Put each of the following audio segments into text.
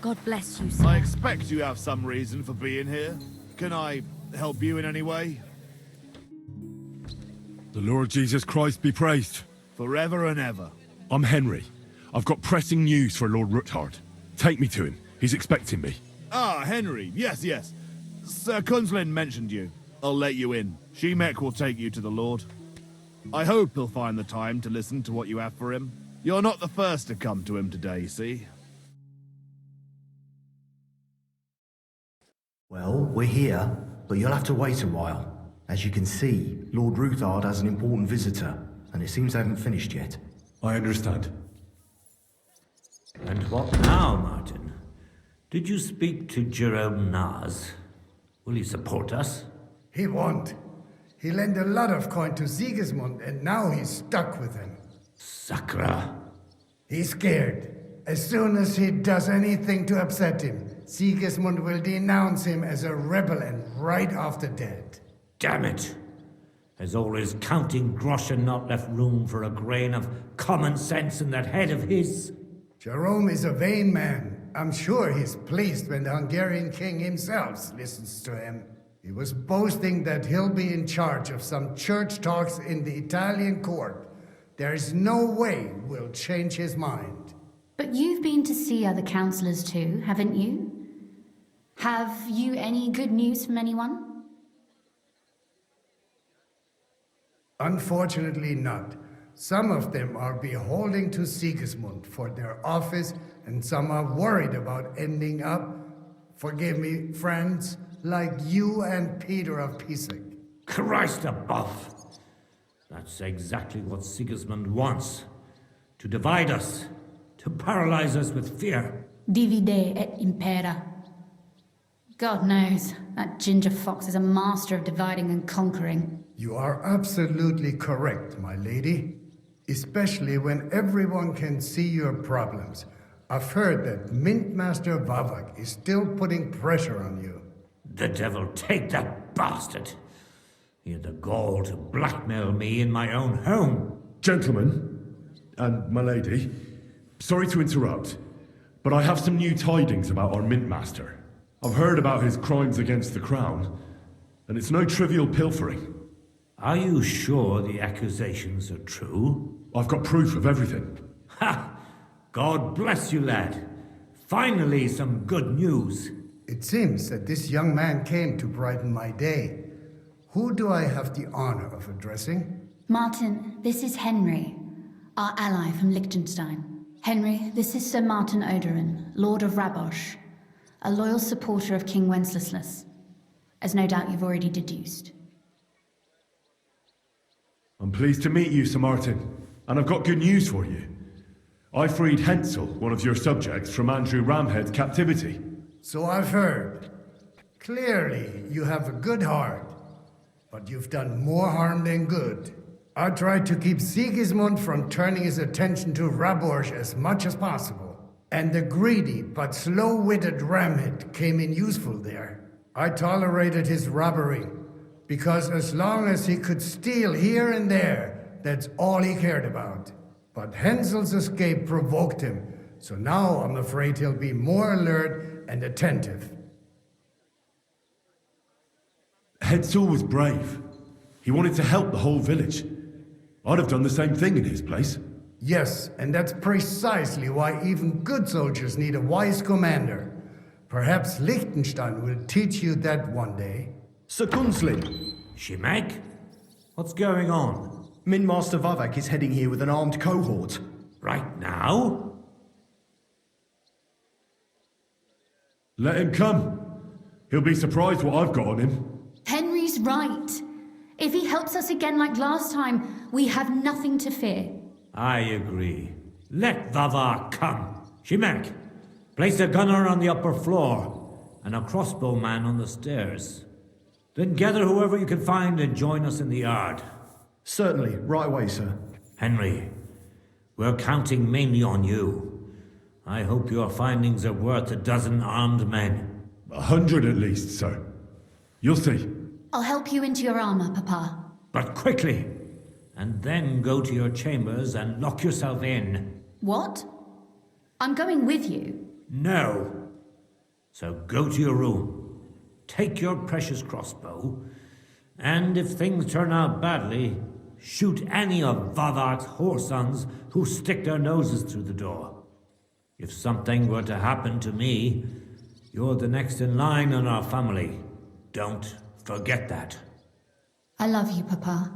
God bless you, sir. I expect you have some reason for being here. Can I help you in any way? The Lord Jesus Christ be praised. Forever and ever. I'm Henry. I've got pressing news for Lord Ruthard. Take me to him. He's expecting me. Ah, Henry. Yes, yes. Sir Kunslin mentioned you. I'll let you in. Shemek will take you to the Lord. I hope he'll find the time to listen to what you have for him. You're not the first to come to him today, see? Well, we're here, but you'll have to wait a while. As you can see, Lord Ruthard has an important visitor, and it seems they haven't finished yet. I understand. And what now, Martin? Did you speak to Jerome Naz? Will he support us? He won't. He lent a lot of coin to Sigismund, and now he's stuck with him. Sakra. He's scared. As soon as he does anything to upset him, Sigismund will denounce him as a rebel and right off the dead. Damn it! Has all his counting groschen not left room for a grain of common sense in that head of his? Jerome is a vain man. I'm sure he's pleased when the Hungarian king himself listens to him. He was boasting that he'll be in charge of some church talks in the Italian court. There's no way we'll change his mind. But you've been to see other councillors too, haven't you? Have you any good news from anyone? Unfortunately not. Some of them are beholding to Sigismund for their office, and some are worried about ending up, forgive me, friends, like you and Peter of Pisak. Christ above! That's exactly what Sigismund wants. To divide us. To paralyze us with fear. Divide et impera. God knows, that ginger fox is a master of dividing and conquering. You are absolutely correct, my lady. Especially when everyone can see your problems. I've heard that Mint Master Vavak is still putting pressure on you. The devil take that bastard! He had the gall to blackmail me in my own home. Gentlemen, and my lady, sorry to interrupt, but I have some new tidings about our Mint Master. I've heard about his crimes against the Crown, and it's no trivial pilfering. Are you sure the accusations are true? I've got proof of everything. Ha! God bless you, lad. Finally, some good news. It seems that this young man came to brighten my day. Who do I have the honor of addressing? Martin, this is Henry, our ally from Liechtenstein. Henry, this is Sir Martin Oderin, Lord of Rabosh, a loyal supporter of King Wenceslas, as no doubt you've already deduced. I'm pleased to meet you, Sir Martin, and I've got good news for you. I freed Hensel, one of your subjects, from Andrew Ramhead's captivity. So I've heard. Clearly, you have a good heart, but you've done more harm than good. I tried to keep Sigismund from turning his attention to Rabosh as much as possible, and the greedy but slow-witted Ramhead came in useful there. I tolerated his robbery, because as long as he could steal here and there, that's all he cared about. But Hensel's escape provoked him, so now I'm afraid he'll be more alert and attentive. Hensel was brave. He wanted to help the whole village. I'd have done the same thing in his place. Yes, and that's precisely why even good soldiers need a wise commander. Perhaps Liechtenstein will teach you that one day. Sir Kunslin, Shemek? What's going on? Min Master Vavak is heading here with an armed cohort. Right now? Let him come. He'll be surprised what I've got on him. Henry's right. If he helps us again like last time, we have nothing to fear. I agree. Let Vavar come. Shemek, place a gunner on the upper floor and a crossbowman on the stairs. Then gather whoever you can find and join us in the yard. Certainly, right away, sir. Henry, we're counting mainly on you. I hope your findings are worth a dozen armed men. 100 at least, sir. You'll see. I'll help you into your armor, Papa. But quickly, and then go to your chambers and lock yourself in. What? I'm going with you. No, So go to your room, take your precious crossbow, and if things turn out badly, shoot any of Vavark's whoresons who stick their noses through the door. If something were to happen to me, you're the next in line in our family. Don't forget that. I love you, Papa.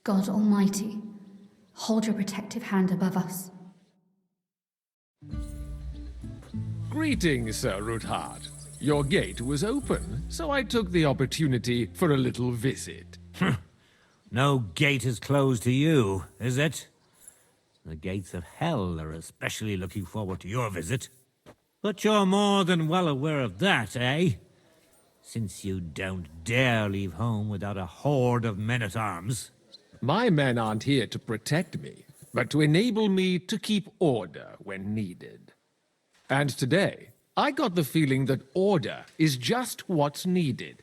God Almighty, hold your protective hand above us. Greetings, Sir Ruthard. Your gate was open, so I took the opportunity for a little visit. No gate is closed to you, is it? The gates of hell are especially looking forward to your visit. But you're more than well aware of that, eh? Since you don't dare leave home without a horde of men-at-arms. My men aren't here to protect me, but to enable me to keep order when needed. And today, I got the feeling that order is just what's needed.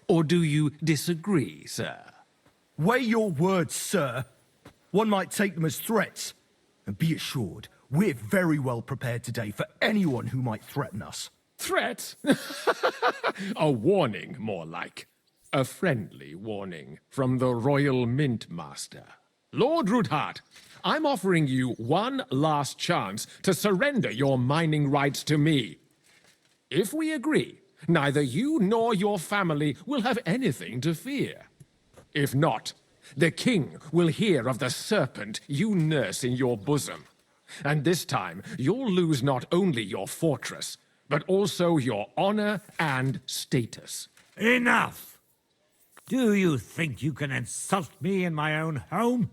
Or do you disagree, sir? Weigh your words, sir. One might take them as threats. And be assured, we're very well prepared today for anyone who might threaten us. Threat? A warning, more like. A friendly warning from the Royal Mint Master. Lord Ruthard, I'm offering you one last chance to surrender your mining rights to me. If we agree, neither you nor your family will have anything to fear. If not, the king will hear of the serpent you nurse in your bosom. And this time, you'll lose not only your fortress, but also your honor and status. Enough! Do you think you can insult me in my own home?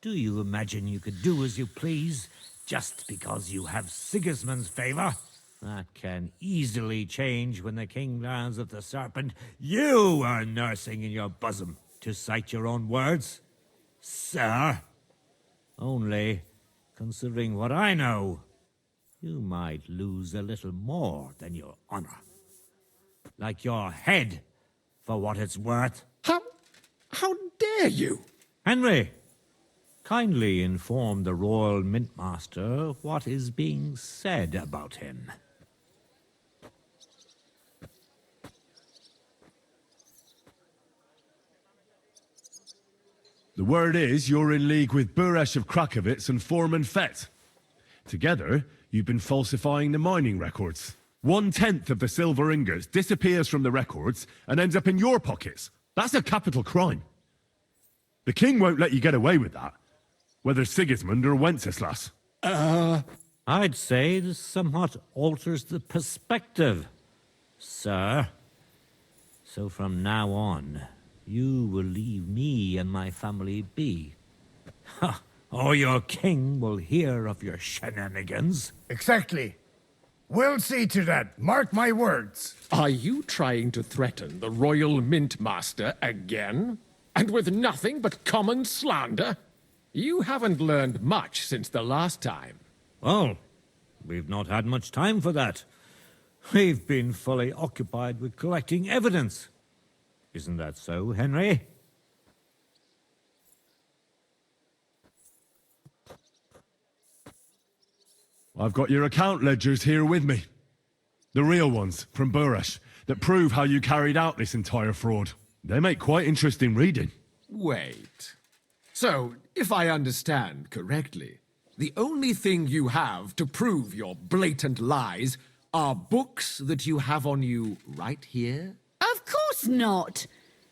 Do you imagine you could do as you please, just because you have Sigismund's favor? That can easily change when the king learns of the serpent you are nursing in your bosom, to cite your own words. Sir, only, considering what I know, you might lose a little more than your honor. Like your head, for what it's worth. How dare you? Henry, kindly inform the Royal Mint Master what is being said about him. The word is you're in league with Buresh of Krakowitz and Foreman Fett. Together, you've been falsifying the mining records. 1/10 of the silver ingots disappears from the records and ends up in your pockets. That's a capital crime. The king won't let you get away with that, whether Sigismund or Wenceslas. I'd say this somewhat alters the perspective, sir. So from now on, you will leave me and my family be. Or your king will hear of your shenanigans. Exactly. We'll see to that. Mark my words. Are you trying to threaten the Royal Mint Master again? And with nothing but common slander? You haven't learned much since the last time. Well, we've not had much time for that. We've been fully occupied with collecting evidence. Isn't that so, Henry? I've got your account ledgers here with me. The real ones, from Buresh, that prove how you carried out this entire fraud. They make quite interesting reading. Wait. So, if I understand correctly, the only thing you have to prove your blatant lies are books that you have on you right here? Of course not.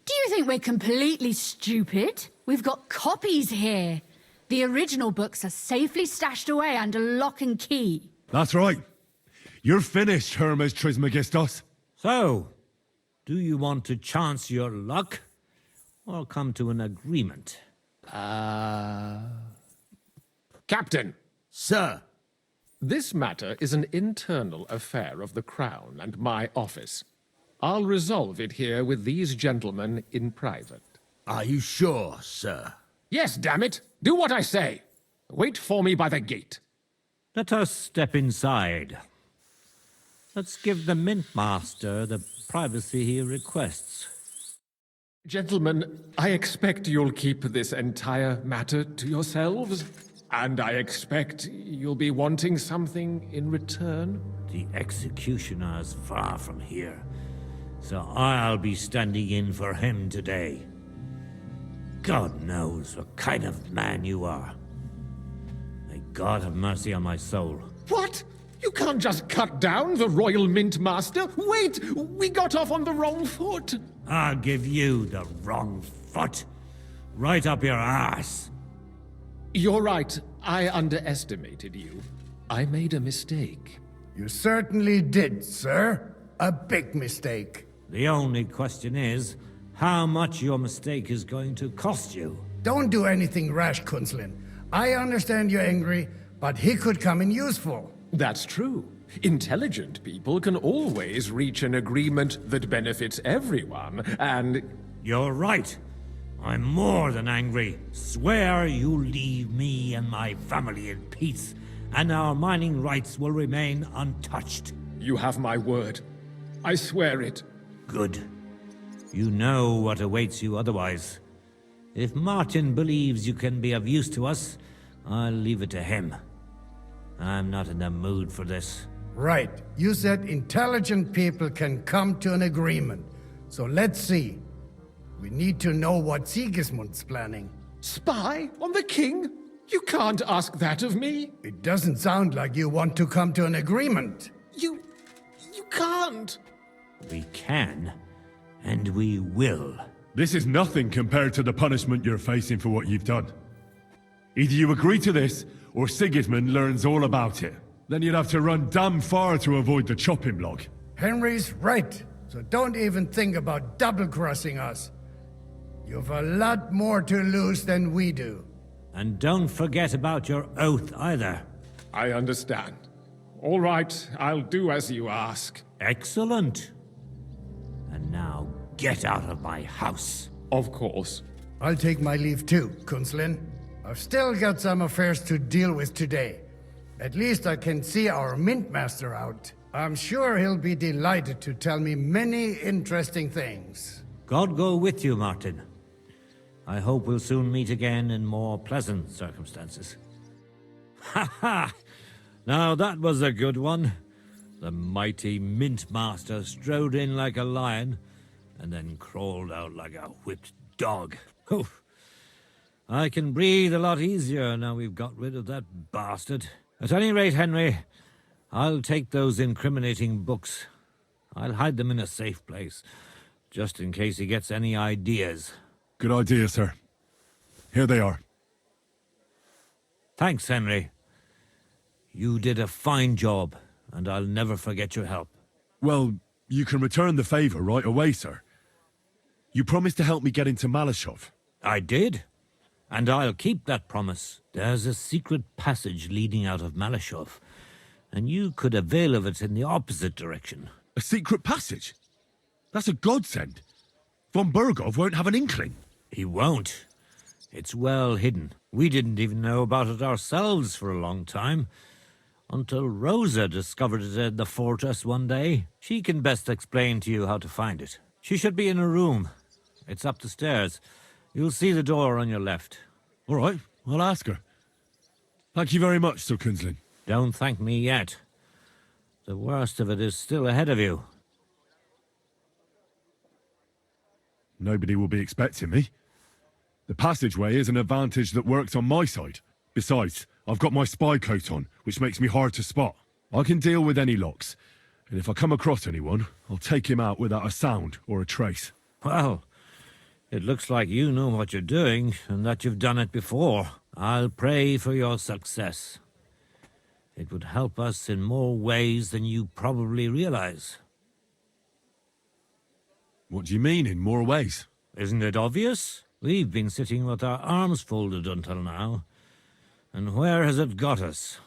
Do you think we're completely stupid? We've got copies here. The original books are safely stashed away under lock and key. That's right. You're finished, Hermes Trismegistos. So, do you want to chance your luck, or come to an agreement? Captain, Sir, this matter is an internal affair of the Crown and my office. I'll resolve it here with these gentlemen in private. are you sure, sir? Yes, damn it! Do what I say! Wait for me by the gate. Let us step inside. Let's give the Mint Master the privacy he requests. Gentlemen, I expect you'll keep this entire matter to yourselves. And I expect you'll be wanting something in return. The executioner is far from here, so I'll be standing in for him today. God knows what kind of man you are. May God have mercy on my soul. What? You can't just cut down the Royal Mint Master. Wait, we got off on the wrong foot. I'll give you the wrong foot. Right up your ass. You're right. I underestimated you. I made a mistake. You certainly did, sir. A big mistake. The only question is, how much your mistake is going to cost you. Don't do anything rash, Kunslin. I understand you're angry, but he could come in useful. That's true. Intelligent people can always reach an agreement that benefits everyone, and... You're right. I'm more than angry. Swear you'll leave me and my family in peace, and our mining rights will remain untouched. You have my word. I swear it. Good. You know what awaits you otherwise. If Martin believes you can be of use to us, I'll leave it to him. I'm not in the mood for this. Right. You said intelligent people can come to an agreement. So let's see. We need to know what Sigismund's planning. Spy on the king? You can't ask that of me. It doesn't sound like you want to come to an agreement. You can't. We can, and we will. This is nothing compared to the punishment you're facing for what you've done. Either you agree to this, or Sigismund learns all about it. Then you'd have to run damn far to avoid the chopping block. Henry's right. So don't even think about double-crossing us. You've a lot more to lose than we do. And don't forget about your oath either. I understand. All right, I'll do as you ask. Excellent. And now get out of my house. Of course. I'll take my leave too, Kunslin. I've still got some affairs to deal with today. At least I can see our Mint Master out. I'm sure he'll be delighted to tell me many interesting things. God go with you, Martin. I hope we'll soon meet again in more pleasant circumstances. Ha ha! Now that was a good one. The mighty Mint Master strode in like a lion, and then crawled out like a whipped dog. Oof. I can breathe a lot easier now we've got rid of that bastard. At any rate, Henry, I'll take those incriminating books. I'll hide them in a safe place, just in case he gets any ideas. Good idea, sir. Here they are. Thanks, Henry. You did a fine job, and I'll never forget your help. Well, you can return the favor right away, sir. You promised to help me get into Malashov. I did, and I'll keep that promise. There's a secret passage leading out of Malashov, and you could avail of it in the opposite direction. A secret passage? That's a godsend. Von Bergov won't have an inkling. He won't. It's well hidden. We didn't even know about it ourselves for a long time, until Rosa discovered it in the fortress one day. She can best explain to you how to find it. She should be in her room. It's up the stairs. You'll see the door on your left. All right, I'll ask her. Thank you very much, Sir Kunslin. Don't thank me yet. The worst of it is still ahead of you. Nobody will be expecting me. The passageway is an advantage that works on my side. Besides, I've got my spy coat on, which makes me hard to spot. I can deal with any locks, and if I come across anyone, I'll take him out without a sound or a trace. Well, it looks like you know what you're doing, and that you've done it before. I'll pray for your success. It would help us in more ways than you probably realize. What do you mean, in more ways? Isn't it obvious? We've been sitting with our arms folded until now. And where has it got us?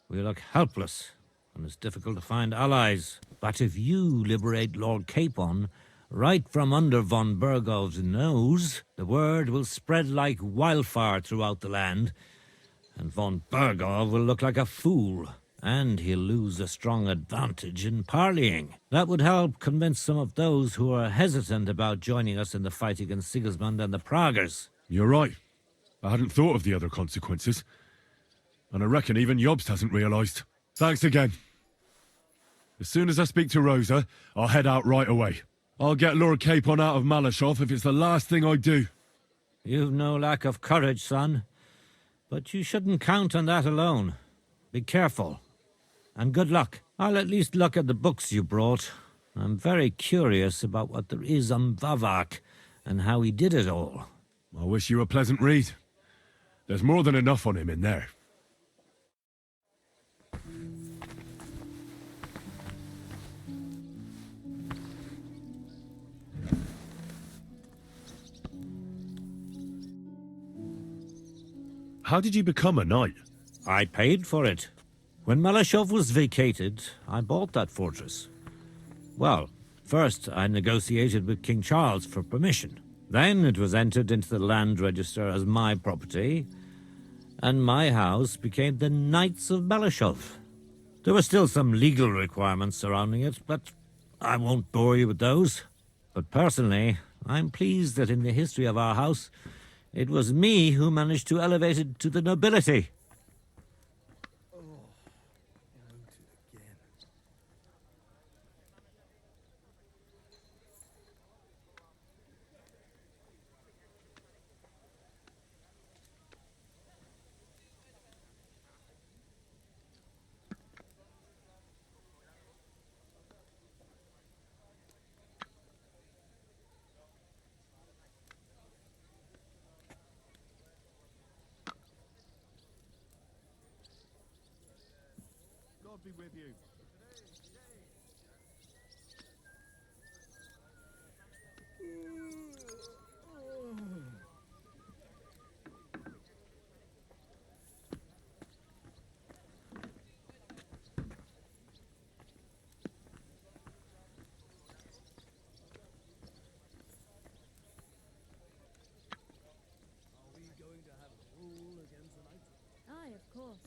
We look helpless, and it's difficult to find allies. But if you liberate Lord Capon, right from under von Bergov's nose, the word will spread like wildfire throughout the land, and von Bergov will look like a fool, and he'll lose a strong advantage in parleying. That would help convince some of those who are hesitant about joining us in the fight against Sigismund and the Praguers. You're right. I hadn't thought of the other consequences. And I reckon even Jobst hasn't realised. Thanks again. As soon as I speak to Rosa, I'll head out right away. I'll get Lord Capon out of Malashov if it's the last thing I do. You've no lack of courage, son. But you shouldn't count on that alone. Be careful. And good luck. I'll at least look at the books you brought. I'm very curious about what there is on Vavak and how he did it all. I wish you a pleasant read. There's more than enough on him in there. How did you become a knight? I paid for it. When Malashov was vacated, I bought that fortress. Well, first I negotiated with King Charles for permission. Then it was entered into the land register as my property, and my house became the Knights of Malashov. There were still some legal requirements surrounding it, but I won't bore you with those. But personally, I'm pleased that in the history of our house, it was me who managed to elevate it to the nobility. God be with you. Aye, of course.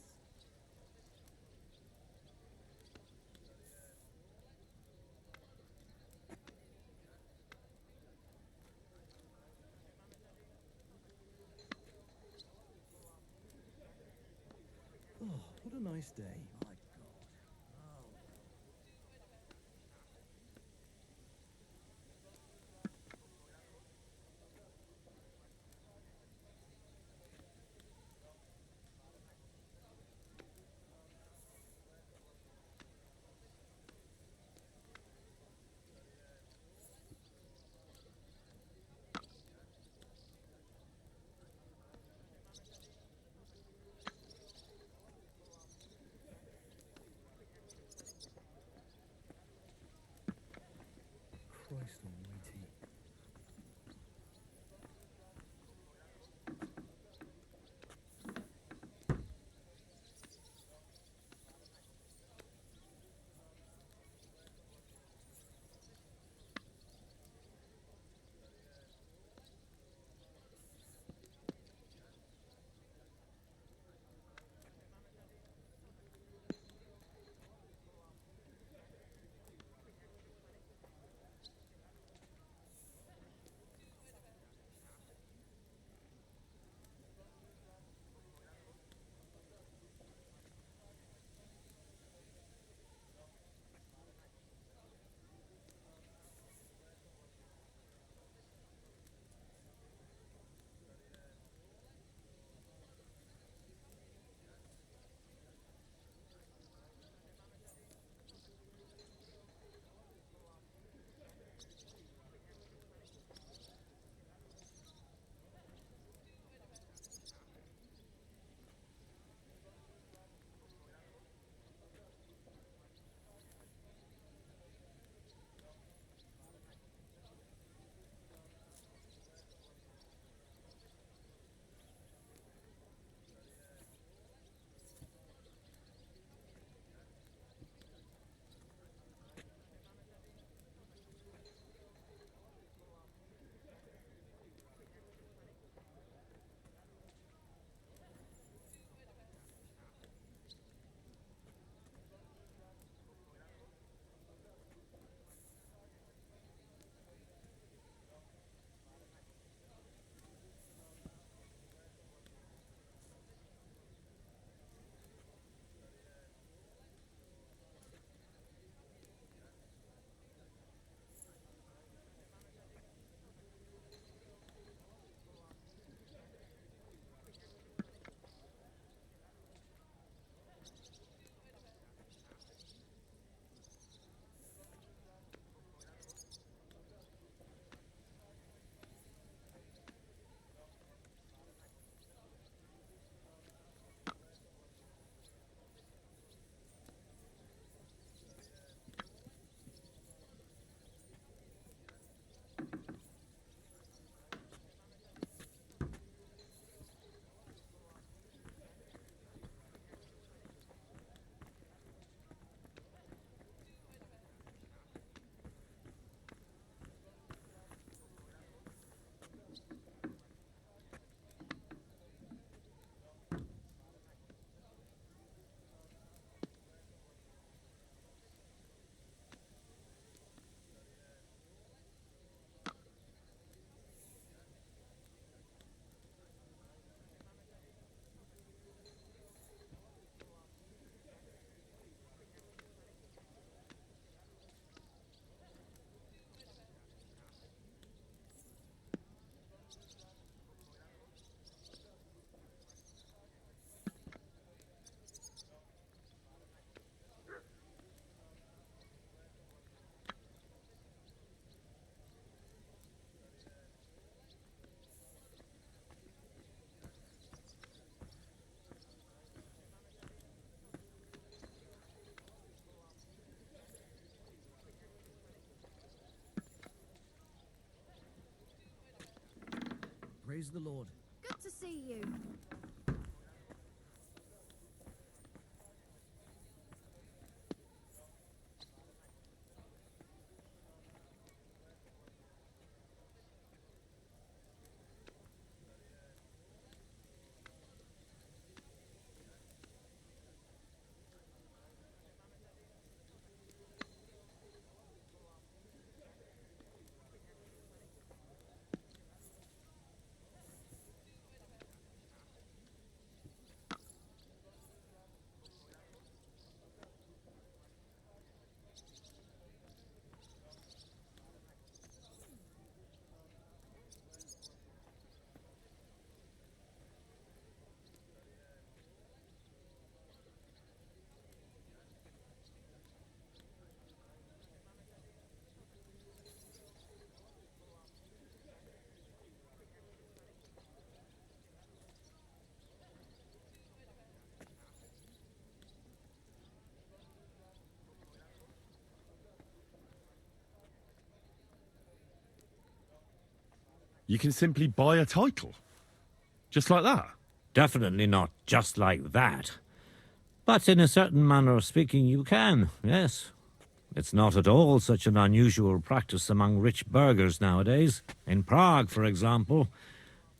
What a nice day. Praise the Lord. Good to see you. You can simply buy a title. Just like that. Definitely not just like that. But in a certain manner of speaking, you can, yes. It's not at all such an unusual practice among rich burghers nowadays. In Prague, for example,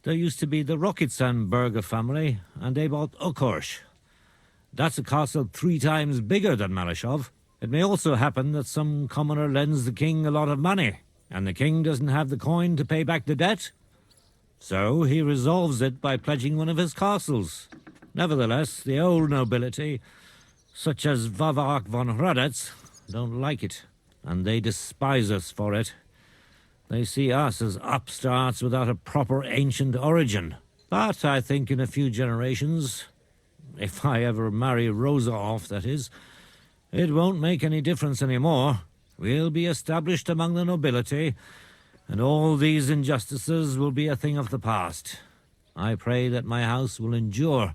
there used to be the Rokitsan burgher family, and they bought Okorsh. That's a castle 3 times bigger than Malashov. It may also happen that some commoner lends the king a lot of money, and the king doesn't have the coin to pay back the debt. So he resolves it by pledging one of his castles. Nevertheless, the old nobility, such as Vavark von Hradec, don't like it, and they despise us for it. They see us as upstarts without a proper ancient origin. But I think in a few generations, if I ever marry Rosa off, that is, it won't make any difference anymore. We'll be established among the nobility, and all these injustices will be a thing of the past. I pray that my house will endure,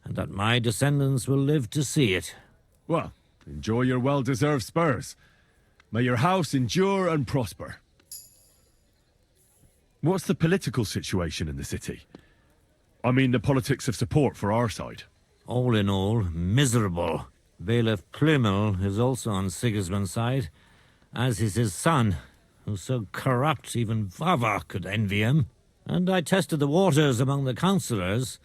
and that my descendants will live to see it. Well, enjoy your well-deserved spurs. May your house endure and prosper. What's the political situation in the city? I mean, the politics of support for our side. All in all, miserable. Bailiff Plymel is also on Sigismund's side, as is his son, who's so corrupt even Vava could envy him. And I tested the waters among the councillors,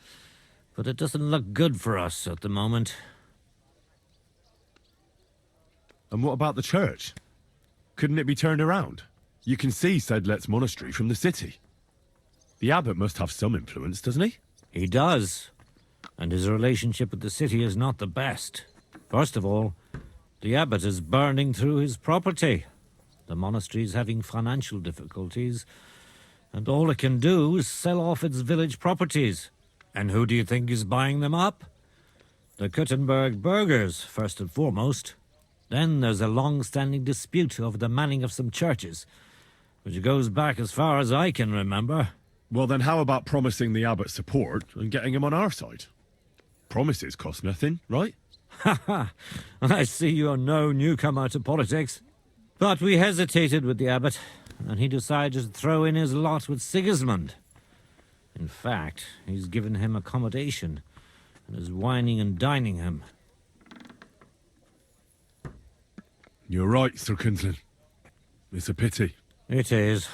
but it doesn't look good for us at the moment. And what about the church? Couldn't it be turned around? You can see Sedlet's monastery from the city. The abbot must have some influence, doesn't he? He does, and his relationship with the city is not the best. First of all, the abbot is burning through his property. The monastery is having financial difficulties, and all it can do is sell off its village properties. And who do you think is buying them up? The Kuttenberg burghers, first and foremost. Then there's a long-standing dispute over the manning of some churches, which goes back as far as I can remember. Well, then how about promising the abbot support and getting him on our side? Promises cost nothing, right? Ha ha! I see you're no newcomer to politics. But we hesitated with the abbot, and he decided to throw in his lot with Sigismund. In fact, he's given him accommodation, and is wining and dining him. You're right, Sir Kinsman. It's a pity. It is.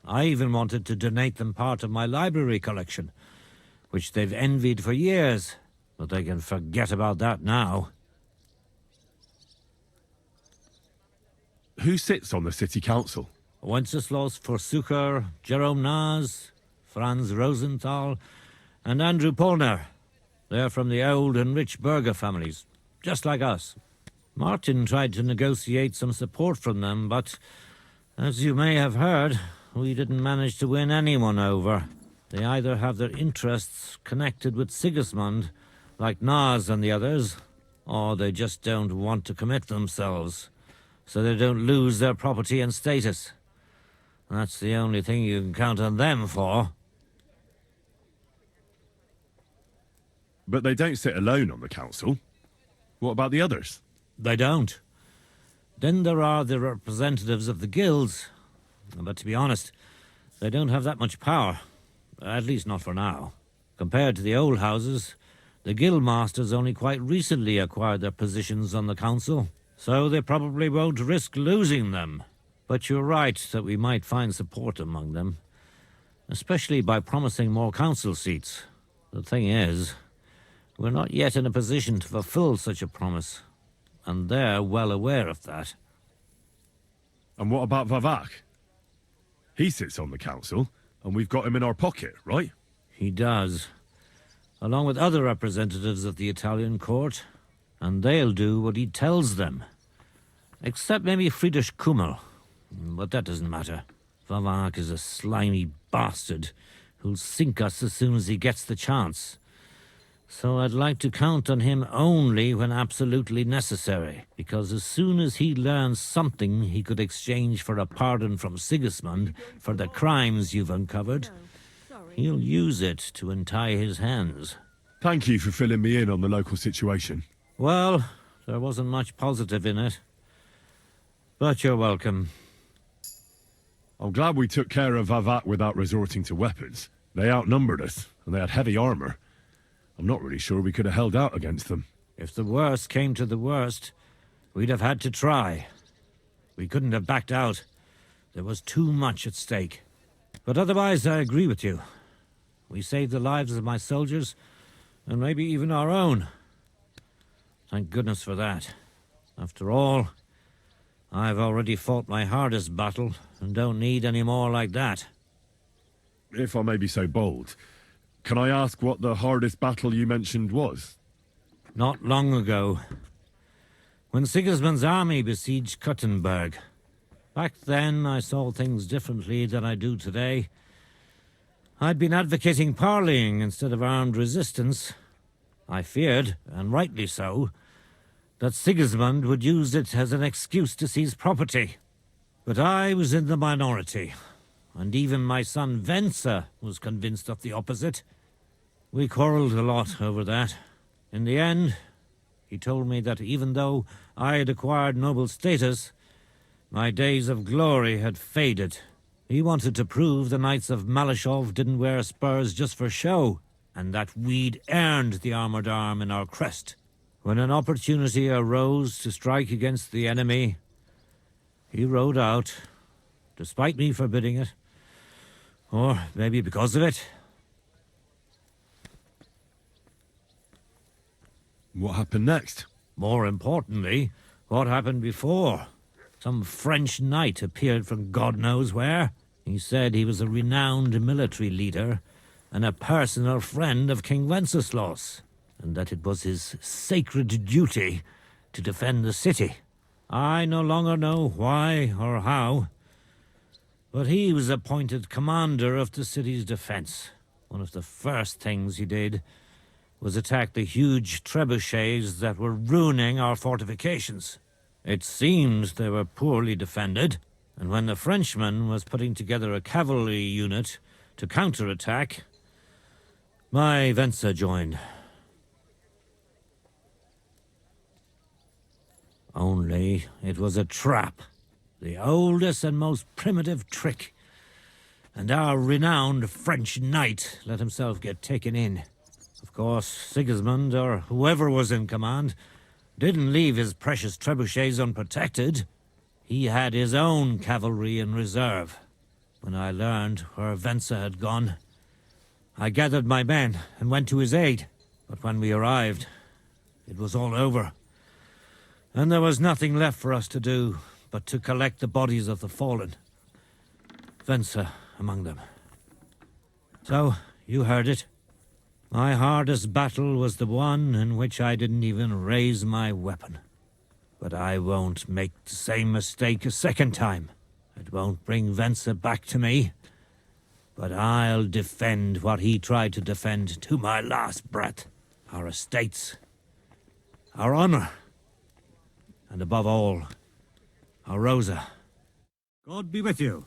I even wanted to donate them part of my library collection, which they've envied for years, but they can forget about that now. Who sits on the city council? Wenceslas Forsucher, Jerome Naz, Franz Rosenthal, and Andrew Polner. They're from the old and rich burgher families, just like us. Martin tried to negotiate some support from them, but, as you may have heard, we didn't manage to win anyone over. They either have their interests connected with Sigismund, like Naz and the others, or they just don't want to commit themselves, so they don't lose their property and status. That's the only thing you can count on them for. But they don't sit alone on the council. What about the others? They don't. Then there are the representatives of the guilds. But to be honest, they don't have that much power. At least not for now. Compared to the old houses, the guildmasters only quite recently acquired their positions on the council, so they probably won't risk losing them. But you're right that we might find support among them, especially by promising more council seats. The thing is, we're not yet in a position to fulfill such a promise, and they're well aware of that. And what about Vavak? He sits on the council, and we've got him in our pocket, right? He does, along with other representatives of the Italian court, and they'll do what he tells them. Except maybe Friedrich Kummel, but that doesn't matter. Vavak is a slimy bastard who'll sink us as soon as he gets the chance. So I'd like to count on him only when absolutely necessary, because as soon as he learns something he could exchange for a pardon from Sigismund for the crimes you've uncovered, he'll use it to untie his hands. Thank you for filling me in on the local situation. Well, there wasn't much positive in it. But you're welcome. I'm glad we took care of Vavak without resorting to weapons. They outnumbered us, and they had heavy armor. I'm not really sure we could have held out against them. If the worst came to the worst, we'd have had to try. We couldn't have backed out. There was too much at stake. But otherwise, I agree with you. We saved the lives of my soldiers, and maybe even our own. Thank goodness for that. After all, I've already fought my hardest battle, and don't need any more like that. If I may be so bold, can I ask what the hardest battle you mentioned was? Not long ago, when Sigismund's army besieged Kuttenberg. Back then, I saw things differently than I do today. I'd been advocating parleying instead of armed resistance. I feared, and rightly so, that Sigismund would use it as an excuse to seize property. But I was in the minority, and even my son Wenzel was convinced of the opposite. We quarreled a lot over that. In the end, he told me that even though I had acquired noble status, my days of glory had faded. He wanted to prove the Knights of Malashov didn't wear spurs just for show, and that we'd earned the armored arm in our crest. When an opportunity arose to strike against the enemy, he rode out, despite me forbidding it. Or maybe because of it. What happened next? More importantly, what happened before? Some French knight appeared from God knows where. He said he was a renowned military leader and a personal friend of King Wenceslas, and that it was his sacred duty to defend the city. I no longer know why or how, but he was appointed commander of the city's defense. One of the first things he did was attack the huge trebuchets that were ruining our fortifications. It seemed they were poorly defended, and when the Frenchman was putting together a cavalry unit to counterattack, my Wenzel joined. Only it was a trap, the oldest and most primitive trick, and our renowned French knight let himself get taken in. Of course, Sigismund, or whoever was in command, didn't leave his precious trebuchets unprotected. He had his own cavalry in reserve. When I learned where Wenzel had gone, I gathered my men and went to his aid. But when we arrived, it was all over. And there was nothing left for us to do but to collect the bodies of the fallen. Wenzel among them. So, you heard it. My hardest battle was the one in which I didn't even raise my weapon. But I won't make the same mistake a second time. It won't bring Wenzel back to me. But I'll defend what he tried to defend to my last breath. Our estates, our honor, and above all, our Rosa. God be with you.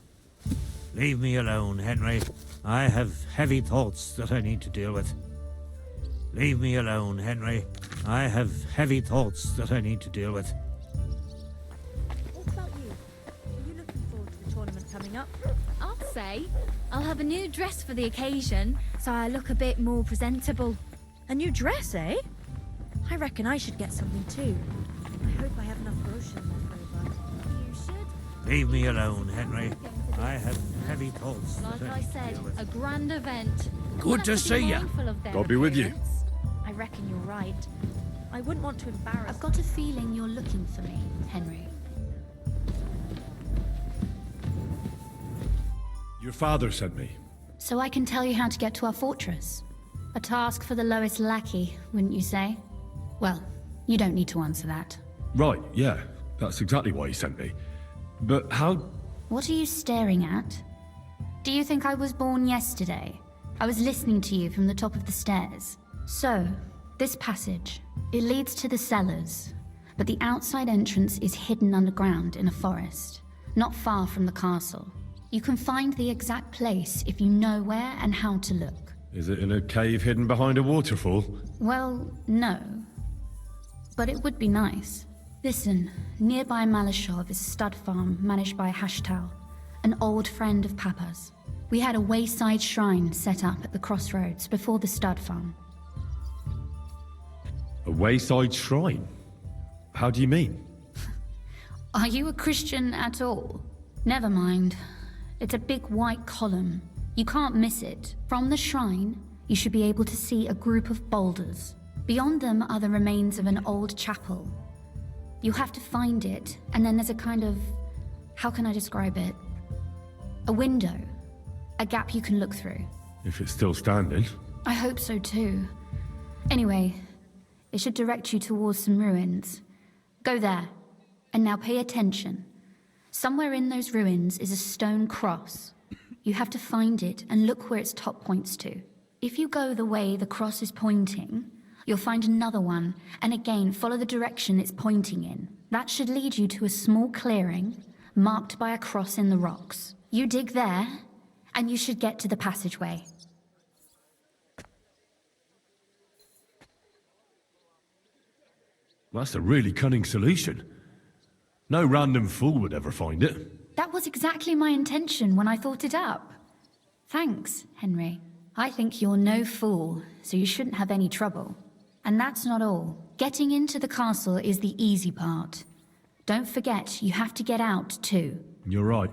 Leave me alone, Henry. I have heavy thoughts that I need to deal with. Leave me alone, Henry. I have heavy thoughts that I need to deal with. What about you? Are you looking forward to the tournament coming up? Us? say. I'll have a new dress for the occasion, so I look a bit more presentable. A new dress, eh? I reckon I should get something too. I hope I have enough groschen left over. You should. Leave me alone, Henry. I have heavy pulse. Like I said, a grand event. Good to see ya. God be with you. I reckon you're right. I wouldn't want to embarrass. I've got a feeling you're looking for me, Henry. Your father sent me. So I can tell you how to get to our fortress. A task for the lowest lackey, wouldn't you say? Well, you don't need to answer that. Right, yeah. That's exactly why he sent me. But how... What are you staring at? Do you think I was born yesterday? I was listening to you from the top of the stairs. So, this passage, it leads to the cellars, but the outside entrance is hidden underground in a forest, not far from the castle. You can find the exact place if you know where and how to look. Is it in a cave hidden behind a waterfall? Well, no. But it would be nice. Listen, nearby Malashov is a stud farm managed by Hashtal, an old friend of Papa's. We had a wayside shrine set up at the crossroads before the stud farm. A wayside shrine? How do you mean? Are you a Christian at all? Never mind. It's a big white column. You can't miss it. From the shrine, you should be able to see a group of boulders. Beyond them are the remains of an old chapel. You have to find it, and then there's a kind of... how can I describe it? A window. A gap you can look through. If it's still standing. I hope so too. Anyway, it should direct you towards some ruins. Go there. And now pay attention. Somewhere in those ruins is a stone cross. You have to find it and look where its top points to. If you go the way the cross is pointing, you'll find another one, and again follow the direction it's pointing in. That should lead you to a small clearing, marked by a cross in the rocks. You dig there, and you should get to the passageway. That's a really cunning solution. No random fool would ever find it. That was exactly my intention when I thought it up. Thanks, Henry. I think you're no fool, so you shouldn't have any trouble. And that's not all. Getting into the castle is the easy part. Don't forget, you have to get out too. You're right.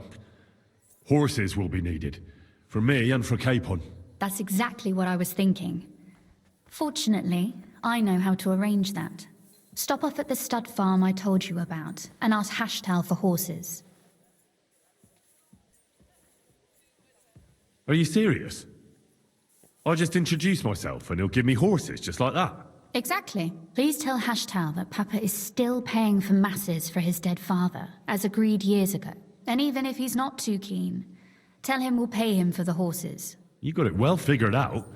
Horses will be needed. For me and for Capon. That's exactly what I was thinking. Fortunately, I know how to arrange that. Stop off at the stud farm I told you about, and ask Hashtal for horses. Are you serious? I'll just introduce myself and he'll give me horses just like that. Exactly. Please tell Hashtal that Papa is still paying for masses for his dead father, as agreed years ago. And even if he's not too keen, tell him we'll pay him for the horses. You got it well figured out.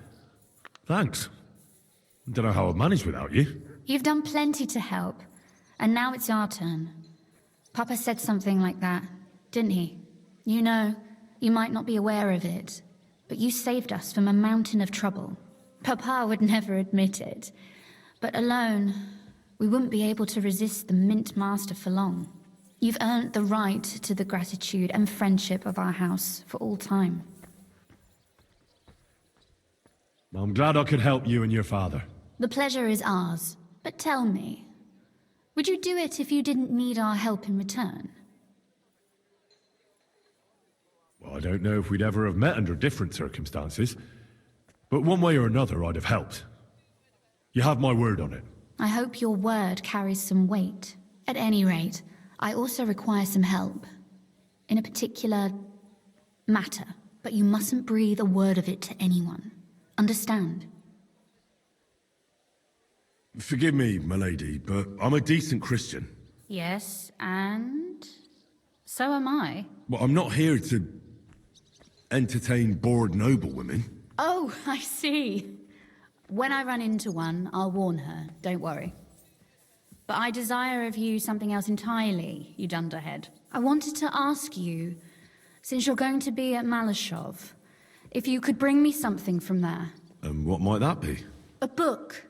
Thanks. Don't know how I'd manage without you. You've done plenty to help, and now it's our turn. Papa said something like that, didn't he? You know, you might not be aware of it, but you saved us from a mountain of trouble. Papa would never admit it, but alone, we wouldn't be able to resist the Mint Master for long. You've earned the right to the gratitude and friendship of our house for all time. I'm glad I could help you and your father. The pleasure is ours. But tell me, would you do it if you didn't need our help in return? Well, I don't know if we'd ever have met under different circumstances, but one way or another I'd have helped. You have my word on it. I hope your word carries some weight. At any rate, I also require some help. In a particular matter, but you mustn't breathe a word of it to anyone. Understand? Forgive me, milady, but I'm a decent Christian. Yes, and so am I. Well, I'm not here to entertain bored noblewomen. Oh, I see. When I run into one, I'll warn her, don't worry. But I desire of you something else entirely, you dunderhead. I wanted to ask you, since you're going to be at Malashov, if you could bring me something from there. And what might that be? A book.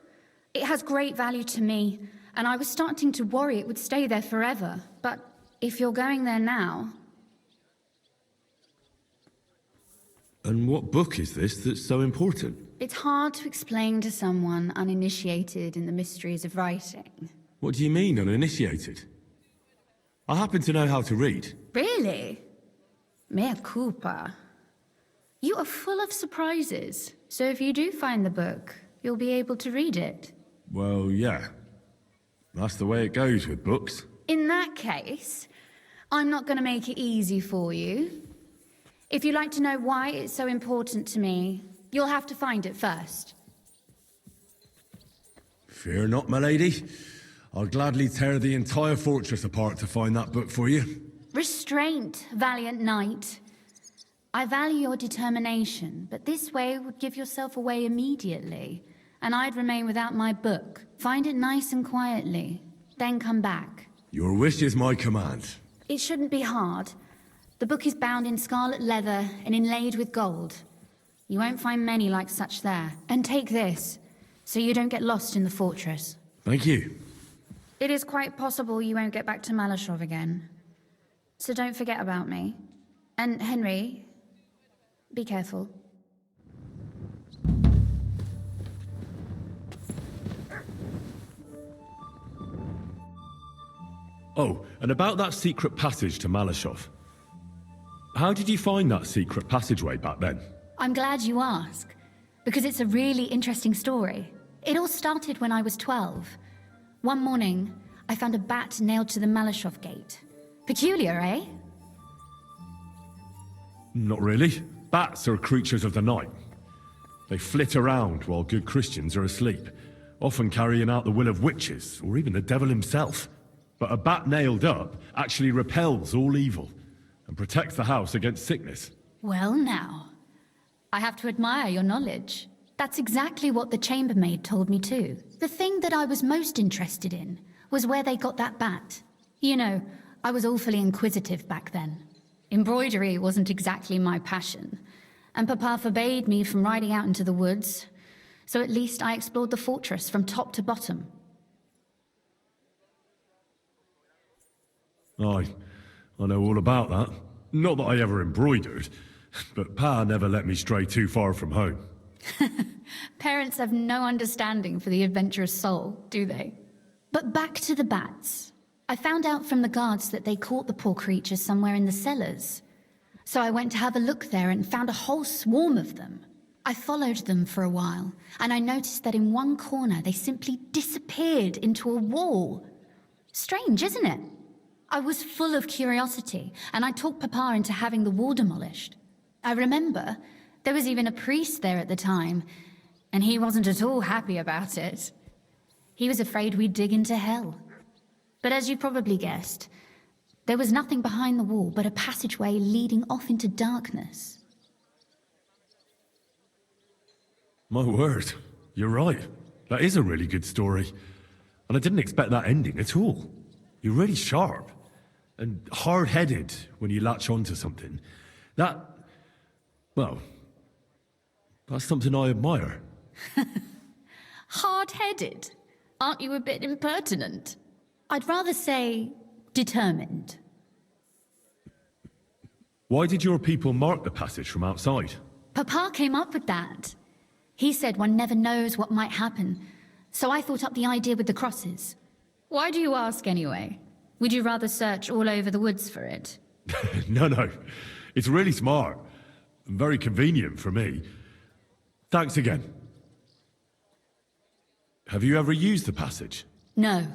It has great value to me, and I was starting to worry it would stay there forever. But if you're going there now... And what book is this that's so important? It's hard to explain to someone uninitiated in the mysteries of writing. What do you mean, uninitiated? I happen to know how to read. Really? Mea culpa. You are full of surprises, so if you do find the book, you'll be able to read it. Well, yeah. That's the way it goes with books. In that case, I'm not going to make it easy for you. If you'd like to know why it's so important to me, you'll have to find it first. Fear not, my lady. I'll gladly tear the entire fortress apart to find that book for you. Restraint, valiant knight. I value your determination, but this way would give yourself away immediately, and I'd remain without my book. Find it nice and quietly, then come back. Your wish is my command. It shouldn't be hard. The book is bound in scarlet leather and inlaid with gold. You won't find many like such there. And take this, so you don't get lost in the fortress. Thank you. It is quite possible you won't get back to Malashov again. So don't forget about me. And Henry, be careful. Oh, and about that secret passage to Malashov. How did you find that secret passageway back then? I'm glad you ask, because it's a really interesting story. It all started when I was 12. One morning, I found a bat nailed to the Malashov gate. Peculiar, eh? Not really. Bats are creatures of the night. They flit around while good Christians are asleep, often carrying out the will of witches, or even the devil himself. But a bat nailed up actually repels all evil and protects the house against sickness. Well now, I have to admire your knowledge. That's exactly what the chambermaid told me too. The thing that I was most interested in was where they got that bat. You know, I was awfully inquisitive back then. Embroidery wasn't exactly my passion, and Papa forbade me from riding out into the woods, so at least I explored the fortress from top to bottom. I know all about that. Not that I ever embroidered, but Pa never let me stray too far from home. Parents have no understanding for the adventurous soul, do they? But back to the bats. I found out from the guards that they caught the poor creatures somewhere in the cellars. So I went to have a look there and found a whole swarm of them. I followed them for a while, and I noticed that in one corner they simply disappeared into a wall. Strange, isn't it? I was full of curiosity, and I talked Papa into having the wall demolished. I remember there was even a priest there at the time, and he wasn't at all happy about it. He was afraid we'd dig into hell. But as you probably guessed, there was nothing behind the wall but a passageway leading off into darkness. My word, you're right. That is a really good story. And I didn't expect that ending at all. You're really sharp and hard-headed when you latch onto something. Well, that's something I admire. Hard-headed? Aren't you a bit impertinent? I'd rather say determined. Why did your people mark the passage from outside? Papa came up with that. He said one never knows what might happen, so I thought up the idea with the crosses. Why do you ask anyway? Would you rather search all over the woods for it? No. It's really smart. And very convenient for me. Thanks again. Have you ever used the passage? No,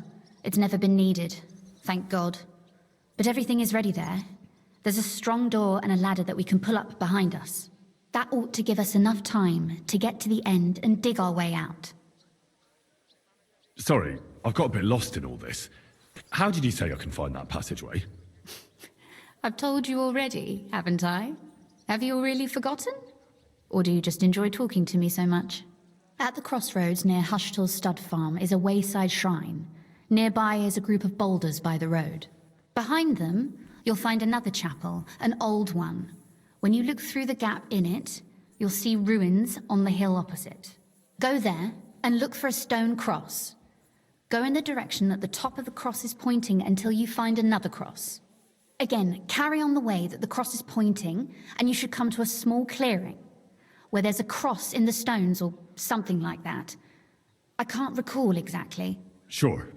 it's never been needed, thank God. But everything is ready there. There's a strong door and a ladder that we can pull up behind us. That ought to give us enough time to get to the end and dig our way out. Sorry, I've got a bit lost in all this. How did you say I can find that passageway? I've told you already, haven't I? Have you really forgotten? Or do you just enjoy talking to me so much? At the crossroads near Hushtal's stud farm is a wayside shrine. Nearby is a group of boulders by the road. Behind them, you'll find another chapel, an old one. When you look through the gap in it, you'll see ruins on the hill opposite. Go there and look for a stone cross. Go in the direction that the top of the cross is pointing until you find another cross. Again, carry on the way that the cross is pointing, and you should come to a small clearing where there's a cross in the stones or something like that. I can't recall exactly. Sure.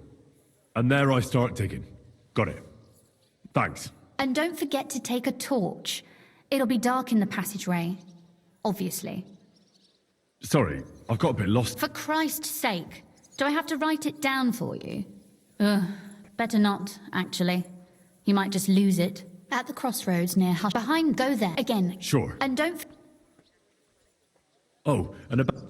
And there I start digging. Got it. Thanks. And don't forget to take a torch. It'll be dark in the passageway, obviously. Sorry, I've got a bit lost. For Christ's sake, do I have to write it down for you? Ugh, better not, actually. You might just lose it. At the crossroads near Hush. Behind, go there. Again. Sure. And don't... Oh, and about...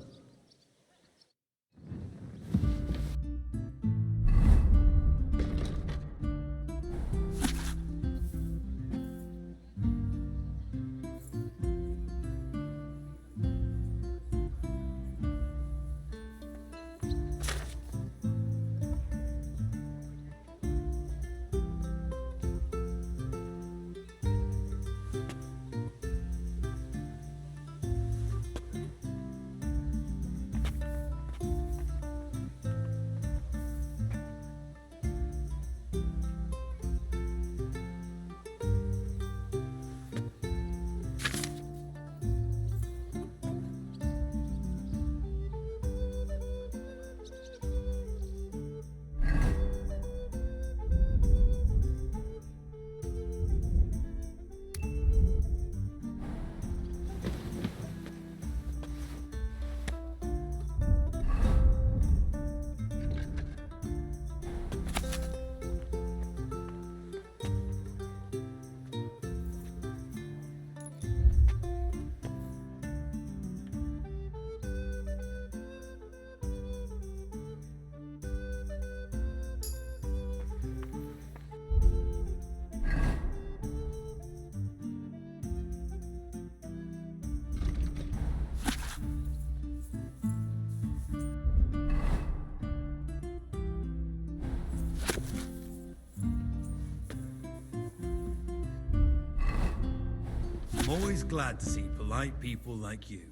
I'm always glad to see polite people like you.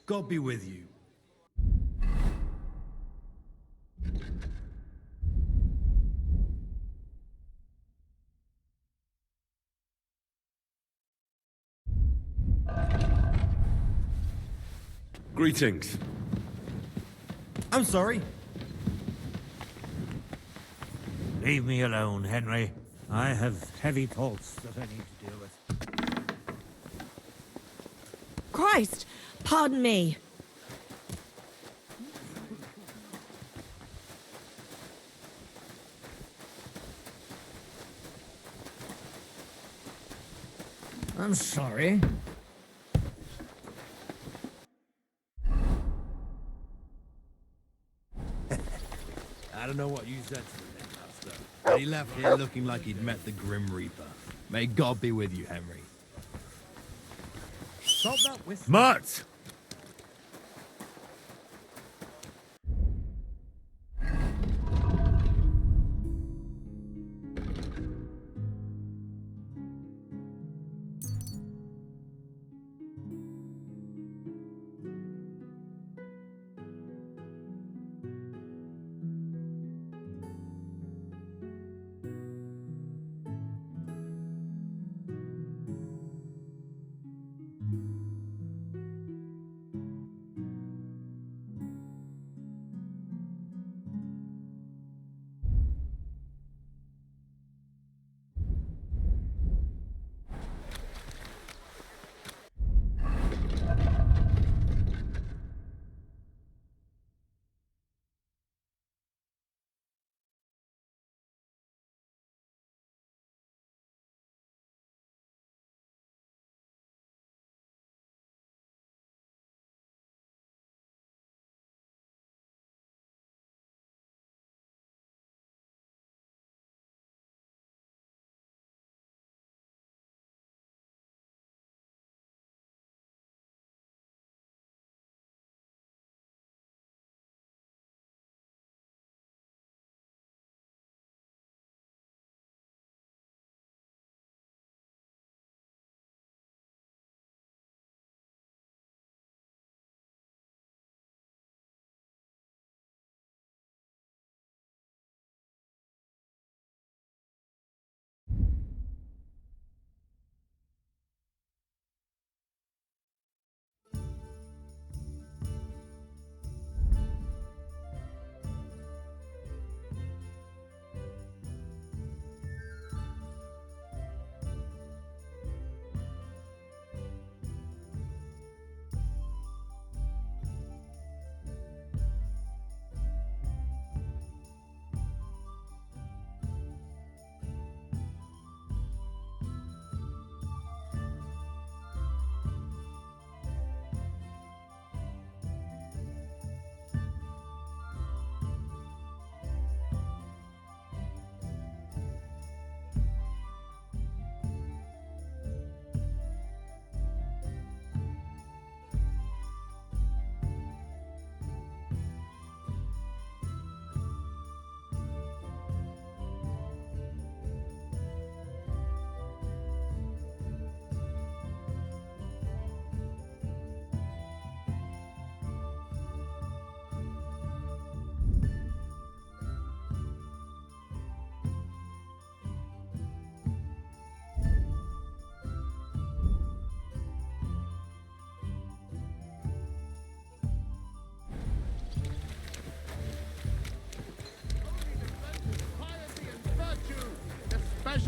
God be with you. Greetings. I'm sorry. Leave me alone, Henry. I have heavy thoughts that I need to deal with. Christ! Pardon me. I'm sorry. I don't know what you said to the Master, but he left here looking like he'd met the Grim Reaper. May God be with you, Henry. Stop that whistle. Matt!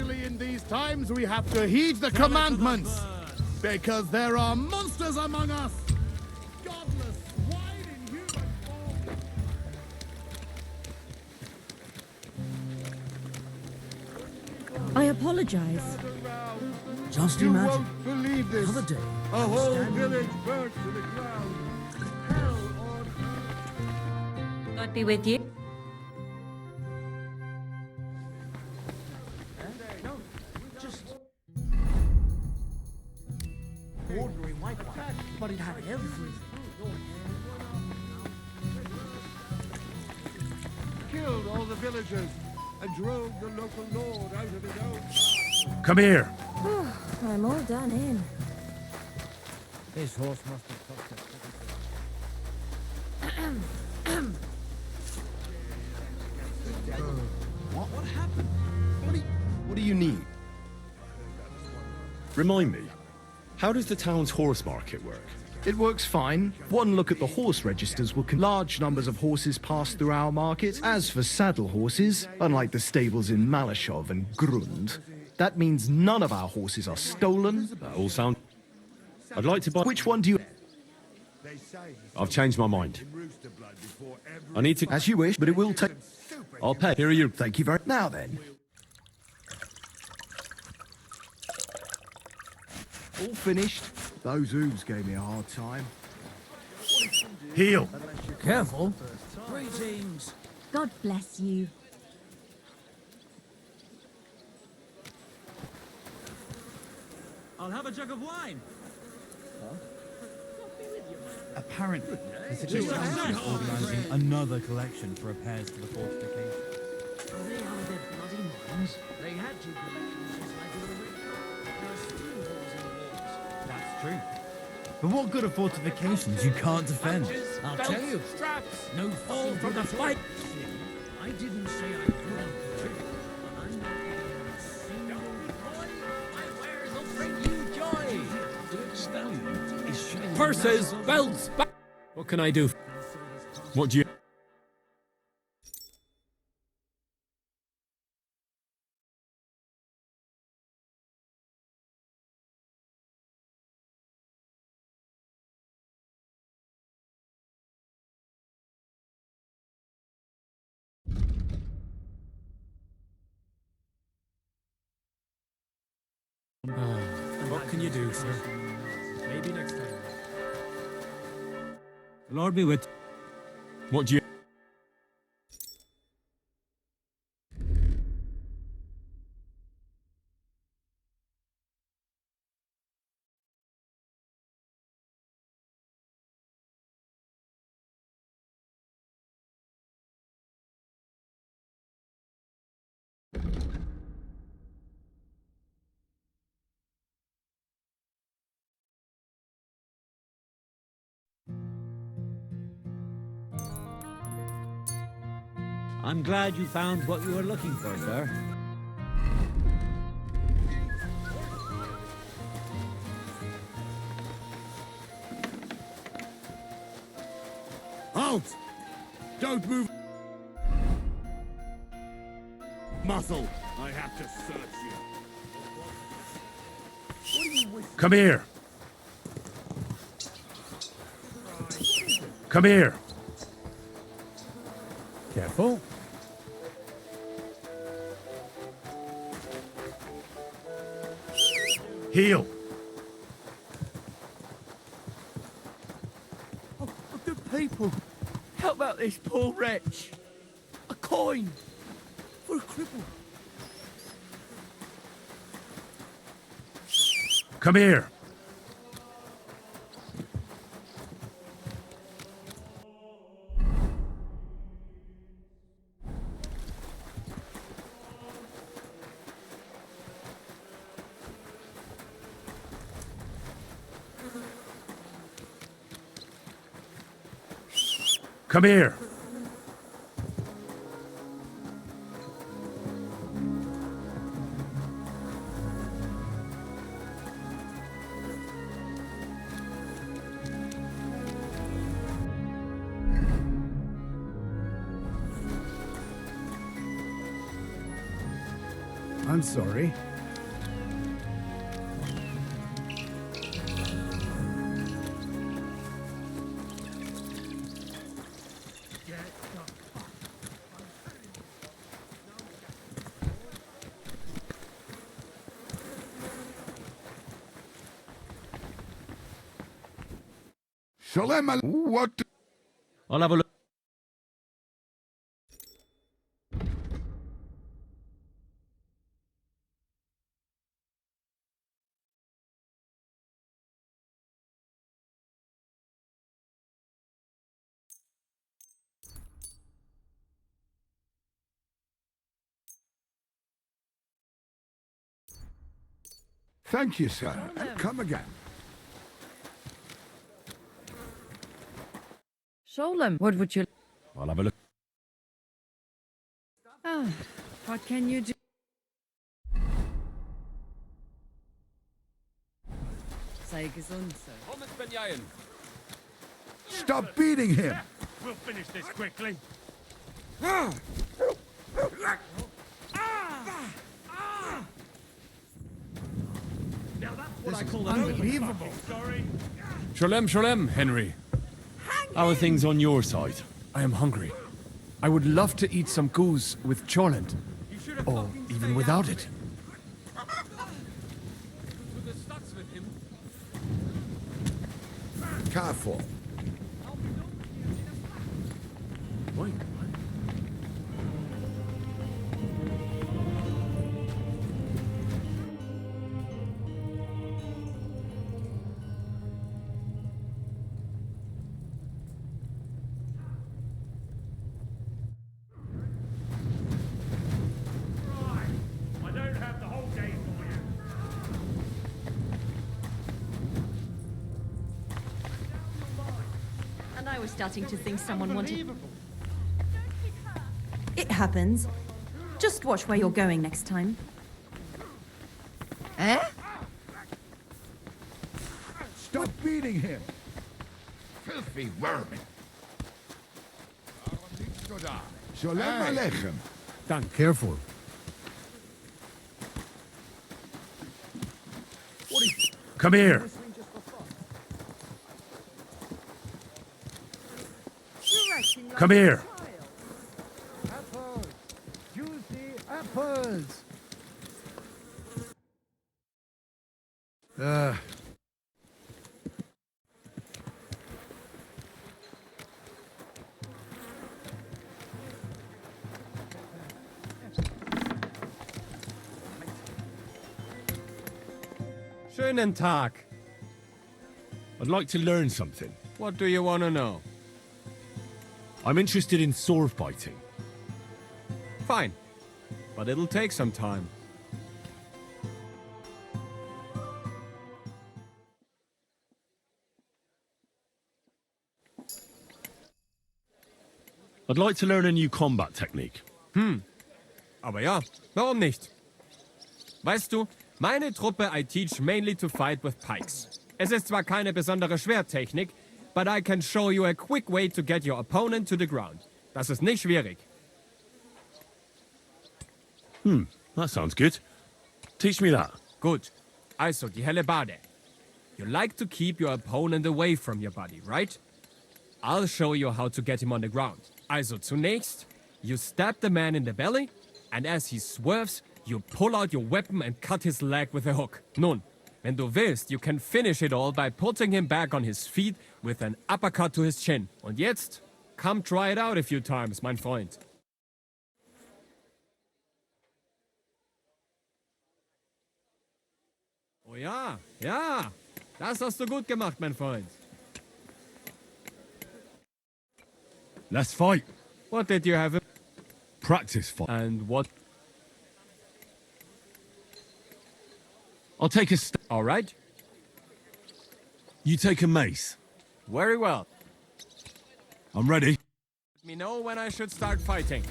Especially in these times, we have to heed the commandments. Because there are monsters among us. Godless, wide inhuman form. I apologize. Just You imagine. won't believe this. Another day. A whole village burnt to the ground. Hell on earth. God be with you. Ordinary white one, but it had everything. Killed all the villagers and drove the local lord out of his own. Come here. I'm all done in. This horse must have cost us. What happened? What do you need? Remind me, how does the town's horse market work? It works fine. One look at the horse registers will large numbers of horses pass through our market. As for saddle horses, unlike the stables in Malashov and Grund, that means none of our horses are stolen. That all sound... I'd like to buy... Which one do you... I've changed my mind. I need to... As you wish, but it will take... I'll pay. Here are you. Thank you very... Now then. All finished. Those hooves gave me a hard time. Heel. Careful. Greetings. God bless you. I'll have a jug of wine. Apparently, the city council is organising another collection for repairs to the fortification. They out of their bloody minds. They had two collections since I could have There are still holes in the walls. That's true. But what good are fortifications you can't defend? I'll tell you. Straps. No fall from the fight. I didn't say I couldn't do it. I'm not getting a single coin. My wares will bring you joy. Good stallion is shining. Purses, belts, back. What can I do? What do you... What can you do, sir? Maybe next time. Lord be with. What do you... I'm glad you found what you were looking for, sir. Halt! Don't move. Muscle. I have to search you. Come here. Come here. Careful. Heel. Oh, good people. Help out this poor wretch. A coin. For a cripple. Come here. Come here. I'm sorry. Shalem, what? I'll have a look. Thank you, sir. And come again. Sholem, what would you... I'll have a look. Ah, what can you do? Sei gesund, sir. Stop beating him. We'll finish this quickly. Unbelievable. Shalem, shalem, Henry. How are things on your side? I am hungry. I would love to eat some goose with cholent. Or even without it. Careful. I don't have the whole day for you. And I was starting to think someone wanted... It happens. Just watch where you're going next time. Eh? Stop beating him. Filthy vermin. Shalom Aleichem. Careful. Come here. Come here. Apples. Juicy apples. Schönen Tag. I'd like to learn something. What do you want to know? I'm interested in sword fighting. Fine. But it'll take some time. I'd like to learn a new combat technique. Aber ja, warum nicht? Weißt du, meine Truppe I teach mainly to fight with pikes. Es ist zwar keine besondere Schwerttechnik, but I can show you a quick way to get your opponent to the ground. Das ist nicht schwierig. That sounds good. Teach me that. Gut. Also, die Hellebarde. You like to keep your opponent away from your body, right? I'll show you how to get him on the ground. Also, zunächst, you stab the man in the belly, and as he swerves, you pull out your weapon and cut his leg with a hook. Nun, wenn du willst, you can finish it all by putting him back on his feet with an uppercut to his chin. Und jetzt, come try it out a few times, mein Freund. Oh ja, ja, das hast du gut gemacht, mein Freund. Let's fight. What did you have? Practice fight. And what? I'll take a step. All right. You take a mace. Very well. I'm ready. Let me know when I should start fighting.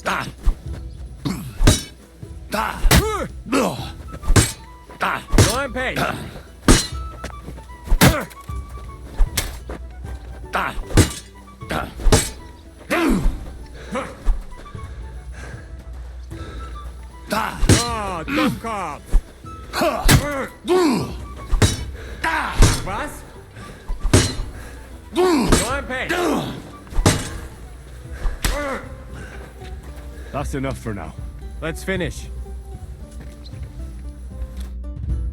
Ah. Ah. Ah. Go in pace. Ah. Ah. Trump Was? So ein Pech. That's enough for now. Let's finish.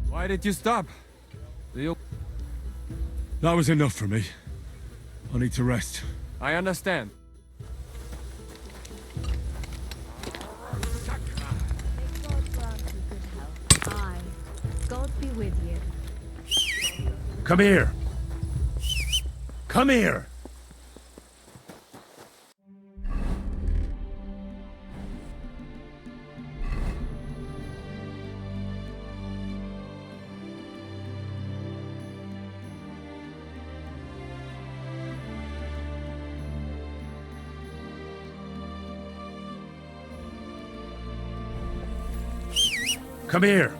Why did you stop? Do you... That was enough for me. I need to rest. I understand. Aye. God be with you. Come here. Come here. Come here.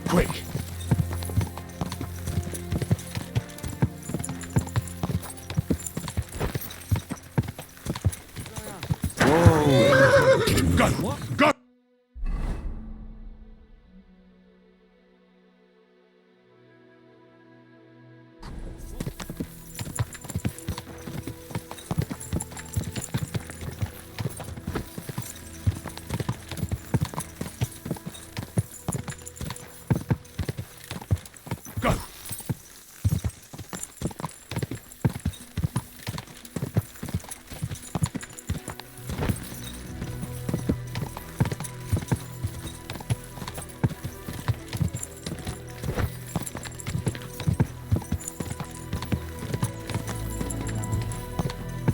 Quick. Go! Go! Go!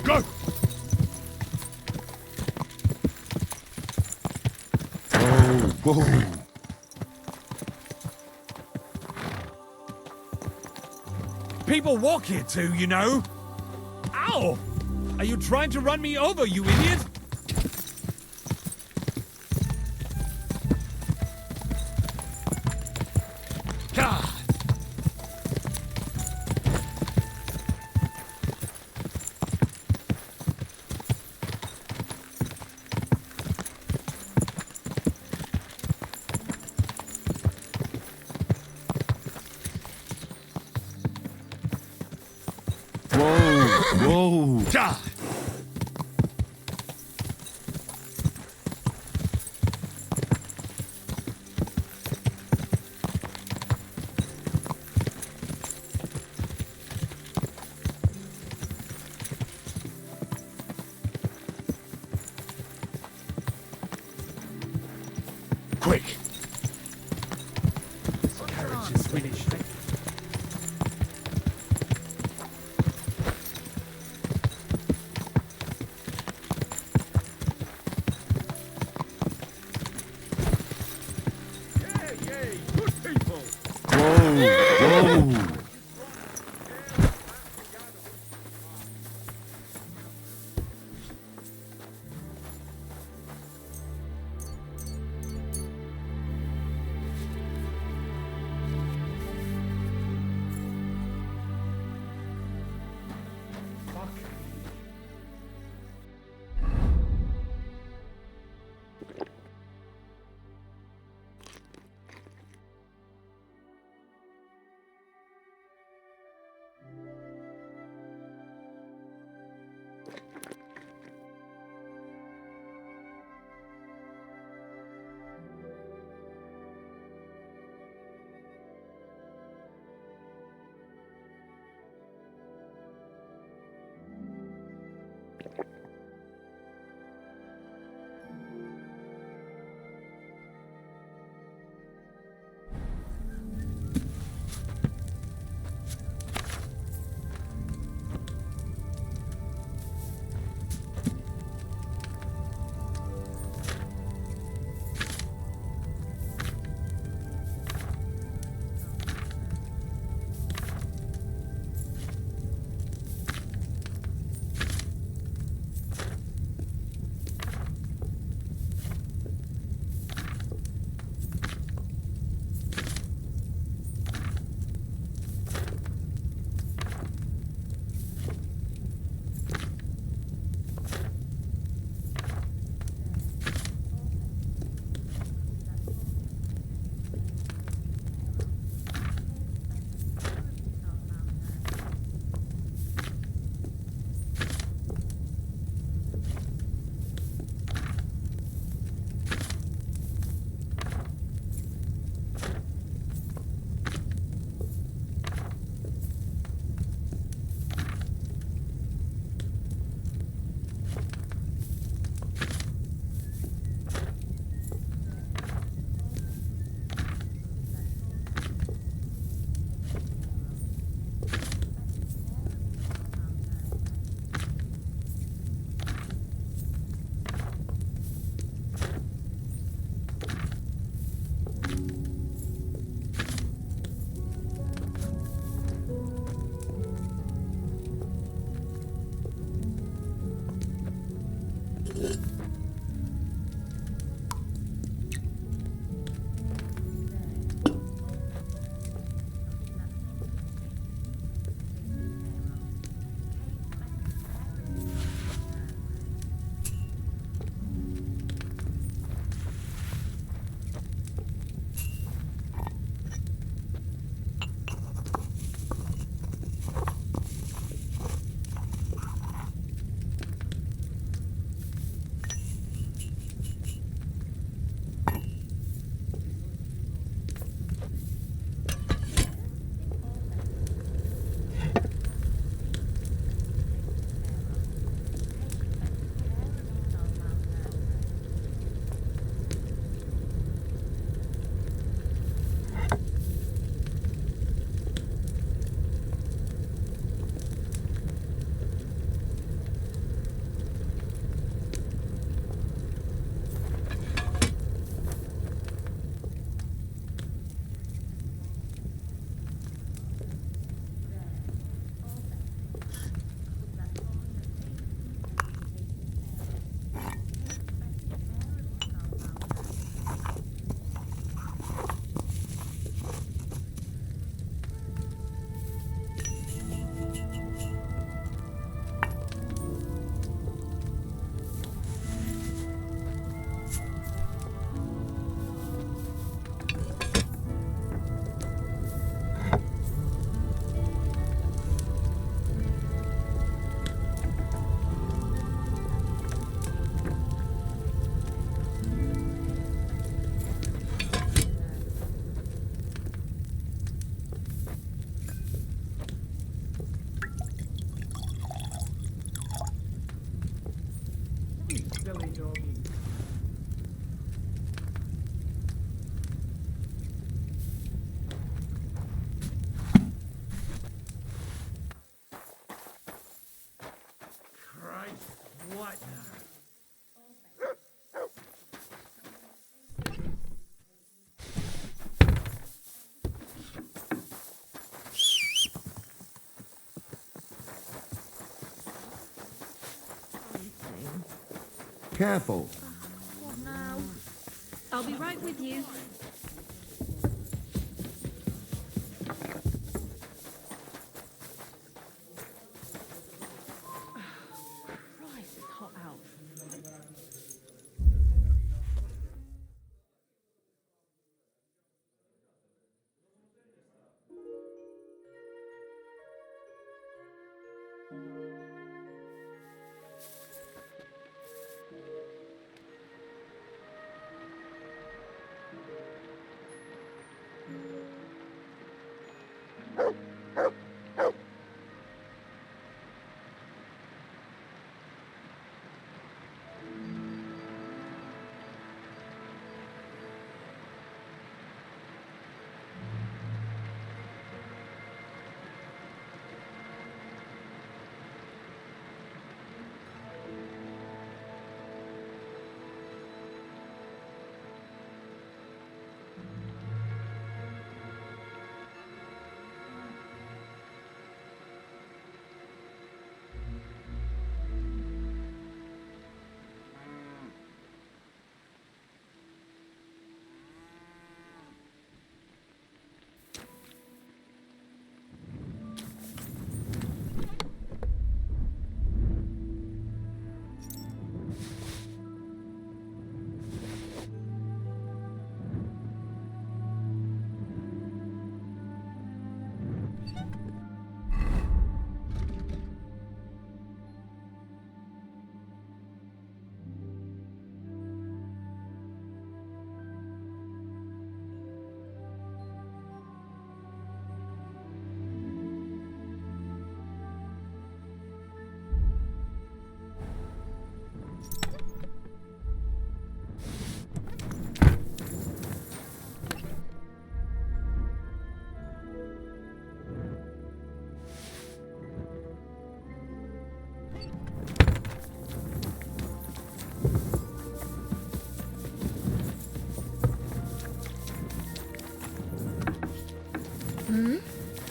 Go! Whoa. People walk here too, you know. Ow! Are you trying to run me over, you idiot? God! Whoa. Ja! Quick! This carriage is finished. Whoa. Careful. What now? I'll be right with you. Christ, it's hot out.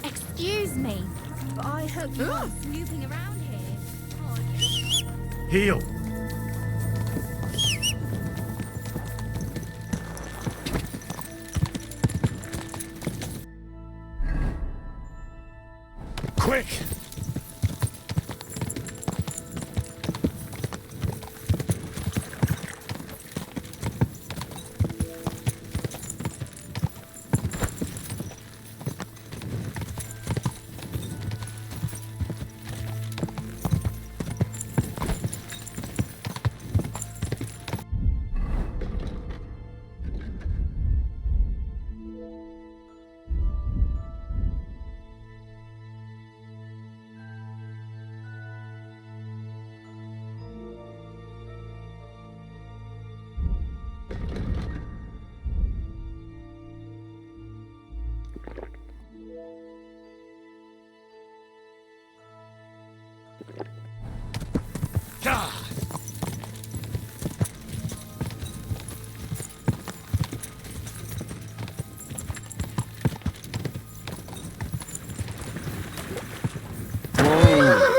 Excuse me, but I hope you aren't snooping around here. Heal! quick!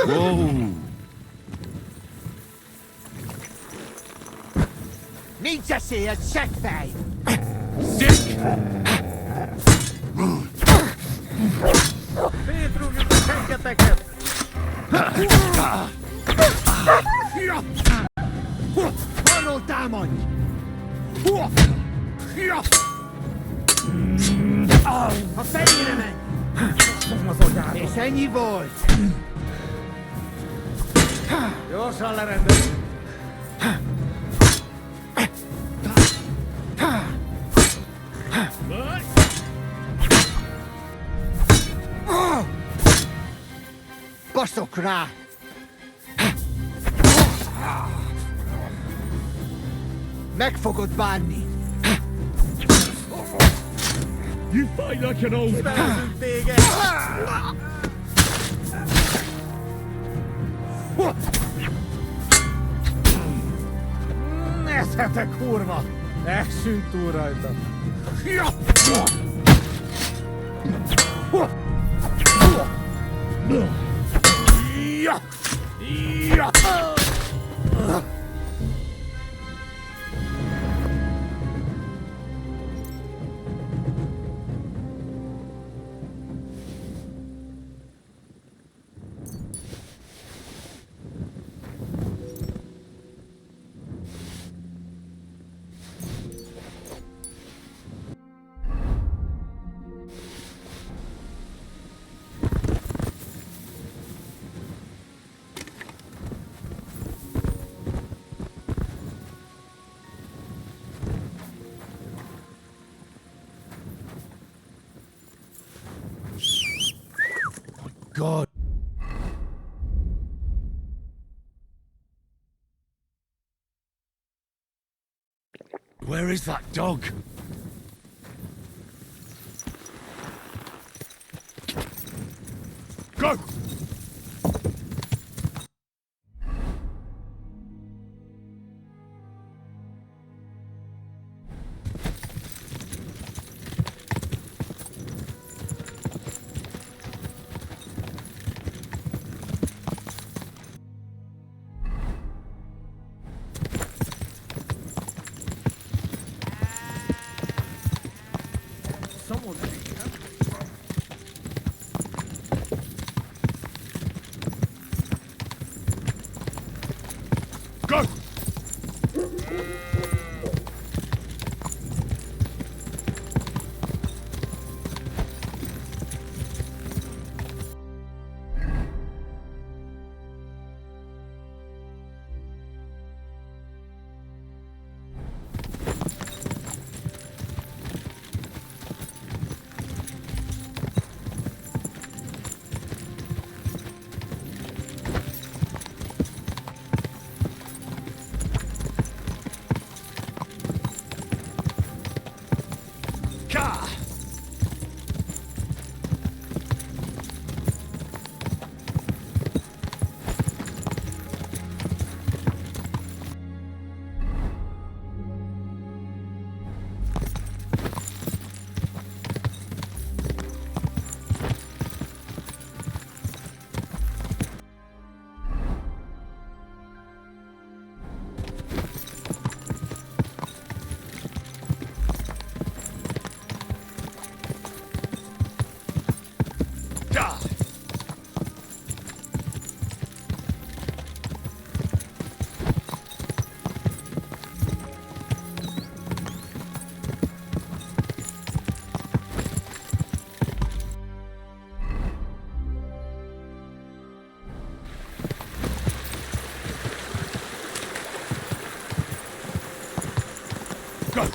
Whoa! Need to see a sick bay. Sick! Colonel Damon! Avvänjare! E segni voi! Jag sa lärande. Posso cra! Megfogod bánni! You fight like an old man. Näsä te kurva! Eksyn tuuraita! God. Where is that dog? Go! Go! Go!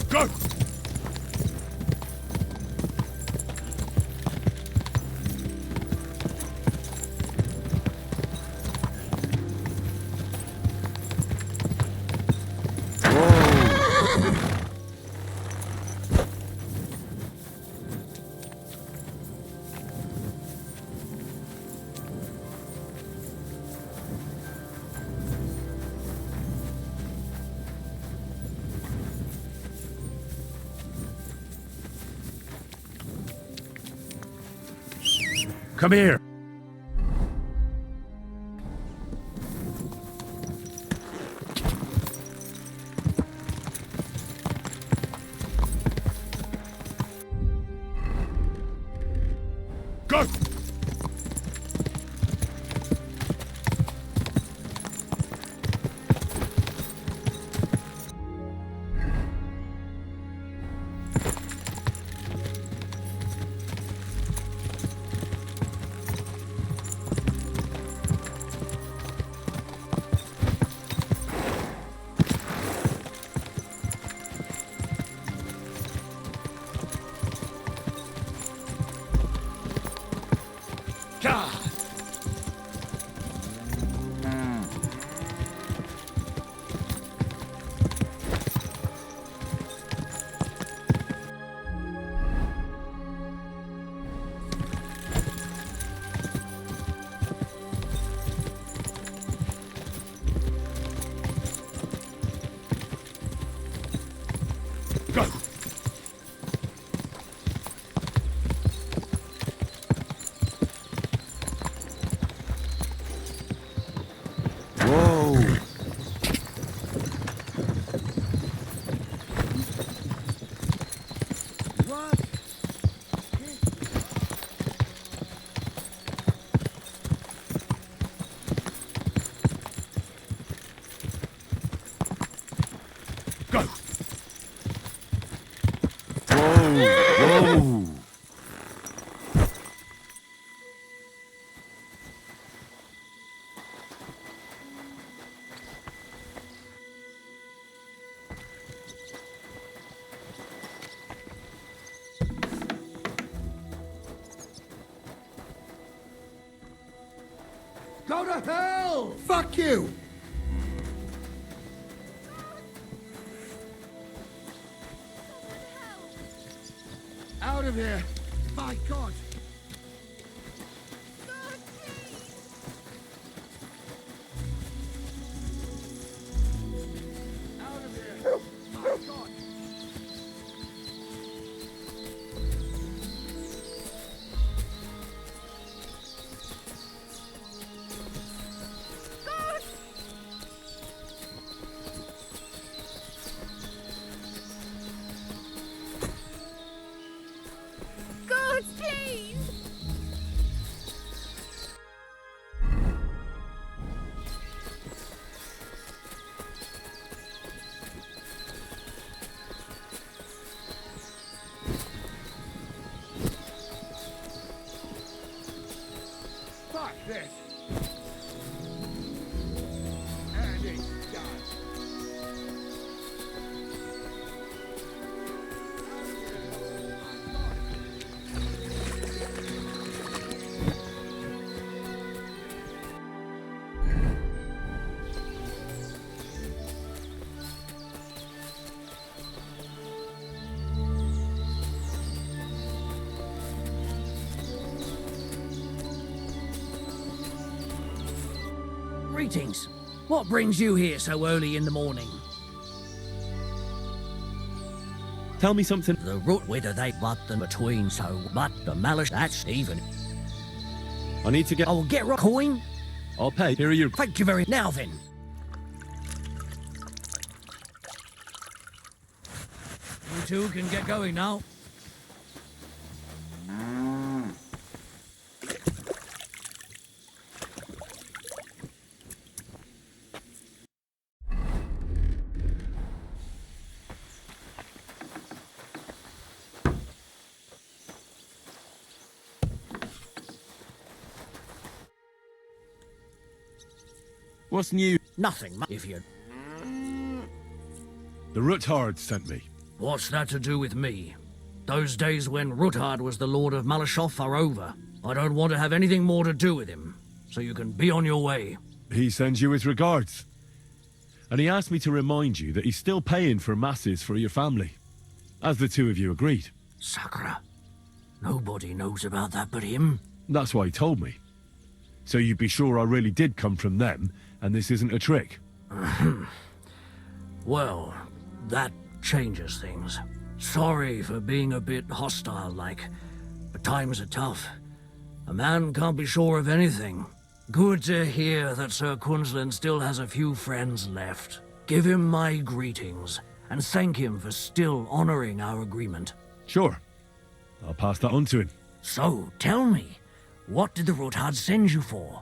Go! Come here. Go! Go! Whoa! What? Go! Whoa! Go to hell! Fuck you! Out of here! My God! Out of here! My God! God, please! Fuck this! And it's done. Greetings. What brings you here so early in the morning? Tell me something. The root whether they but them between so but the malice that's even. I need to get. I will get a coin. I'll pay. Here are you. Thank you very. Now then. two can get going now. What's new? Nothing, if you... The Ruthard sent me. What's that to do with me? Those days when Ruthard was the Lord of Malashoff are over. I don't want to have anything more to do with him, so you can be on your way. He sends you his regards. And he asked me to remind you that he's still paying for masses for your family, as the two of you agreed. Sakura. Nobody knows about that but him. That's why he told me. So you'd be sure I really did come from them, and this isn't a trick. Well, that changes things. Sorry for being a bit hostile-like, but times are tough. A man can't be sure of anything. Good to hear that Sir Quinlan still has a few friends left. Give him my greetings, and thank him for still honoring our agreement. Sure. I'll pass that on to him. So, tell me, what did the Ruthard send you for?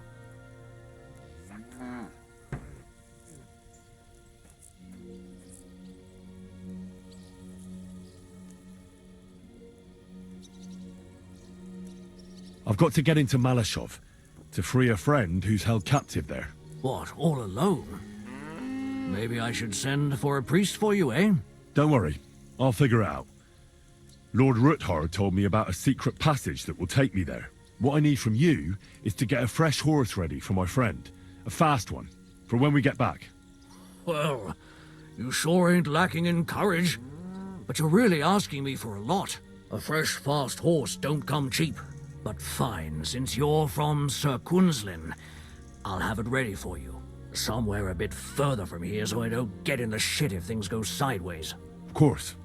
I've got to get into Malashov to free a friend who's held captive there. What, all alone? Maybe I should send for a priest for you, eh? Don't worry, I'll figure it out. Lord Ruthard told me about a secret passage that will take me there. What I need from you is to get a fresh horse ready for my friend. A fast one, for when we get back. Well, you sure ain't lacking in courage. But you're really asking me for a lot. A fresh, fast horse don't come cheap. But fine, since you're from Sir Quinlan, I'll have it ready for you. Somewhere a bit further from here so I don't get in the shit if things go sideways. Of course.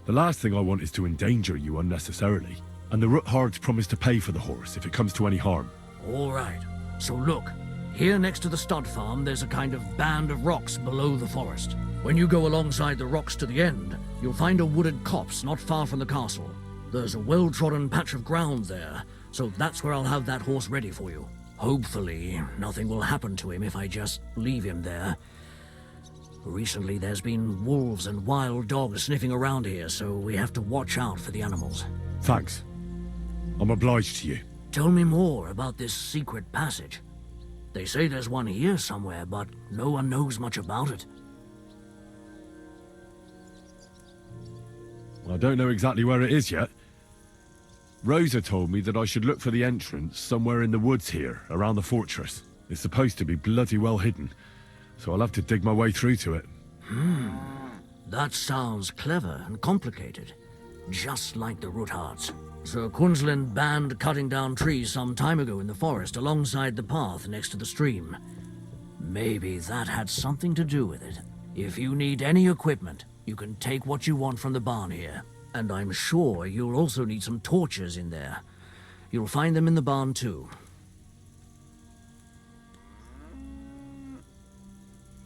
The last thing I want is to endanger you unnecessarily. And the Ruthards promised to pay for the horse if it comes to any harm. All right. So look, here next to the stud farm there's a kind of band of rocks below the forest. When you go alongside the rocks to the end, you'll find a wooded copse not far from the castle. There's a well-trodden patch of ground there, so that's where I'll have that horse ready for you. Hopefully, nothing will happen to him if I just leave him there. Recently, there's been wolves and wild dogs sniffing around here, so we have to watch out for the animals. Thanks. I'm obliged to you. Tell me more about this secret passage. They say there's one here somewhere, but no one knows much about it. I don't know exactly where it is yet. Rosa told me that I should look for the entrance somewhere in the woods here, around the fortress. It's supposed to be bloody well hidden, so I'll have to dig my way through to it. That sounds clever and complicated. Just like the Ruthards. Sir Quinlan banned cutting down trees some time ago in the forest alongside the path next to the stream. Maybe that had something to do with it. If you need any equipment, you can take what you want from the barn here. And I'm sure you'll also need some torches in there. You'll find them in the barn too.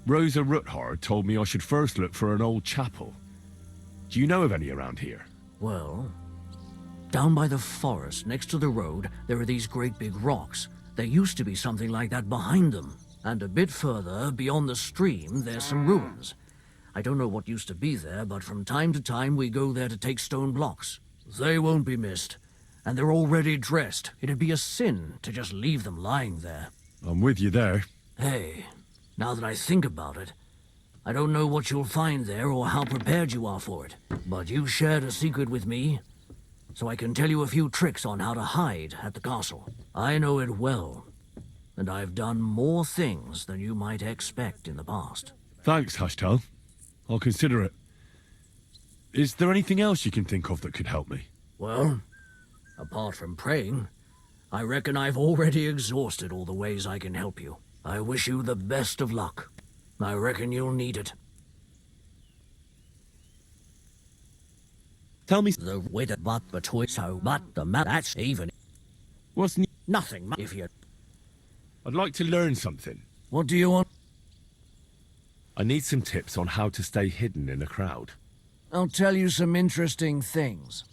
Rosa Ruthard told me I should first look for an old chapel. Do you know of any around here? Well, down by the forest, next to the road, there are these great big rocks. There used to be something like that behind them. And a bit further, beyond the stream, there's some ruins. I don't know what used to be there, but from time to time we go there to take stone blocks. They won't be missed. And they're already dressed. It'd be a sin to just leave them lying there. I'm with you there. Hey, now that I think about it, I don't know what you'll find there or how prepared you are for it. But you shared a secret with me, so I can tell you a few tricks on how to hide at the castle. I know it well, and I've done more things than you might expect in the past. Thanks, Hashtal. I'll consider it. Is there anything else you can think of that could help me? Well, apart from praying, I reckon I've already exhausted all the ways I can help you. I wish you the best of luck. I reckon you'll need it. Tell me the way the but between so but the man that's even. What's new? Nothing, if you. I'd like to learn something. What do you want? I need some tips on how to stay hidden in a crowd. I'll tell you some interesting things.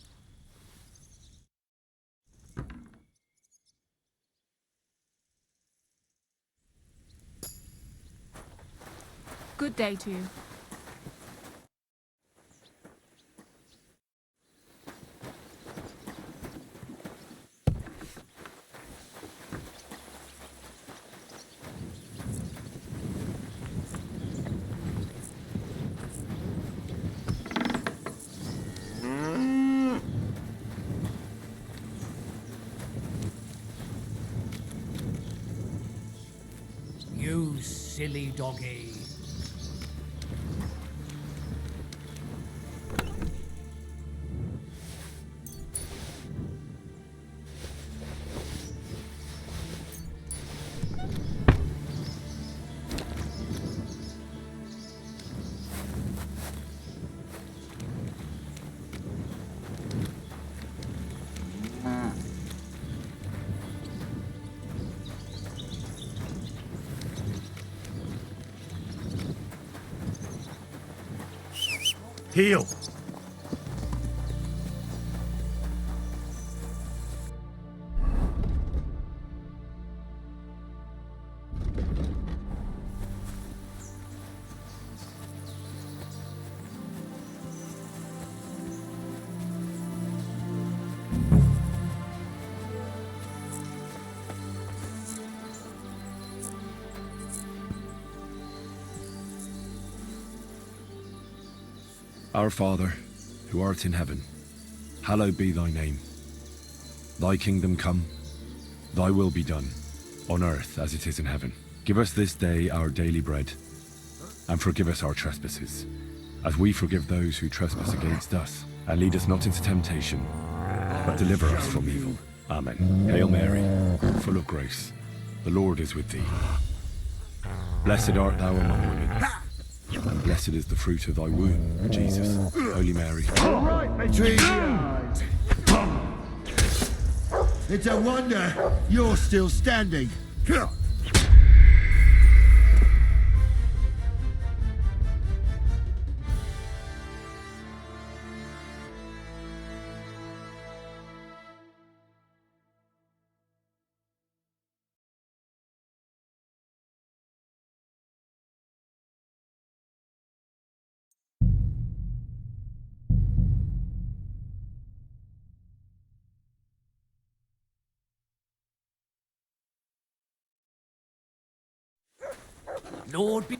Good day to you. You silly doggy. Heal! Our Father, who art in heaven, hallowed be thy name. Thy kingdom come, thy will be done, on earth as it is in heaven. Give us this day our daily bread, and forgive us our trespasses, as we forgive those who trespass against us. And lead us not into temptation, but deliver us from evil. Amen. Hail Mary, full of grace, the Lord is with thee. Blessed art thou among women, and blessed is the fruit of thy womb, Jesus. Holy Mary. All right, between the eyes. It's a wonder you're still standing. Lord be...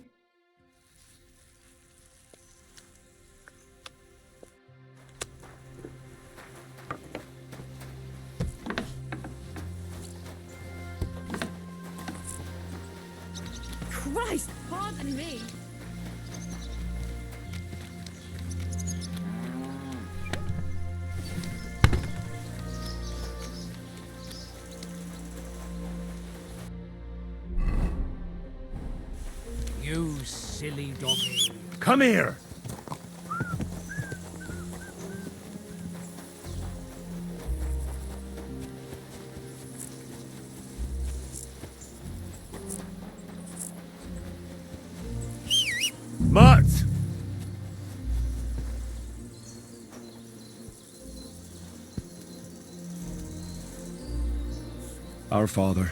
Christ, pardon me. You silly doggy. Come here! Mutt! Our Father,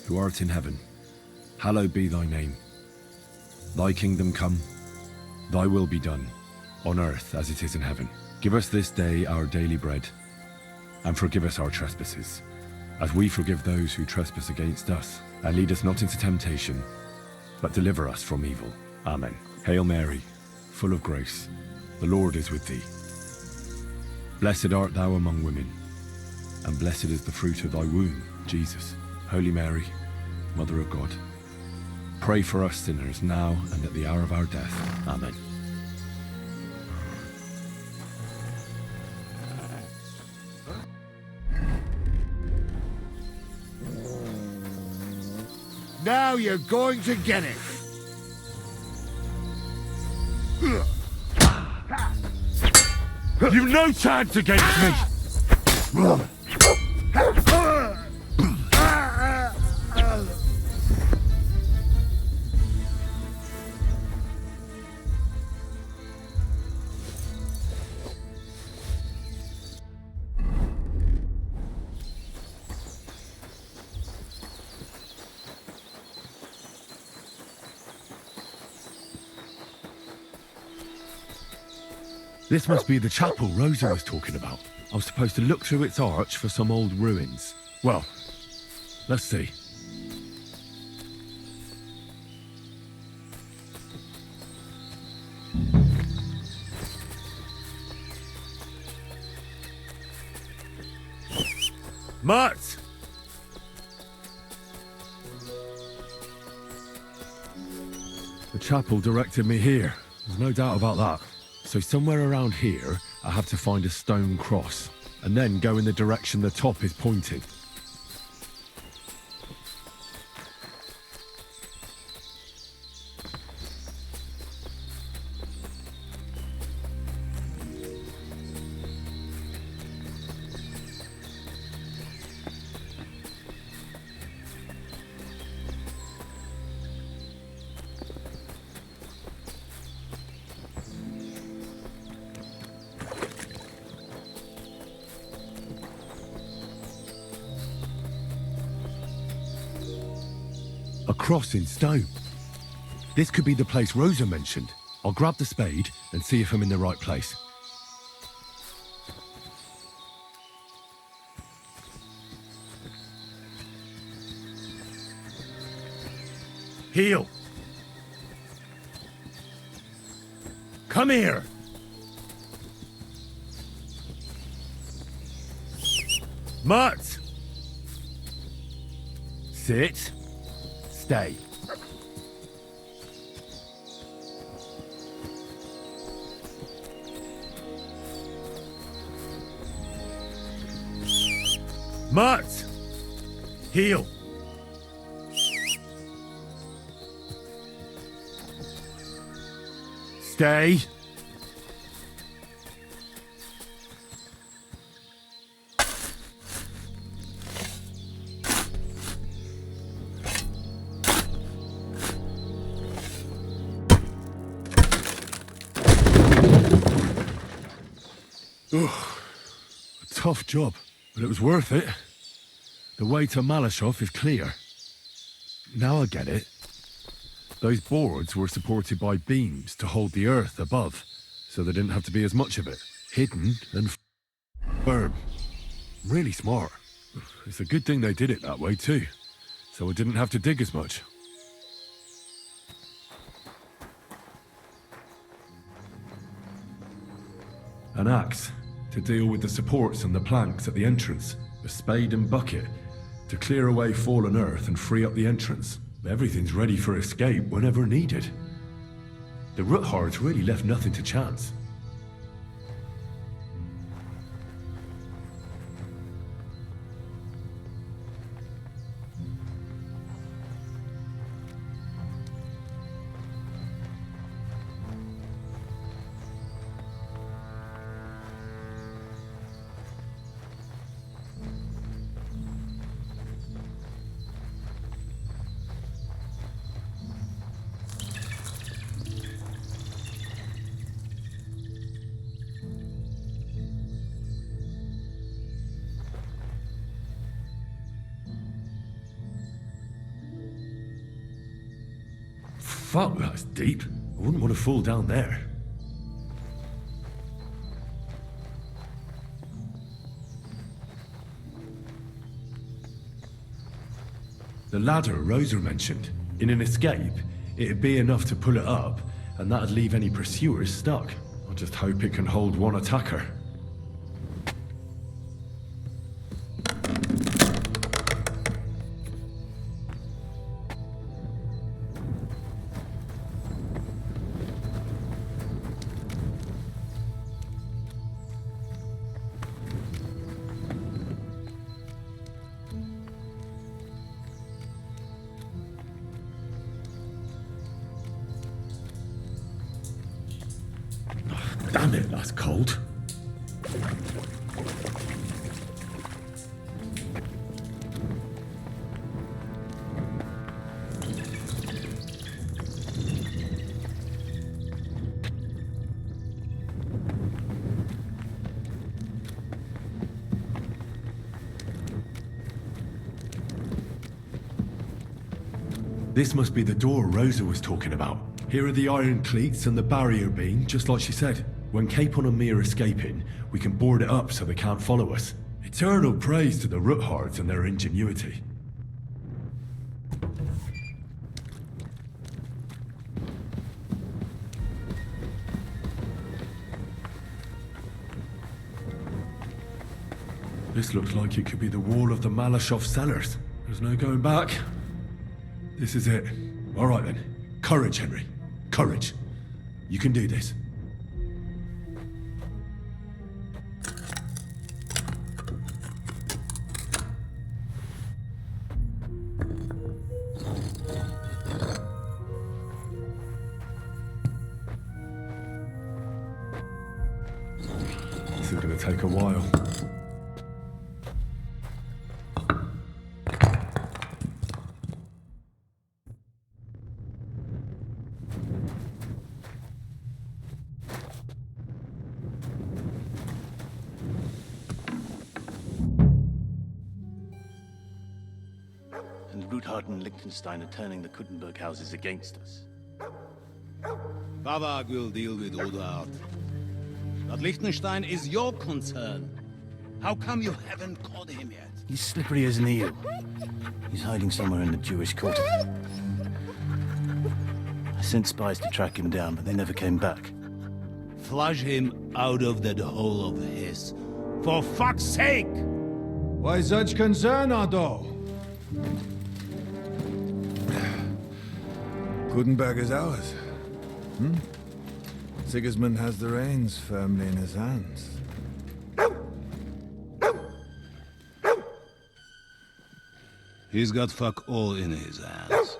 who art in heaven, hallowed be thy name. Thy kingdom come, thy will be done, on earth as it is in heaven. Give us this day our daily bread, and forgive us our trespasses, as we forgive those who trespass against us. And lead us not into temptation, but deliver us from evil. Amen. Hail Mary, full of grace, the Lord is with thee. Blessed art thou among women, and blessed is the fruit of thy womb, Jesus. Holy Mary, Mother of God, pray for us sinners now and at the hour of our death. Amen. Now you're going to get it. You've no chance against me! This must be the chapel Rosa was talking about. I was supposed to look through its arch for some old ruins. Well, let's see. Mart! The chapel directed me here. There's no doubt about that. So somewhere around here, I have to find a stone cross, and then go in the direction the top is pointing. A cross in stone. This could be the place Rosa mentioned. I'll grab the spade and see if I'm in the right place. Heel! Come here! Mart! Sit. Stay. Mart! Heel! Stay. A tough job, but it was worth it. The way to Malashov is clear. Now I get it. Those boards were supported by beams to hold the earth above, so there didn't have to be as much of it. Hidden and firm. Really smart. It's a good thing they did it that way too, so I didn't have to dig as much. An axe to deal with the supports and the planks at the entrance. A spade and bucket to clear away fallen earth and free up the entrance. Everything's ready for escape whenever needed. The Roothards really left nothing to chance. Fuck, that's deep. I wouldn't want to fall down there. The ladder Rosa mentioned. In an escape, it'd be enough to pull it up, and that'd leave any pursuers stuck. I just hope it can hold one attacker. Damn it, that's cold. This must be the door Rosa was talking about. Here are the iron cleats and the barrier beam, just like she said. When Capon and me are escaping, we can board it up so they can't follow us. Eternal praise to the Roothards and their ingenuity. This looks like it could be the wall of the Malashov cellars. There's no going back. This is it. All right then. Courage, Henry. Courage. You can do this. This is going to take a while. And Ruthard and Liechtenstein are turning the Kuttenberg houses against us. Bavag will deal with Ruthard. But Liechtenstein is your concern. How come you haven't caught him yet? He's slippery as an eel. He's hiding somewhere in the Jewish quarter. I sent spies to track him down, but they never came back. Flush him out of that hole of his. For fuck's sake! Why such concern, Ardo? Gutenberg is ours. Sigismund has the reins firmly in his hands. He's got fuck all in his hands.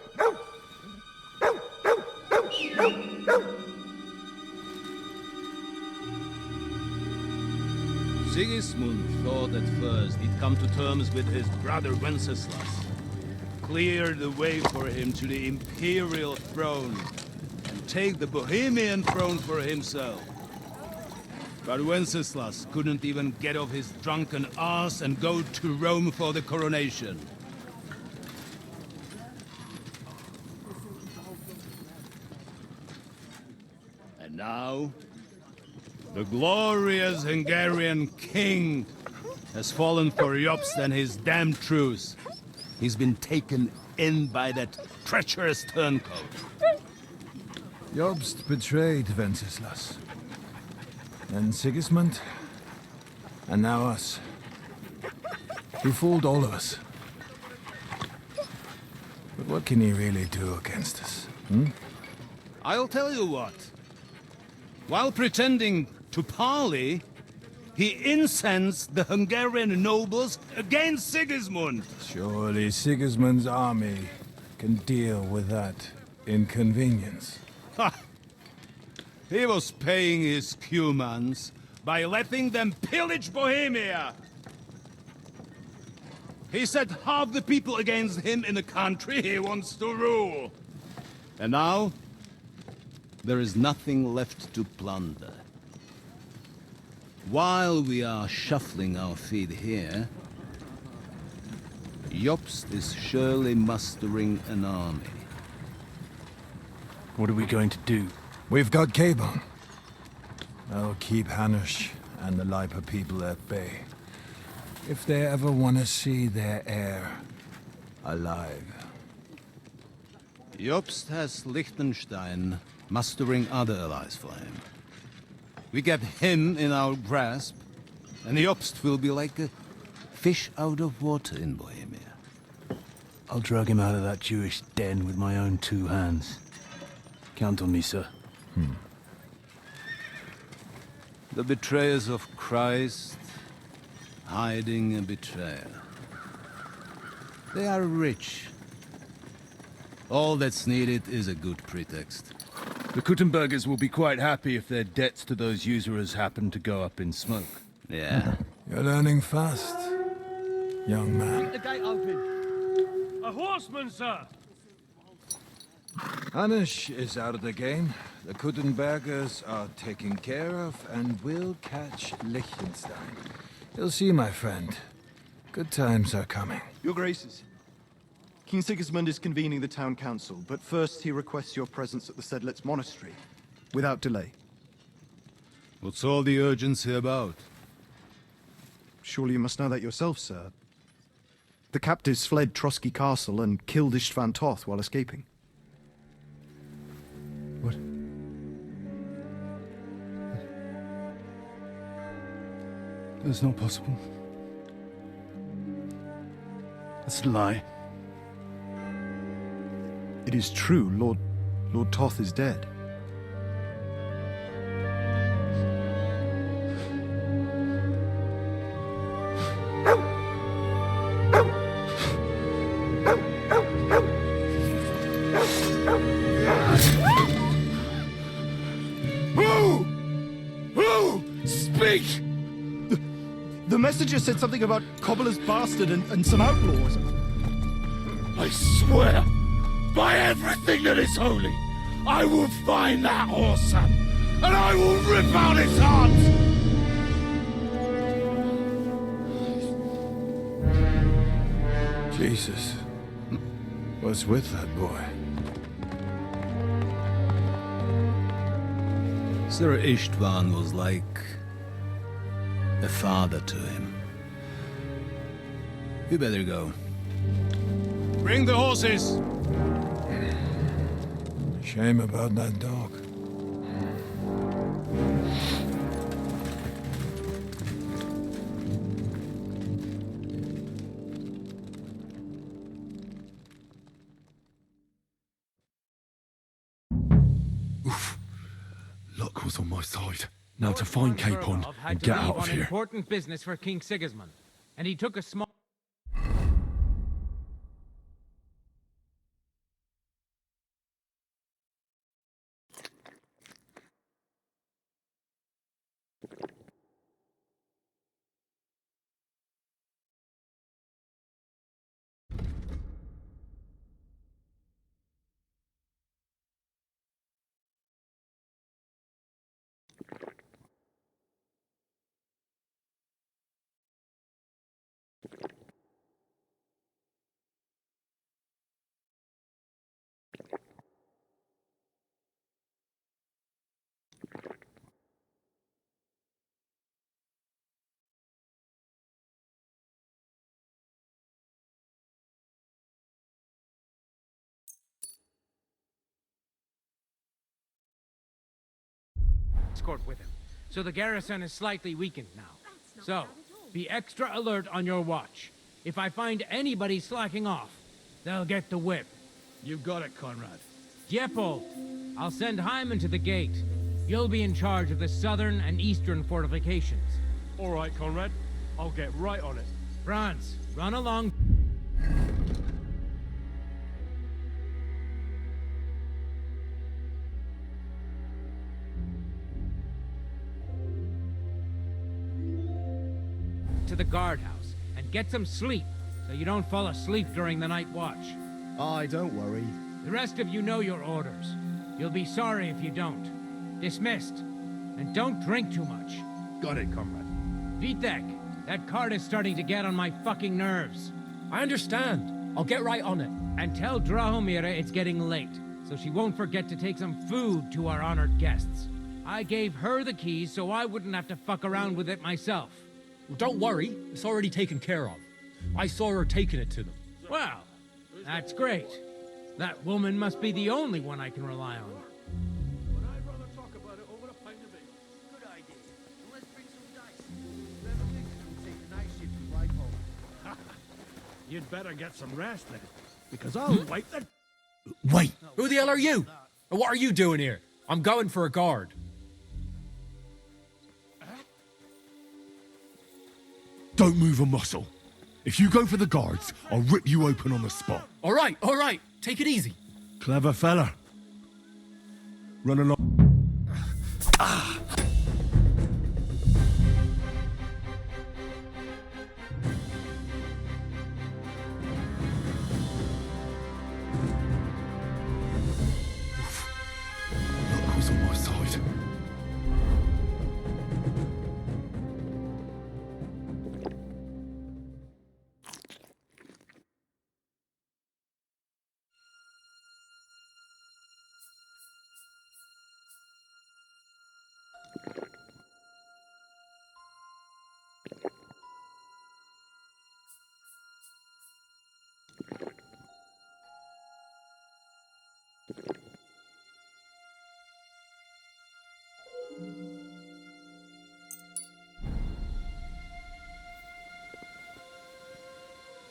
Sigismund thought at first he'd come to terms with his brother Wenceslas, clear the way for him to the imperial throne, and take the Bohemian throne for himself. But Wenceslas couldn't even get off his drunken ass and go to Rome for the coronation. And now, the glorious Hungarian king has fallen for Jobst and his damn truce. He's been taken in by that treacherous turncoat. Jobst betrayed Wenceslas. Then Sigismund. And now us. He fooled all of us. But what can he really do against us? I'll tell you what. While pretending to parley, he incensed the Hungarian nobles against Sigismund. Surely Sigismund's army can deal with that inconvenience. Ha! He was paying his Cumans by letting them pillage Bohemia. He set half the people against him in the country he wants to rule. And now, there is nothing left to plunder. While we are shuffling our feet here, Jobst is surely mustering an army. What are we going to do? We've got Cabon. I'll keep Hanush and the Lipa people at bay. If they ever want to see their heir alive. Jobst has Liechtenstein mustering other allies for him. We get him in our grasp, and Jobst will be like a fish out of water in Bohemia. I'll drag him out of that Jewish den with my own two hands. Count on me, sir. The betrayers of Christ, hiding a betrayer. They are rich. All that's needed is a good pretext. The Kuttenbergers will be quite happy if their debts to those usurers happen to go up in smoke. Yeah. You're learning fast, young man. Keep the gate open. A horseman, sir! Hanush is out of the game. The Kuttenbergers are taken care of and will catch Liechtenstein. You'll see, my friend. Good times are coming. Your Graces, King Sigismund is convening the town council, but first he requests your presence at the Sedlitz monastery, without delay. What's all the urgency about? Surely you must know that yourself, sir. The captives fled Trotsky Castle and killed Istvan Toth while escaping. What? That's not possible. That's a lie. It is true, Lord Toth is dead. Who? Speak! The messenger said something about Cobbler's bastard and some outlaws. I swear, by everything that is holy, I will find that whoreson, and I will rip out his heart! Jesus. What's with that boy? Sir Istvan was like a father to him. You better go. Bring the horses! Shame about that dog. Luck was on my side. Now to find Capon and get out of here. Important business for King Sigismund, and he took a small. Escort with him. So the garrison is slightly weakened now. So, be extra alert on your watch. If I find anybody slacking off, they'll get the whip. You got it, Conrad. Diepold, I'll send Hyman to the gate. You'll be in charge of the southern and eastern fortifications. All right, Conrad. I'll get right on it. Franz, run along. To the guardhouse and get some sleep so you don't fall asleep during the night watch. Aye, don't worry. The rest of you know your orders. You'll be sorry if you don't. Dismissed. And don't drink too much. Got it, comrade. Vitek, that cart is starting to get on my fucking nerves. I understand. I'll get right on it. And tell Drahomira it's getting late, so she won't forget to take some food to our honored guests. I gave her the keys so I wouldn't have to fuck around with it myself. Well, don't worry. It's already taken care of. I saw her taking it to them. Well, that's great. That woman must be the only one I can rely on. But I'd rather talk about it over a pint of ale. Good idea. And let's bring some dice. Whoever thinks we'll take the night shift to ride home. You'd better get some rest then, because I'll wipe the... Wait! Who the hell are you? And what are you doing here? I'm going for a guard. Don't move a muscle. If you go for the guards, I'll rip you open on the spot. All right. Take it easy. Clever fella. Run along. Ah! Luck was on my side.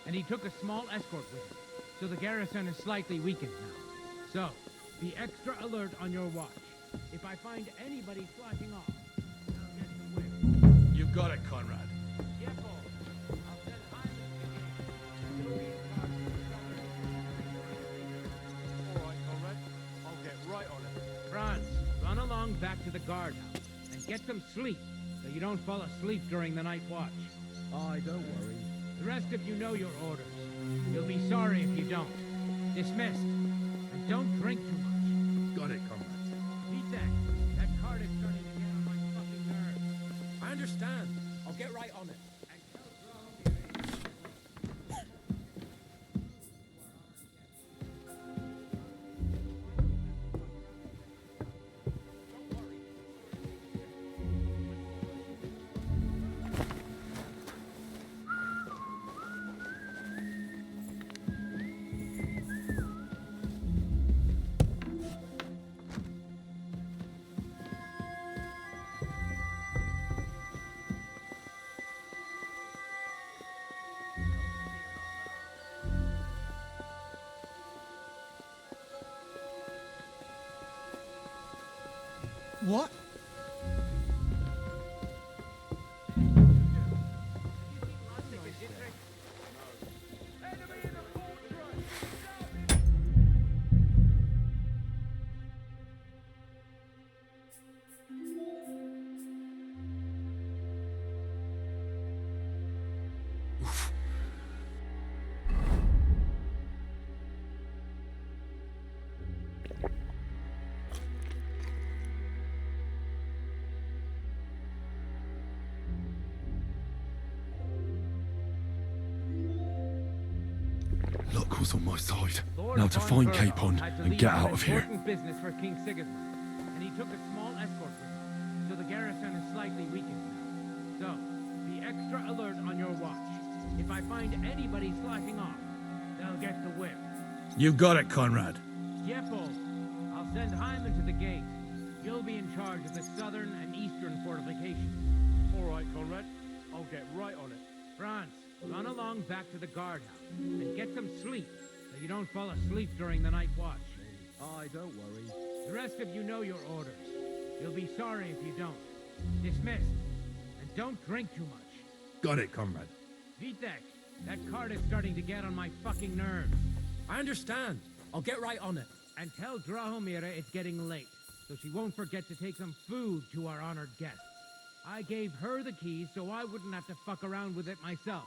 and he took a small escort with him, so the garrison is slightly weakened now. So, be extra alert on your watch. If I find anybody slacking off, I'll get the whip. You got it, Conrad. Yeah, Paul. I'll send Hyman to the gate. All right, Conrad. I'll get right on it. Franz, run along back to the guardhouse and get some sleep so you don't fall asleep during the night watch. Aye, don't worry. The rest of you know your orders. You'll be sorry if you don't. Dismissed. And don't drink too much. Got it, Conrad. Beat that. That card is starting to get on my fucking nerves. I understand. I'll get right on it. What? Luck was on my side. Lord Now to von find Berghoff Capon had to and leave get on out of here. important business for King Sigismund, and he took a small escort with him, so the garrison is slightly weakened now. So, be extra alert on your watch. If I find anybody slacking off, they'll get the whip. You got it, Conrad. Yep, Paul. I'll send Hyman to the gate. You'll be in charge of the southern and eastern fortifications. All right, Conrad. I'll get right on it. Franz, run along back to the guardhouse and get some sleep so you don't fall asleep during the night watch. Aye, don't worry. The rest of you know your orders. You'll be sorry if you don't. Dismissed. And don't drink too much. Got it, Conrad. Vitek, that card is starting to get on my fucking nerves. I understand. I'll get right on it. And tell Drahomira it's getting late, so she won't forget to take some food to our honored guests. I gave her the keys so I wouldn't have to fuck around with it myself.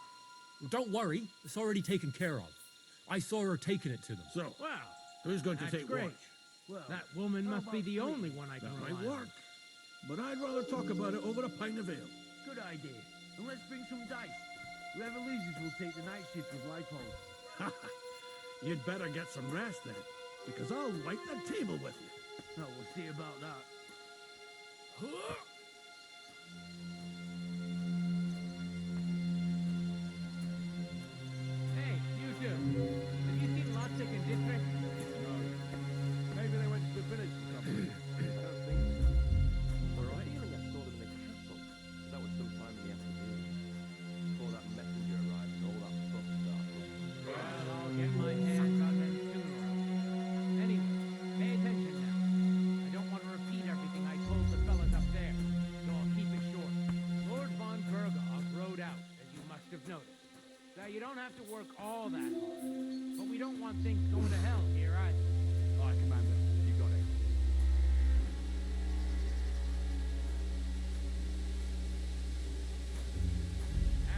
Don't worry, it's already taken care of. I saw her taking it to them. So, Well, who's going to that's take great. watch? Well, that woman must be the only one I can That rely might on. work. But I'd rather talk about it over a pint of ale. Good idea. And let's bring some dice. Whoever loses will take the night shift with Lypon. You'd better get some rest then, because I'll wipe the table with you. Oh, we'll see about that. Hey, you two. Have you seen Lotzig and Dietrich? No. Maybe they went to the village for something. I don't think so. Or ideally, I saw them in a castle. That was sometime in the afternoon. Before that messenger arrived and all that fuss started. Well, I'll get my hands on them sooner or later. Anyway, pay attention now. I don't want to repeat everything I told the fellas up there, so I'll keep it short. Lord von Berghoff rode out, as you must have noticed. Now, you don't have to work all that hard, but we don't want things going to hell here either. Aye, Commander. You got it.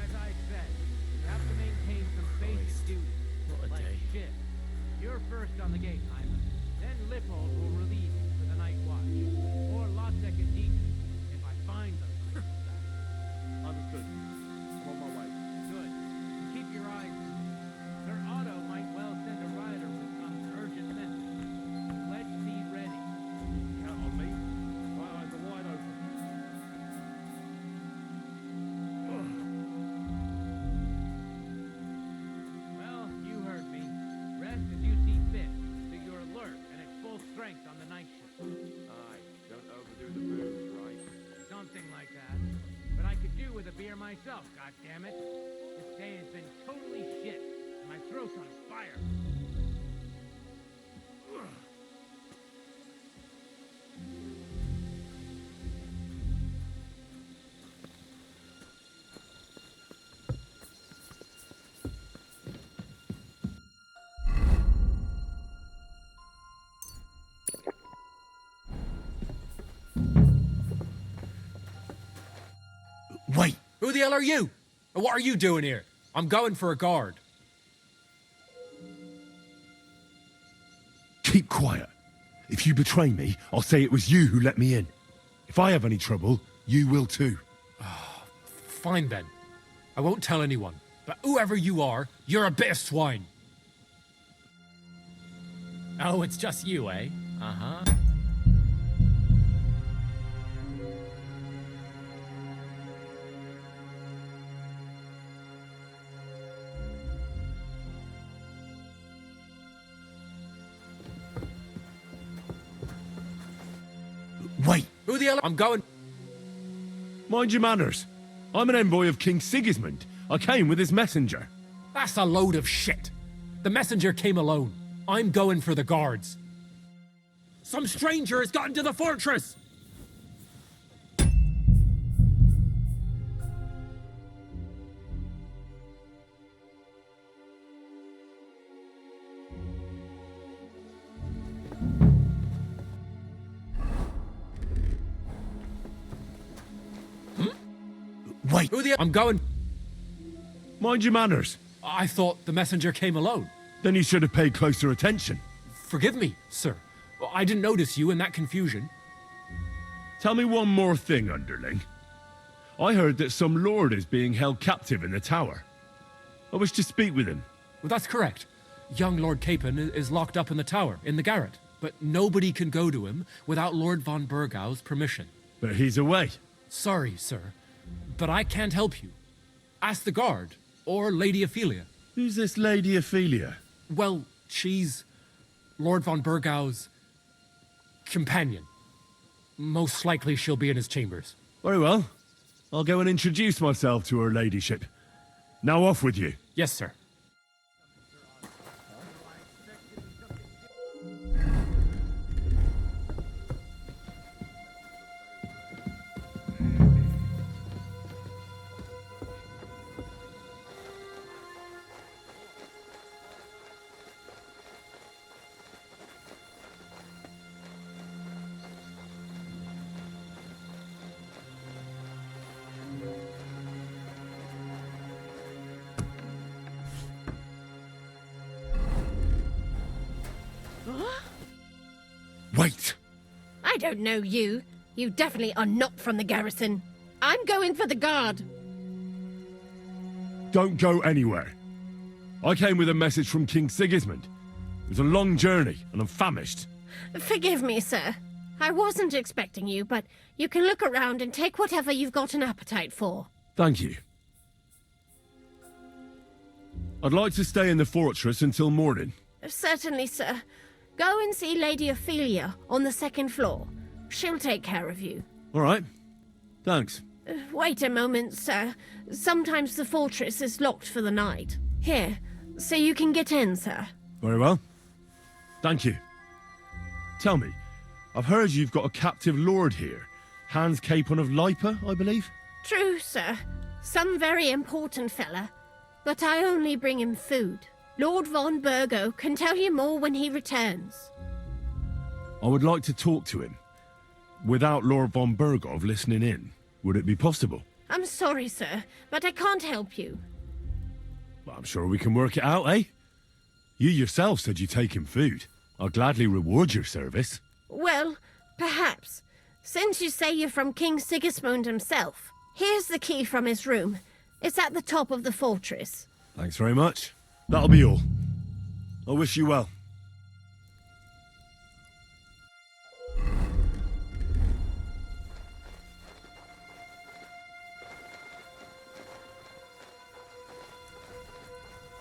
As I said, you have to maintain some basic duties. What a like day. shift. You're first on the gate, Hyman. Then Lippold will relieve you for the night watch. Or Lotzek and Dietrich, if I find them. Understood. I'm on my way. Good. Keep your eyes peeled. Sir Otto might well send a rider with some myself, goddammit. This day has been totally shit. My throat's on fire. Ugh. Wait, who the hell are you? And what are you doing here? I'm going for a guard. Keep quiet. If you betray me, I'll say it was you who let me in. If I have any trouble, you will too. Fine then. I won't tell anyone. But whoever you are, you're a bit of swine. Oh, it's just you, eh? Uh-huh. Wait, Who the hell? I'm going. mind your manners. I'm an envoy of King Sigismund. I came with his messenger. That's a load of shit. The messenger came alone. I'm going for the guards. Some stranger has gotten to the fortress! Wait, Who the? I'm going. mind your manners. I thought the messenger came alone. Then you should have paid closer attention. Forgive me, sir. I didn't notice you in that confusion. Tell me one more thing, underling. I heard that some lord is being held captive in the tower. I wish to speak with him. Well, that's correct. Young Lord Capon is locked up in the tower, in the garret. But nobody can go to him without Lord von Burgau's permission. But he's away. Sorry, sir. But I can't help you. Ask the guard, or Lady Ophelia. Who's this Lady Ophelia? Well, she's Lord von Burgau's companion. Most likely she'll be in his chambers. Very well. I'll go and introduce myself to her ladyship. Now off with you. Yes, sir. Wait! I don't know you. You definitely are not from the garrison. I'm going for the guard. Don't go anywhere. I came with a message from King Sigismund. It was a long journey, and I'm famished. Forgive me, sir. I wasn't expecting you, but you can look around and take whatever you've got an appetite for. Thank you. I'd like to stay in the fortress until morning. Certainly, sir. Go and see Lady Ophelia on the second floor. She'll take care of you. All right. Thanks. Wait a moment, sir. Sometimes the fortress is locked for the night. Here, so you can get in, sir. Very well. Thank you. Tell me, I've heard you've got a captive lord here. Hans Capon of Lipa, I believe? True, sir. Some very important fella. But I only bring him food. Lord von Burgo can tell you more when he returns. I would like to talk to him. Without Lord von Burgov listening in, would it be possible? I'm sorry, sir, but I can't help you. Well, I'm sure we can work it out, eh? You yourself said you'd take him food. I'll gladly reward your service. Well, perhaps. Since you say you're from King Sigismund himself, here's the key from his room. It's at the top of the fortress. Thanks very much. That'll be all. I wish you well.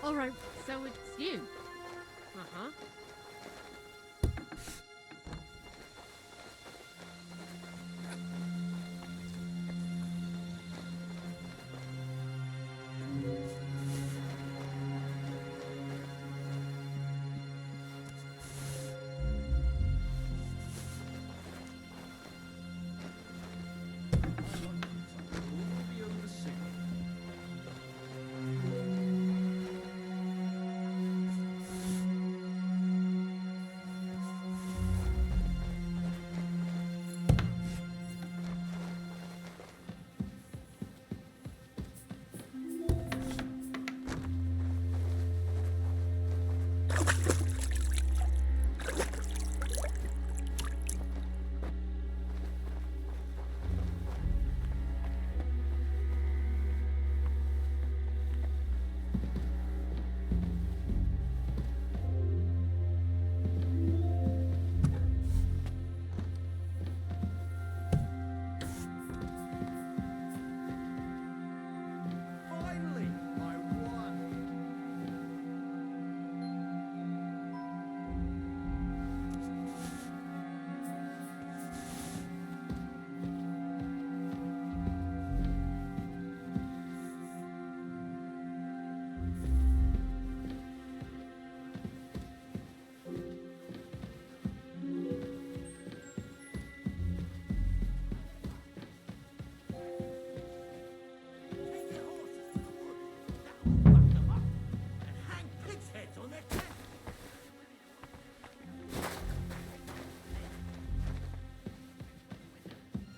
All right, so it's you. Uh-huh.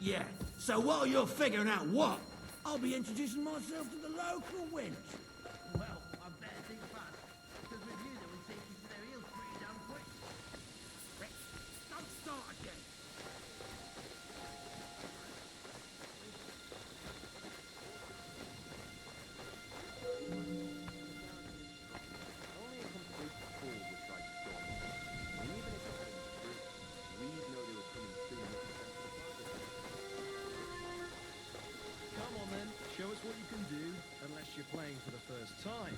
Yeah, so while you're figuring out what, I'll be introducing myself to the local wench. Well, I better think fast, because with you they will take you to their heels pretty damn quick. Rick, don't start again. Only a complete fool would try to storm us. And even if it hadn't been true, we'd know they were coming soon enough to send some fighters. Come on then, show us what you can do, unless you're playing for the first time.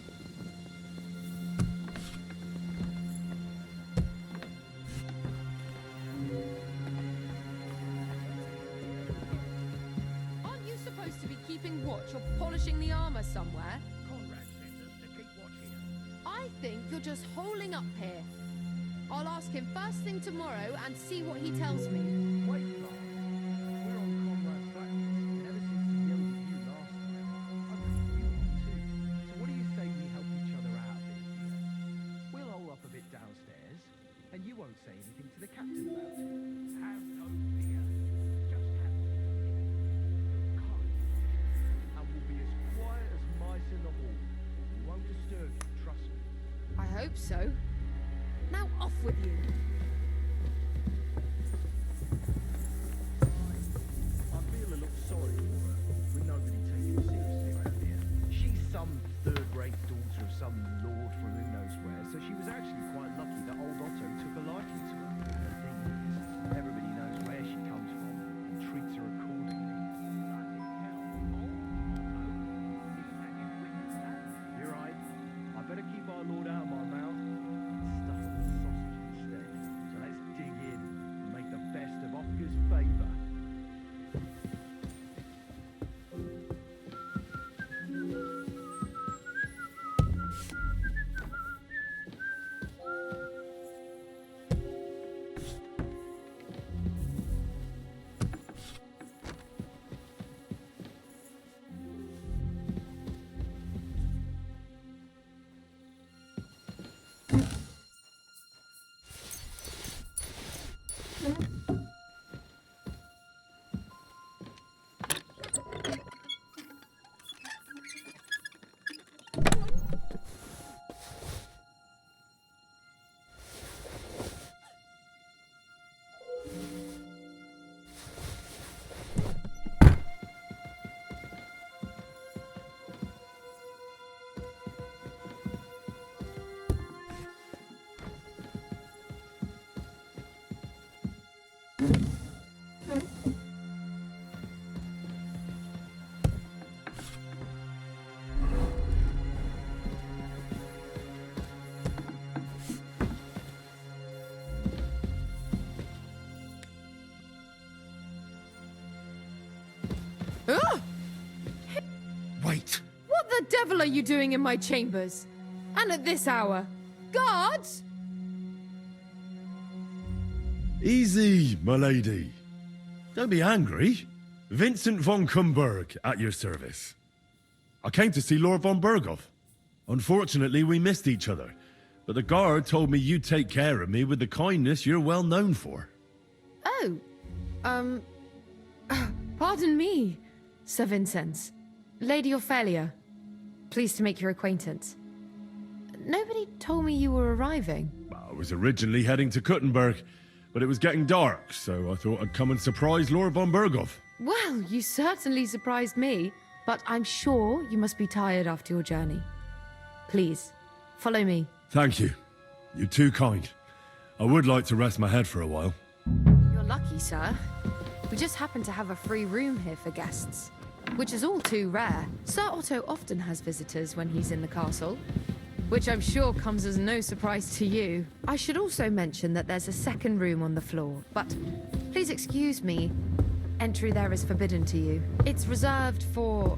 Aren't you supposed to be keeping watch or polishing the armor somewhere? Conrad sends us to keep watch here. I think you're just holding up here. I'll ask him first thing tomorrow and see what he tells me. Wait, Clark. We're on Conrad's blacklist, and ever since he yelled at you last time, I believe you are too. So what do you say we help each other out a bit here? We'll hole up a bit downstairs, and you won't say anything to the captain about it. Have no fear. Just have kind. And we'll be as quiet as mice in the hall. We won't disturb you, trust me. I hope so. Now off with you. I feel a little sorry for her, with nobody taking her seriously around here. She's some third-rate daughter of some lord from who knows where, so she was actually quite lucky that old Otto took a liking to her. The thing is, everybody knows where she comes from and treats her accordingly. You're right. I better keep our lord out of my mouth and stuff up the sausage instead. So let's dig in and make the best of Oscar's favour. Ah! Wait! What the devil are you doing in my chambers? And at this hour? Guards! Easy, my lady. Don't be angry. Vincent von Kumberg at your service. I came to see Lord von Berghoff. Unfortunately, we missed each other, but the guard told me you'd take care of me with the kindness you're well known for. Oh, pardon me, Sir Vincent. Lady Ophelia, pleased to make your acquaintance. Nobody told me you were arriving. I was originally heading to Kuttenberg, but it was getting dark, so I thought I'd come and surprise Lord von Berghoff. Well, you certainly surprised me, but I'm sure you must be tired after your journey. Please, follow me. Thank you. You're too kind. I would like to rest my head for a while. You're lucky, sir. We just happen to have a free room here for guests, which is all too rare. Sir Otto often has visitors when he's in the castle, which I'm sure comes as no surprise to you. I should also mention that there's a second room on the floor, but please excuse me, entry there is forbidden to you. It's reserved for,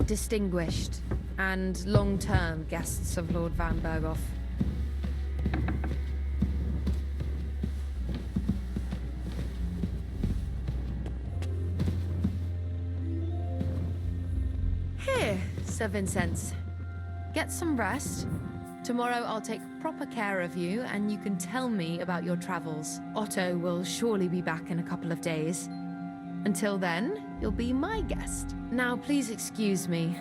distinguished and long-term guests of Lord Van Berghoff. Here, Sir Vincent. Get some rest. Tomorrow I'll take proper care of you and you can tell me about your travels. Otto will surely be back in a couple of days. Until then, you'll be my guest. Now please excuse me.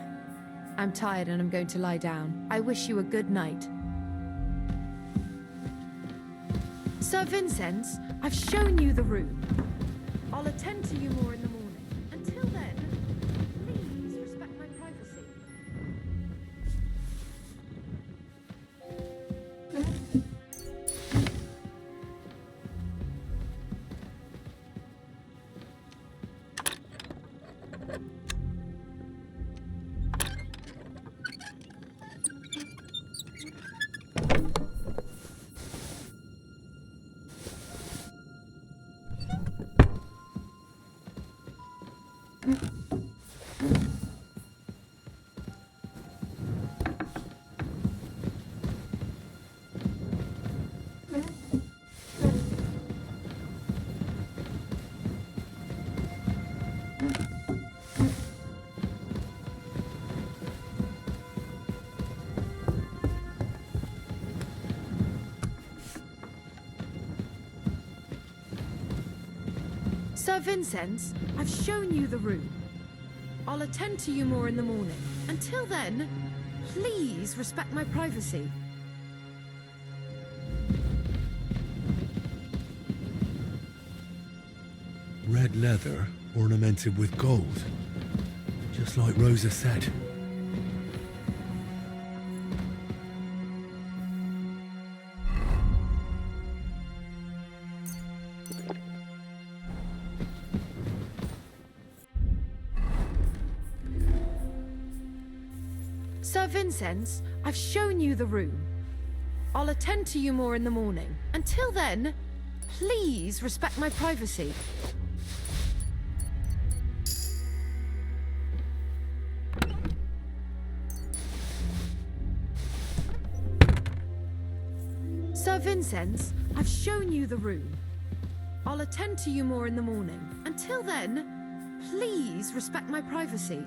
I'm tired and I'm going to lie down. I wish you a good night. Sir Vincenz, I've shown you the room. I'll attend to you more in the morning. Until then, please respect my privacy. Sir Vincenz, I've shown you the room. I'll attend to you more in the morning. Until then, please respect my privacy. Red leather ornamented with gold, just like Rosa said. Sir Vincenz, I've shown you the room. I'll attend to you more in the morning. Until then, please respect my privacy. Sir Vincenz, I've shown you the room. I'll attend to you more in the morning. Until then, please respect my privacy.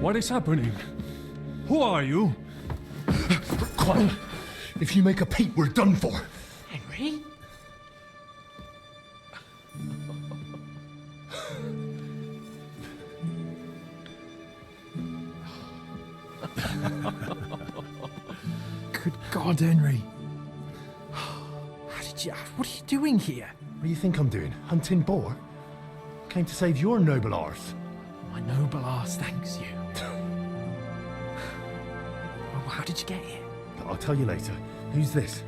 What is happening? Who are you? Quiet. If you make a peep, we're done for. Henry? Good God, Henry. How did you... What are you doing here? What do you think I'm doing? Hunting boar? Came to save your noble arse. My noble arse thanks you. Well, how did you get here? I'll tell you later. Who's this?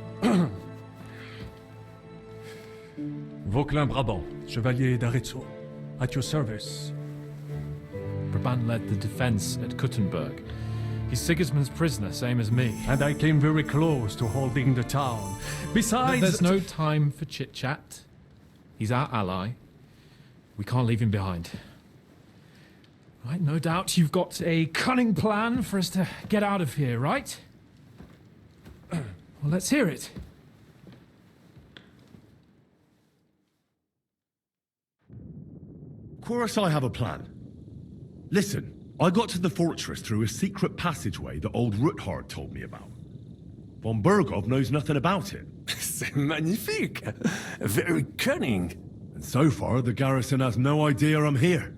Vauquelin Brabant, Chevalier d'Arezzo. At your service. Brabant led the defense at Kuttenberg. He's Sigismund's prisoner, same as me. And I came very close to holding the town. Besides... There's no time for chit-chat. He's our ally. We can't leave him behind. Right, no doubt you've got a cunning plan for us to get out of here, right? Well, let's hear it. Of course I have a plan. Listen, I got to the fortress through a secret passageway that old Ruthard told me about. Von Bergov knows nothing about it. C'est magnifique! Very cunning. And so far, the garrison has no idea I'm here.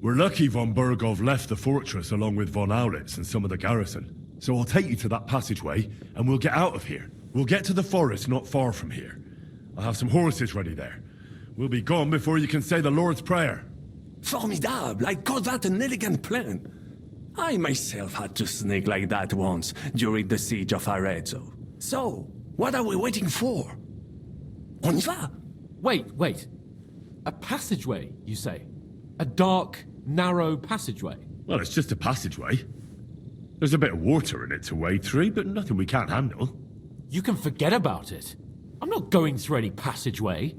We're lucky von Bergov left the fortress along with von Aulitz and some of the garrison. So I'll take you to that passageway, and we'll get out of here. We'll get to the forest not far from here. I'll have some horses ready there. We'll be gone before you can say the Lord's Prayer. Formidable! I call that an elegant plan. I myself had to sneak like that once during the siege of Arezzo. So, what are we waiting for? On y va! Wait. A passageway, you say? A dark, narrow passageway? Well, it's just a passageway. There's a bit of water in it to wade through, but nothing we can't handle. You can forget about it. I'm not going through any passageway.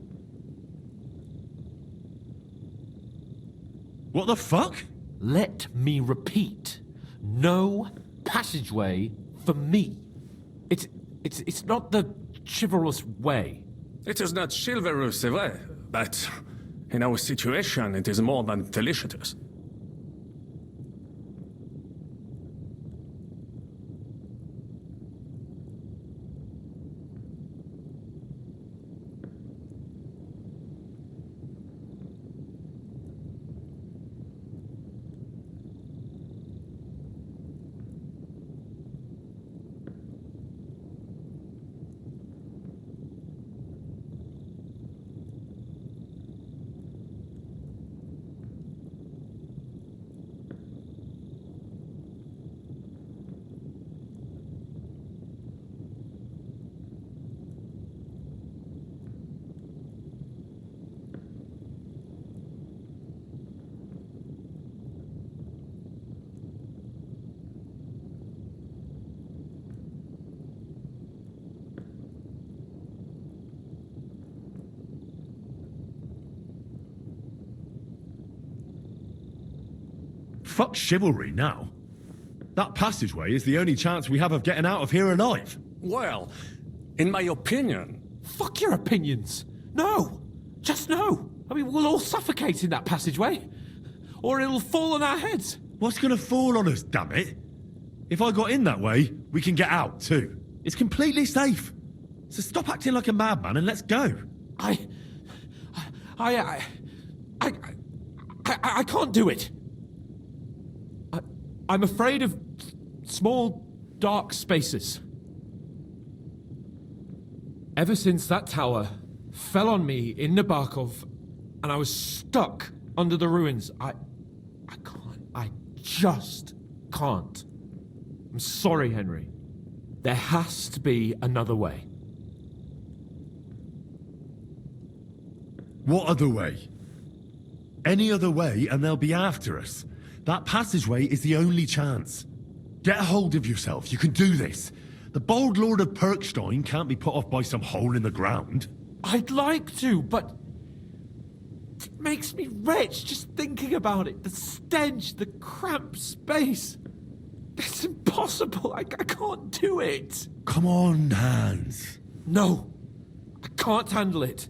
What the fuck? Let me repeat. No passageway for me. It's not the chivalrous way. It is not chivalrous, c'est vrai, but in our situation, it is more than delicious. Fuck chivalry now. That passageway is the only chance we have of getting out of here alive. Well, in my opinion... Fuck your opinions. No. Just no. I mean, we'll all suffocate in that passageway. Or it'll fall on our heads. What's gonna fall on us, damn it? If I got in that way, we can get out too. It's completely safe. So stop acting like a madman and let's go. I can't do it. I'm afraid of small, dark spaces. Ever since that tower fell on me in Nabokov and I was stuck under the ruins, I just can't. I'm sorry, Henry. There has to be another way. What other way? Any other way and they'll be after us. That passageway is the only chance. Get a hold of yourself. You can do this. The bold Lord of Perkstein can't be put off by some hole in the ground. I'd like to, but it makes me rich just thinking about it. The stench, the cramped space. It's impossible. I can't do it. Come on, Hans. No, I can't handle it.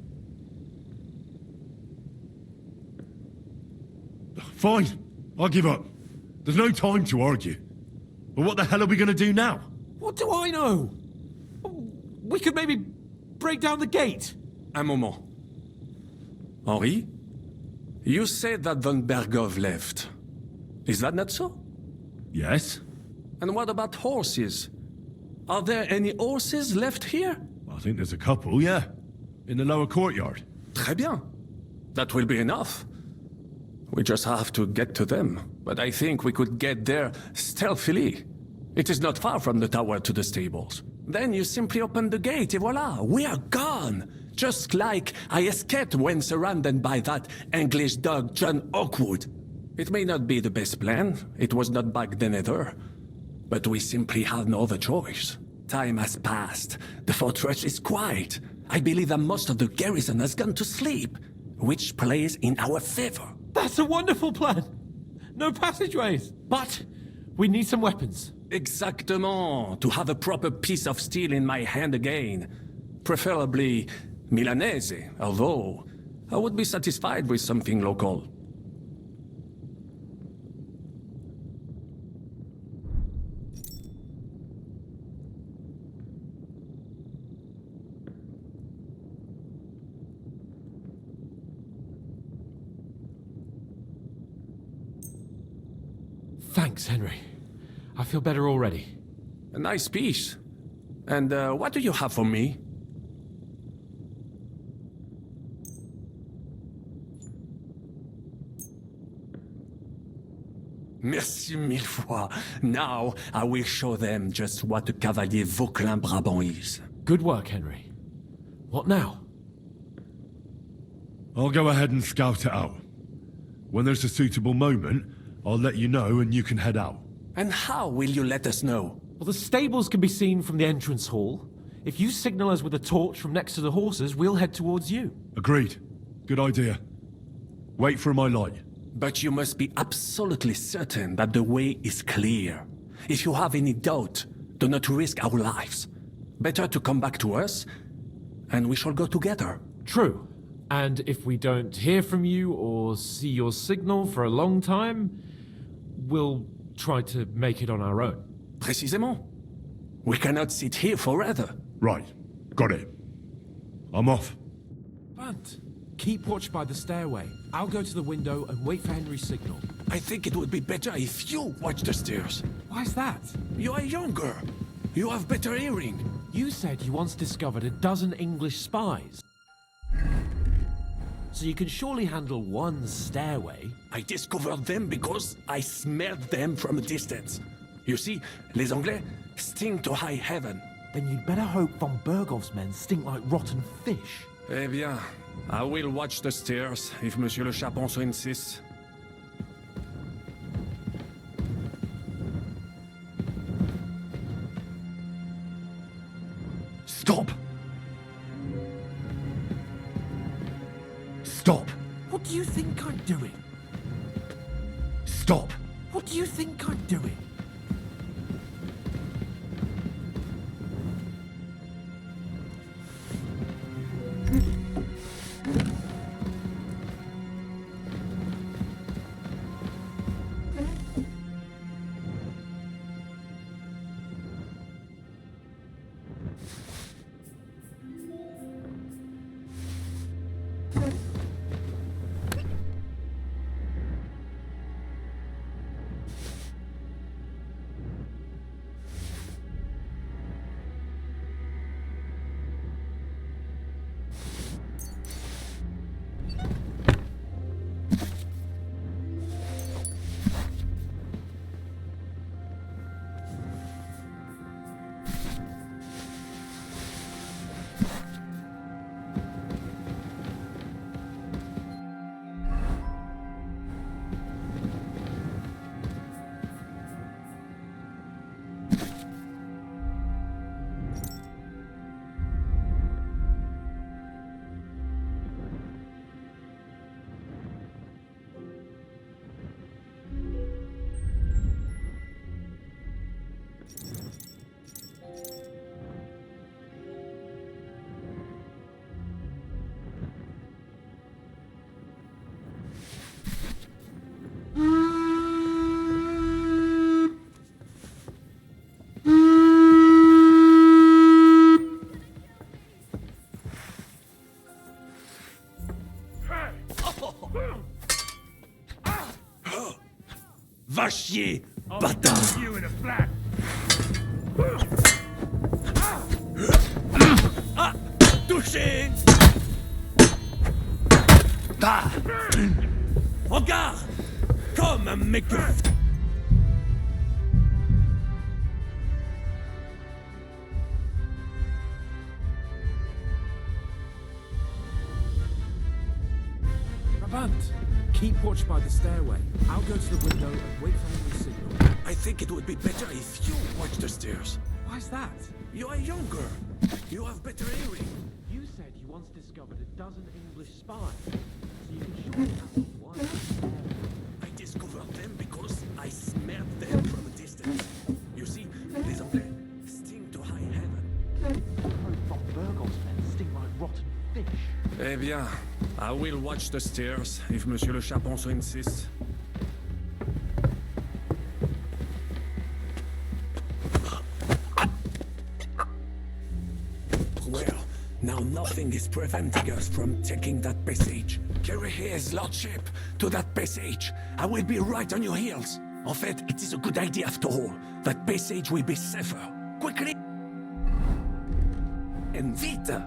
Fine. I'll give up. There's no time to argue. But what the hell are we going to do now? What do I know? We could maybe break down the gate. Un moment. Henri? You said that von Bergov left. Is that not so? Yes. And what about horses? Are there any horses left here? I think there's a couple, yeah. In the lower courtyard. Très bien. That will be enough. We just have to get to them. But I think we could get there stealthily. It is not far from the tower to the stables. Then you simply open the gate, et voila, we are gone. Just like I escaped when surrounded by that English dog John Oakwood. It may not be the best plan. It was not back then either. But we simply had no other choice. Time has passed. The fortress is quiet. I believe that most of the garrison has gone to sleep, which plays in our favor. That's a wonderful plan. No passageways. But we need some weapons. Exactement. To have a proper piece of steel in my hand again. Preferably Milanese, although I would be satisfied with something local. Thanks, Henry. I feel better already. A nice piece. And what do you have for me? Merci mille fois. Now I will show them just what a Cavalier Vauquelin Brabant is. Good work, Henry. What now? I'll go ahead and scout it out. When there's a suitable moment, I'll let you know and you can head out. And how will you let us know? Well, the stables can be seen from the entrance hall. If you signal us with a torch from next to the horses, we'll head towards you. Agreed. Good idea. Wait for my light. But you must be absolutely certain that the way is clear. If you have any doubt, do not risk our lives. Better to come back to us, and we shall go together. True. And if we don't hear from you or see your signal for a long time, we'll try to make it on our own. Précisément. We cannot sit here forever. Right. Got it. I'm off. Bunt, keep watch by the stairway. I'll go to the window and wait for Henry's signal. I think it would be better if you watch the stairs. Why's that? You are younger. You have better hearing. You said you once discovered a dozen English spies. So you can surely handle one stairway. I discovered them because I smelled them from a distance. You see, les Anglais stink to high heaven. Then you'd better hope von Bergov's men stink like rotten fish. Eh bien, I will watch the stairs if Monsieur le Chapon so insists. Stop! Stop! What do you think I'm doing? Stop! What do you think I'm doing? Danger! Ah! En garde! Comme un mec. Brabant, keep watch by the stairway. I'll go to the window and wait for Henry's signal. I think it would be better if you watch the stairs. Why's that? You are younger. You have better hearing. You said you once discovered a dozen English spies. So you can surely have one. I discovered them because I smelled them from a distance. You see, les Anglais sting to high heaven. Von Burgos men sting like rotten fish. Eh bien, I will watch the stairs if Monsieur le Chapon so insists. Well, now nothing is preventing us from taking that passage. Carry his lordship to that passage. I will be right on your heels. En fait, it is a good idea after all. That passage will be safer. Quickly! And vite!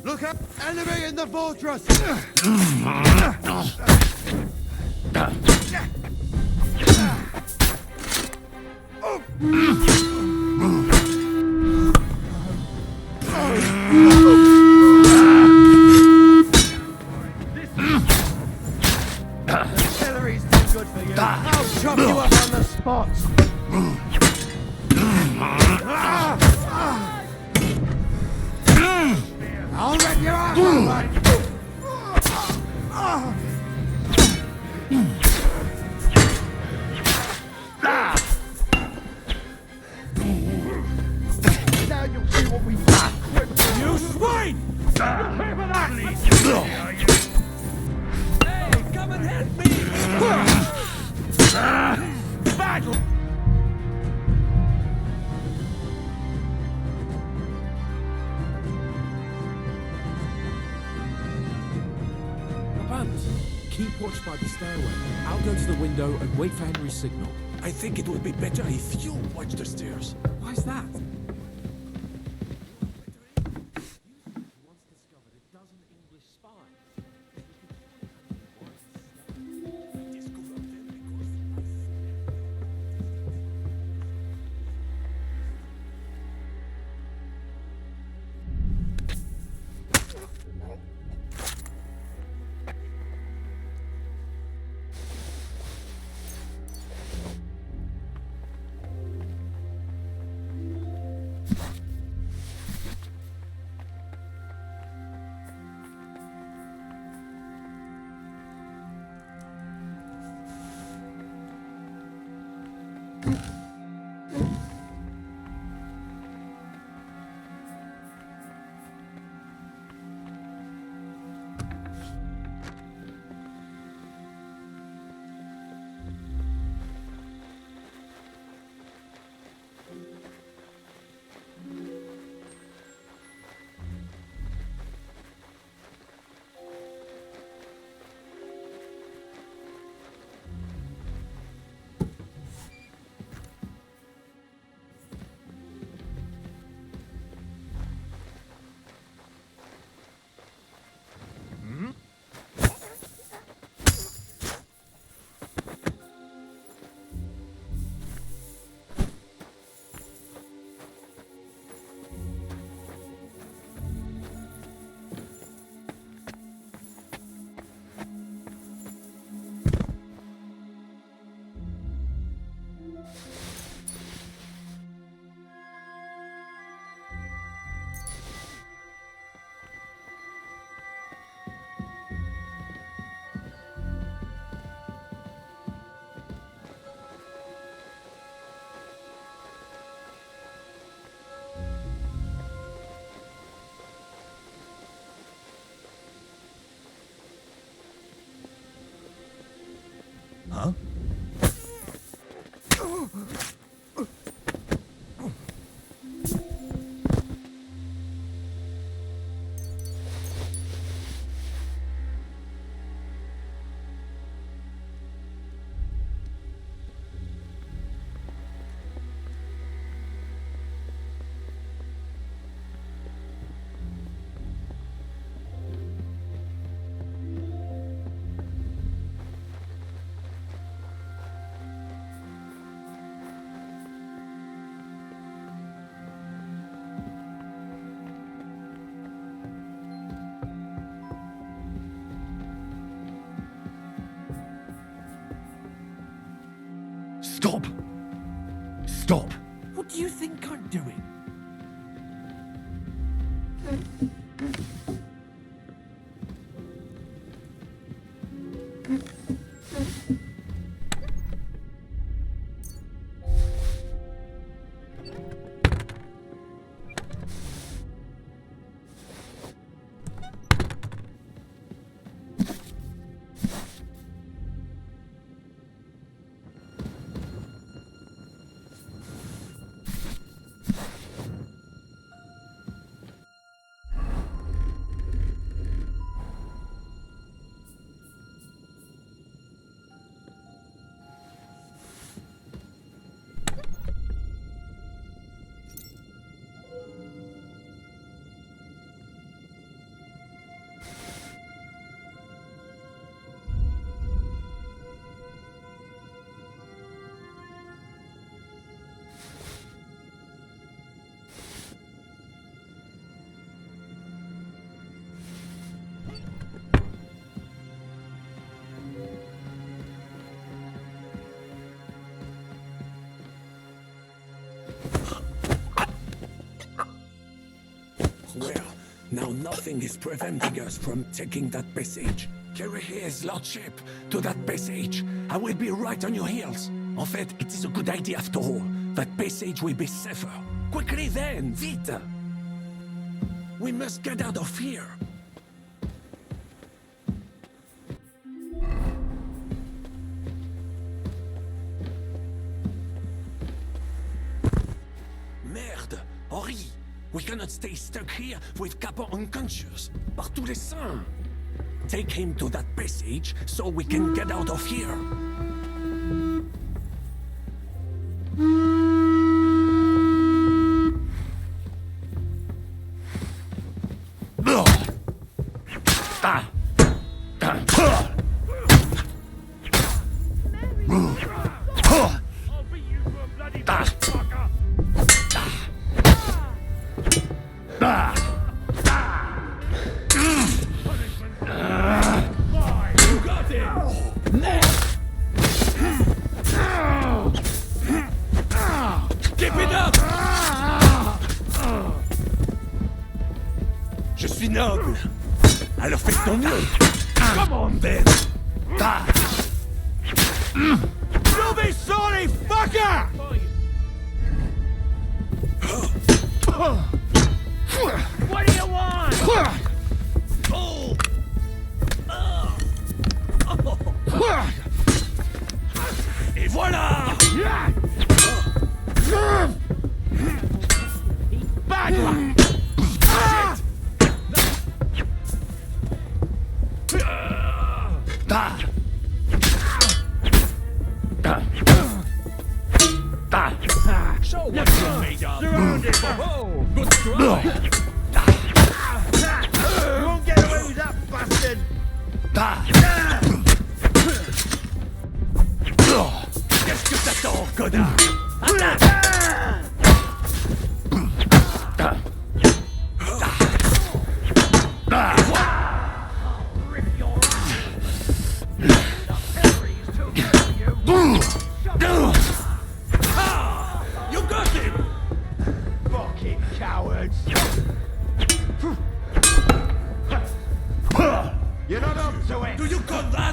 Look out! Enemy in the fortress! Artillery's too good for you. I'll chop you up on the spot. I'll rip your arm open! Now you'll see what we got! You swine! Pay for that! Hey, come and help me! Battle! Brabant, keep watch by the stairway. I'll go to the window and wait for Henry's signal. I think it would be better if you watch the stairs. Why's that? Huh? Stop! Stop! What do you think I'm doing? Well, now nothing is preventing us from taking that passage. Carry his lordship to that passage. I will be right on your heels. En fait, it is a good idea after all. That passage will be safer. Quickly then, vite! We must get out of here. Merde! Henri! We cannot stay stuck here with Capon unconscious. Par tous les saints! Take him to that passage so we can get out of here. Je suis noble. Alors fais ton mieux. Come on then. You'll be sorry, fucker! What do you want? Et voilà! Bad one! Show what you're made of! Surrounded! Oh, good try! You won't get away with that, bastard! Qu'est-ce que t'attends, connard? You got him! Fucking cowards! You're not up to it! Do you call that?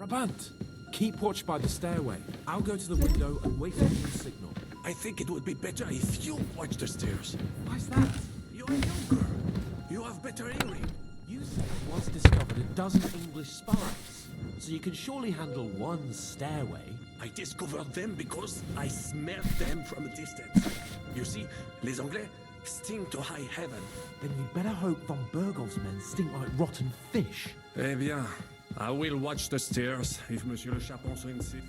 Brabant, keep watch by the stairway. I'll go to the window and wait for your signal. I think it would be better if you watch the stairs. Why's that? You are younger. You have better hearing. You said you once discovered a dozen English spies, so you can surely handle one stairway. I discovered them because I smelled them from a distance. You see, les Anglais stink to high heaven. Then you'd better hope von Bergov's men stink like rotten fish. Eh bien, I will watch the stairs if Monsieur le Chapon so insists.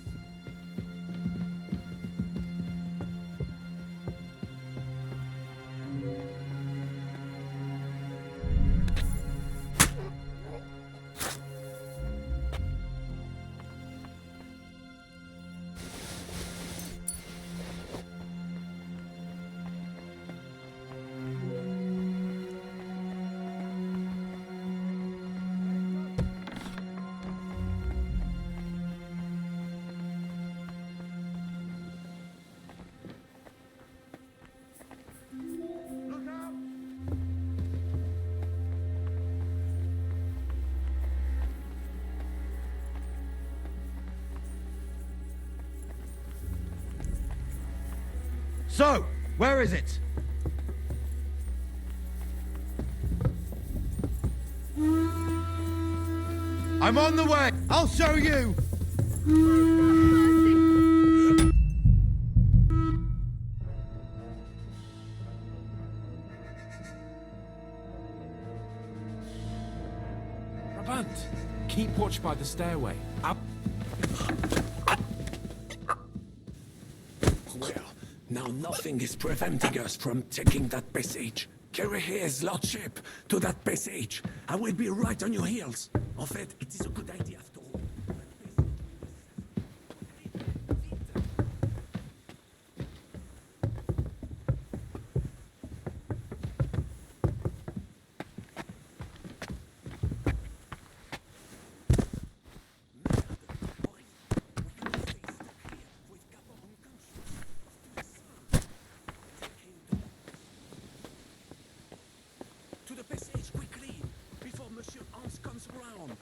So, where is it? I'm on the way. I'll show you. Brabant, keep watch by the stairway. Well, now nothing is preventing us from taking that passage. Carry his lordship to that passage. I will be right on your heels. En fait, it is a good idea after all. To the passage quickly, before Monsieur Hans comes around.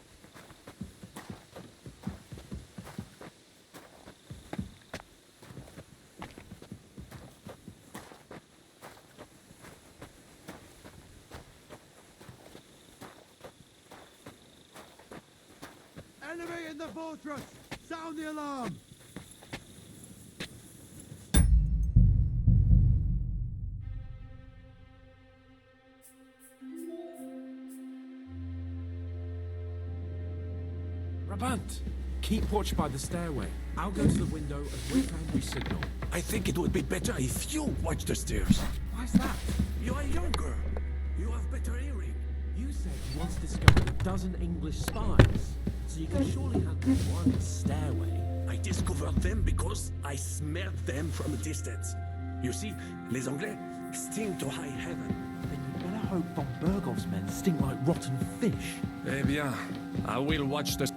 Enemy in the fortress! Sound the alarm! Brabant, keep watch by the stairway. I'll go to the window and wait for Henry's signal. I think it would be better if you watch the stairs. Why's that? You are younger. You have better hearing. You said you once discovered a dozen English spies, so you can surely handle one stairway. I discovered them because I smelled them from a distance. You see, les Anglais stink to high heaven. Then you better hope von Bergov's men stink like rotten fish. Eh bien, I will watch the...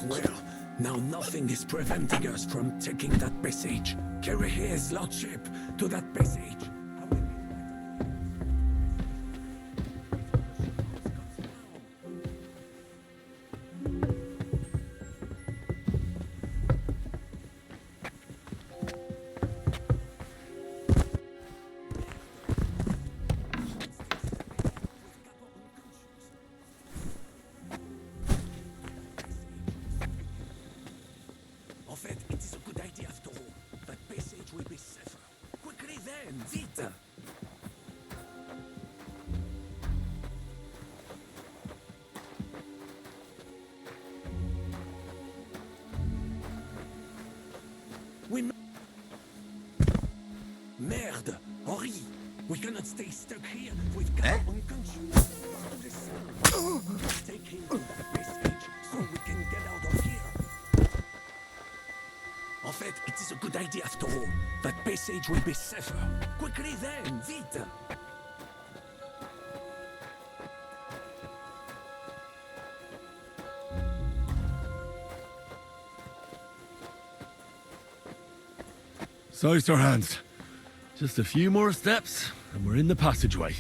Well, now nothing is preventing us from taking that passage. Carry his lordship to that passage. En fait, it is a good idea after all. That passage will be safer. Quickly then, vite! We... Merde! Henri! We cannot stay stuck here with Cap unconscious. Take him to that passage so we can get out of here. En fait, it is a good idea after all. That passage will be safer. Quickly then, vite! So, Sir Hans, just a few more steps, and we're in the passageway.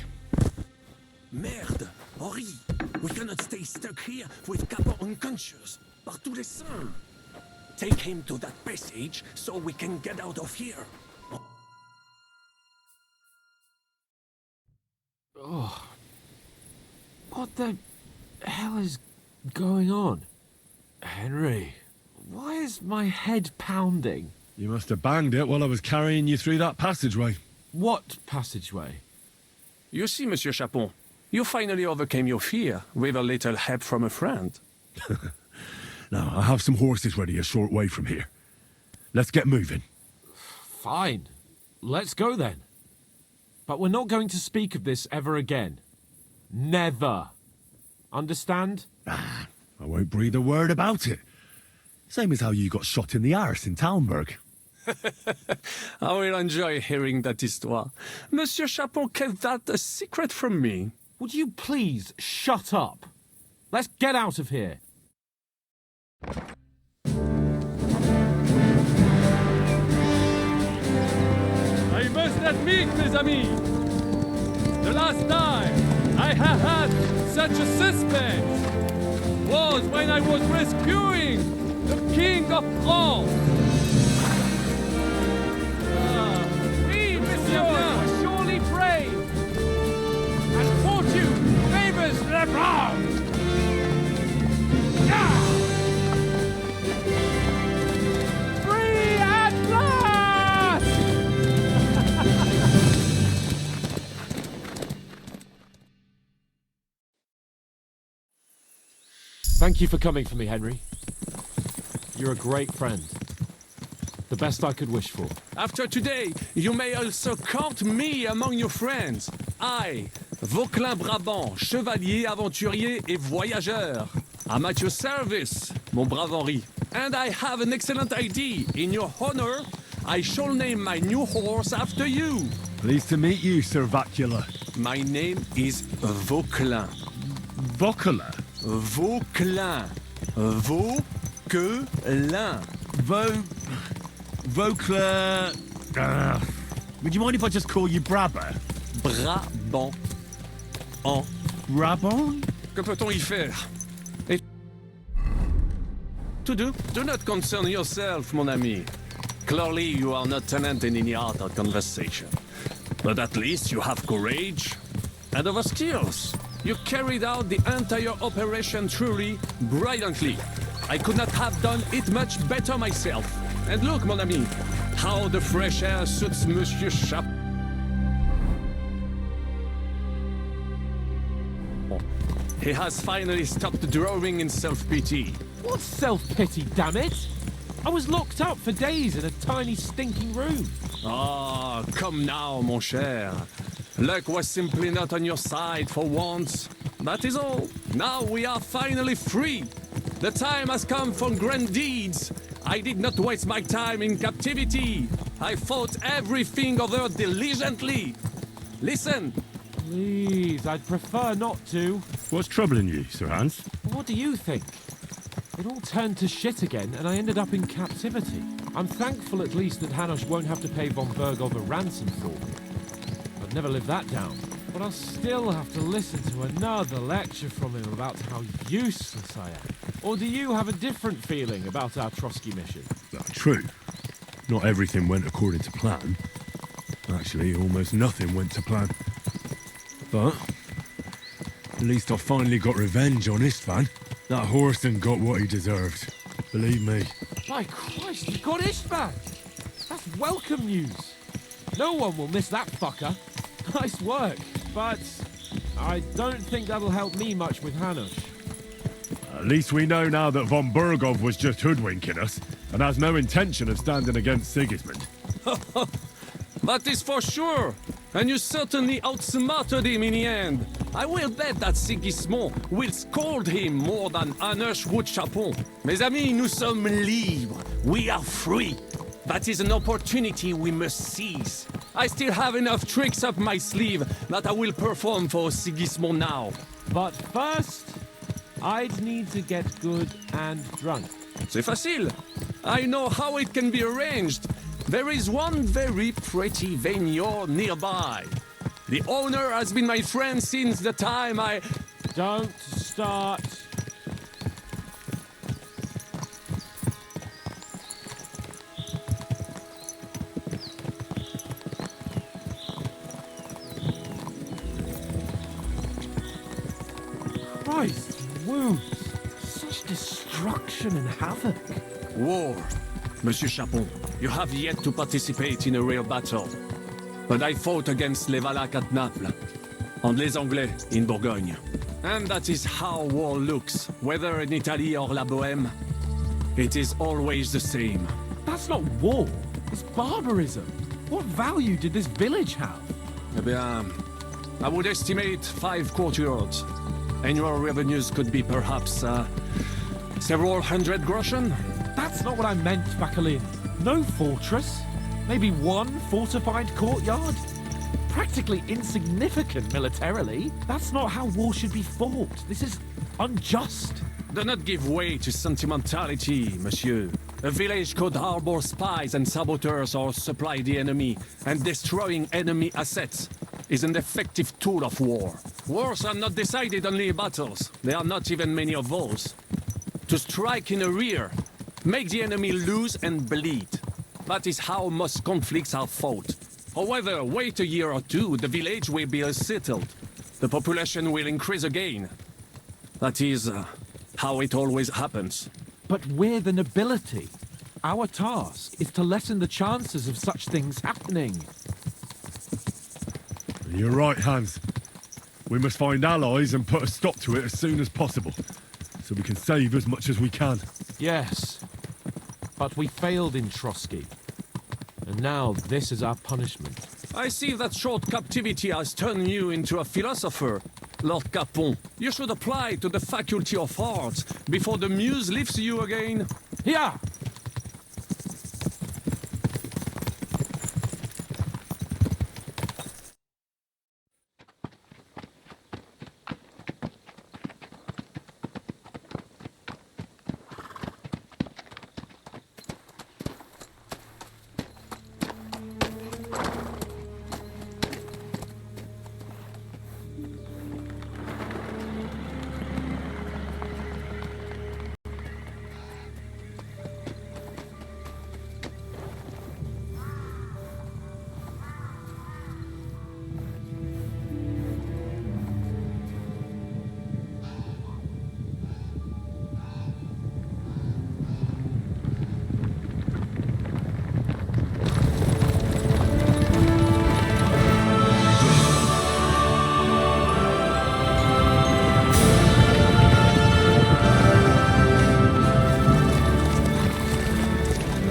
Merde! Henri! We cannot stay stuck here with Capon unconscious. Par tous les saints. Take him to that passage so we can get out of here. Oh. What the hell is going on? Henry, why is my head pounding? You must have banged it while I was carrying you through that passageway. What passageway? You see, Monsieur Chapon, you finally overcame your fear with a little help from a friend. Now, I have some horses ready a short way from here. Let's get moving. Fine. Let's go then. But we're not going to speak of this ever again. Never. Understand? I won't breathe a word about it. Same as how you got shot in the arse in Talmberg. I will enjoy hearing that histoire. Monsieur Chapon kept that a secret from me. Would you please shut up? Let's get out of here. I must admit, mes amis, the last time I have had such a suspense was when I was rescuing the King of France. Oui, monsieur, you are surely brave. And fortune favors the brave. Free at last! Thank you for coming for me, Henry. You're a great friend. The best I could wish for. After today, you may also count me among your friends. I, Vauquelin Brabant, chevalier, aventurier et voyageur. I'm at your service, mon brave Henri. And I have an excellent idea. In your honor, I shall name my new horse after you. Pleased to meet you, Sir Vacula. My name is Vauquelin. Vauquelin? Vauquelin. Vauquelin. Vauquelin... would you mind if I just call you Brabant? Brabant. En Brabant? Que peut-on y faire? Et to do? Do not concern yourself, mon ami. Clearly, you are not talented in any art or conversation. But at least you have courage and other skills. You carried out the entire operation truly brilliantly. I could not have done it much better myself. And look, mon ami, how the fresh air suits Monsieur Chap. He has finally stopped drawing in self-pity. What self-pity, damn it? I was locked up for days in a tiny stinking room. Ah, come now, mon cher. Luck was simply not on your side for once. That is all. Now we are finally free. The time has come for grand deeds. I did not waste my time in captivity. I fought everything over diligently. Listen. Please, I'd prefer not to. What's troubling you, Sir Hans? What do you think? It all turned to shit again, and I ended up in captivity. I'm thankful at least that Hanush won't have to pay von Bergov a ransom for me. I'd never live that down. But I'll still have to listen to another lecture from him about how useless I am. Or do you have a different feeling about our Trotsky mission? True. Not everything went according to plan. Actually, almost nothing went to plan. But at least I finally got revenge on Istvan. That Horston got what he deserved. Believe me. By Christ, you got Istvan! That's welcome news. No one will miss that fucker. Nice work, but I don't think that'll help me much with Hanush. At least we know now that von Bergov was just hoodwinking us and has no intention of standing against Sigismund. That is for sure. And you certainly outsmarted him in the end. I will bet that Sigismund will scold him more than Hanush would Chapon. Mes amis, nous sommes libres. We are free. That is an opportunity we must seize. I still have enough tricks up my sleeve that I will perform for Sigismund now. But first, I'd need to get good and drunk. C'est facile. I know how it can be arranged. There is one very pretty vineyard nearby. The owner has been my friend since the time I... Don't start. Christ, wounds. Such destruction and havoc. War. Monsieur Chapon, you have yet to participate in a real battle. But I fought against les Valaques at Naples, and les Anglais in Bourgogne. And that is how war looks, whether in Italy or La Bohème. It is always the same. That's not war. It's barbarism. What value did this village have? Eh bien, I would estimate 5 courtyards. Annual revenues could be perhaps, several hundred groschen. That's not what I meant, Bacalin. No fortress. Maybe one fortified courtyard. Practically insignificant militarily. That's not how war should be fought. This is unjust. Do not give way to sentimentality, monsieur. A village could harbor spies and saboteurs or supply the enemy, and destroying enemy assets is an effective tool of war. Wars are not decided only in battles. There are not even many of those. To strike in the rear, make the enemy lose and bleed. That is how most conflicts are fought. However, wait a year or two, the village will be settled. The population will increase again. That is how it always happens. But we're the nobility. Our task is to lessen the chances of such things happening. You're right, Hans. We must find allies and put a stop to it as soon as possible, so we can save as much as we can. Yes, but we failed in Trotsky. And now this is our punishment. I see that short captivity has turned you into a philosopher, Lord Capon. You should apply to the Faculty of Arts before the muse lifts you again. Yeah!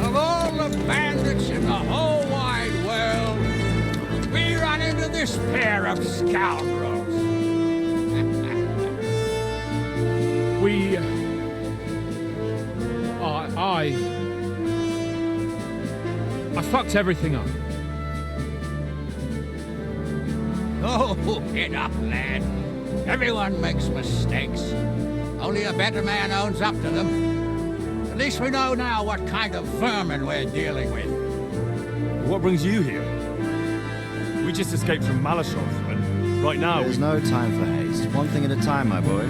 Of all the bandits in the whole wide world, we run into this pair of scoundrels. I fucked everything up. Oh, get up, lad. Everyone makes mistakes. Only a better man owns up to them. At least we know now what kind of vermin we're dealing with. What brings you here? We just escaped from Malashov, and right now There's no time for haste. One thing at a time, my boy.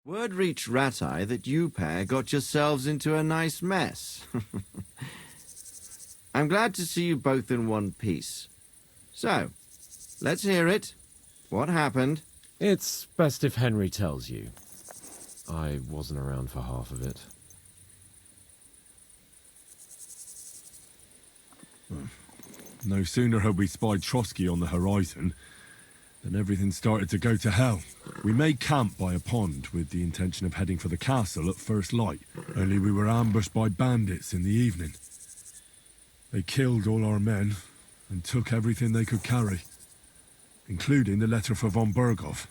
Word reached Rat-Eye that you pair got yourselves into a nice mess. I'm glad to see you both in one piece. So, let's hear it. What happened? It's best if Henry tells you. I wasn't around for half of it. No sooner had we spied Trotsky on the horizon than everything started to go to hell. We made camp by a pond with the intention of heading for the castle at first light, only we were ambushed by bandits in the evening. They killed all our men and took everything they could carry, including the letter for von Berghoff.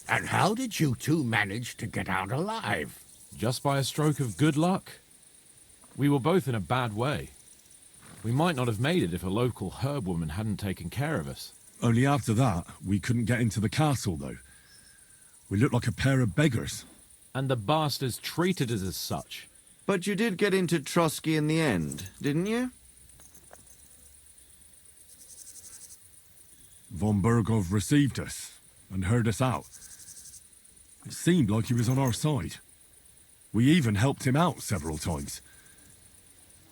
And how did you two manage to get out alive? Just by a stroke of good luck. We were both in a bad way. We might not have made it if a local herb woman hadn't taken care of us. Only after that, we couldn't get into the castle, though. We looked like a pair of beggars. And the bastards treated us as such. But you did get into Trotsky in the end, didn't you? Von Bergov received us and heard us out. It seemed like he was on our side. We even helped him out several times.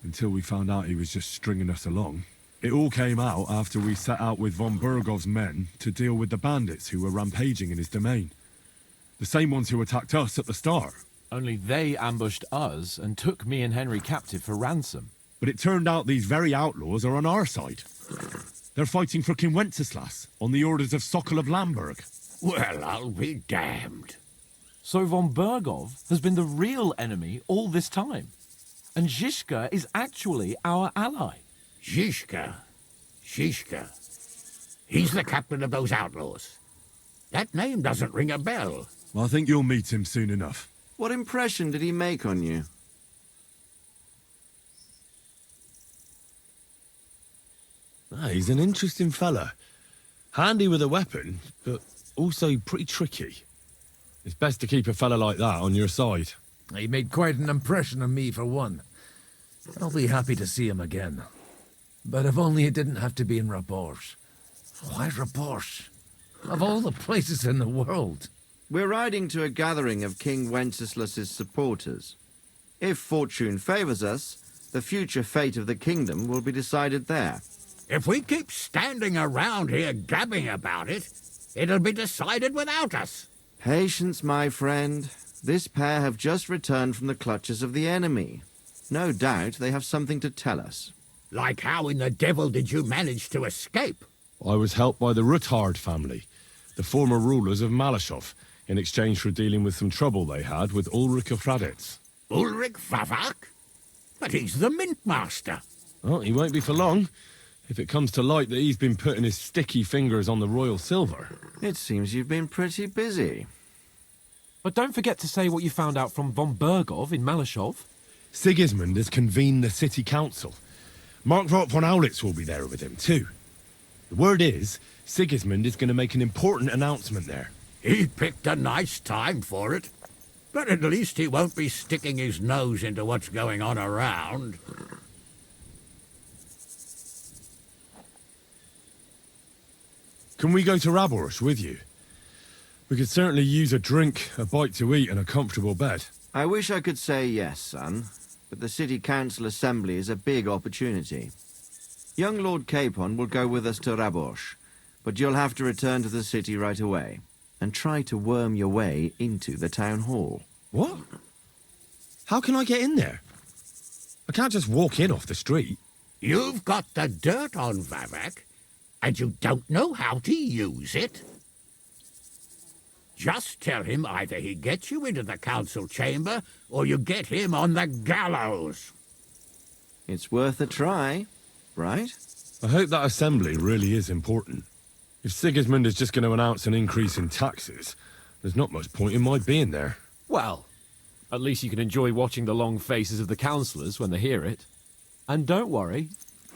Until we found out he was just stringing us along. It all came out after we set out with von Bergov's men to deal with the bandits who were rampaging in his domain. The same ones who attacked us at the start. Only they ambushed us and took me and Henry captive for ransom. But it turned out these very outlaws are on our side. They're fighting for King Wenceslas on the orders of Sokol of Lamberg. Well, I'll be damned. So von Bergov has been the real enemy all this time. And Zizka is actually our ally. Zizka? He's the captain of those outlaws. That name doesn't ring a bell. I think you'll meet him soon enough. What impression did he make on you? He's an interesting fella. Handy with a weapon, but also pretty tricky. It's best to keep a fella like that on your side. He made quite an impression on me, for one. I'll be happy to see him again. But if only it didn't have to be in Rabosh. Why Rabosh? Of all the places in the world. We're riding to a gathering of King Wenceslas's supporters. If fortune favors us, the future fate of the kingdom will be decided there. If we keep standing around here gabbing about it, it'll be decided without us. Patience, my friend. This pair have just returned from the clutches of the enemy. No doubt they have something to tell us. Like how in the devil did you manage to escape? I was helped by the Ruthard family, the former rulers of Malashov, in exchange for dealing with some trouble they had with Ulrich of Raditz. Ulrich Favak? But he's the mint master. Well, he won't be for long, if it comes to light that he's been putting his sticky fingers on the royal silver. It seems you've been pretty busy. But don't forget to say what you found out from von Bergov in Malashov. Sigismund has convened the city council. Markvart von Aulitz will be there with him, too. The word is, Sigismund is going to make an important announcement there. He picked a nice time for it. But at least he won't be sticking his nose into what's going on around. Can we go to Raborsh with you? We could certainly use a drink, a bite to eat, and a comfortable bed. I wish I could say yes, son, but the City Council Assembly is a big opportunity. Young Lord Capon will go with us to Raborsh, but you'll have to return to the city right away, and try to worm your way into the town hall. What? How can I get in there? I can't just walk in off the street. You've got the dirt on Vavak, and you don't know how to use it? Just tell him either he gets you into the council chamber, or you get him on the gallows. It's worth a try, right? I hope that assembly really is important. If Sigismund is just going to announce an increase in taxes, there's not much point in my being there. Well, at least you can enjoy watching the long faces of the councillors when they hear it. And don't worry,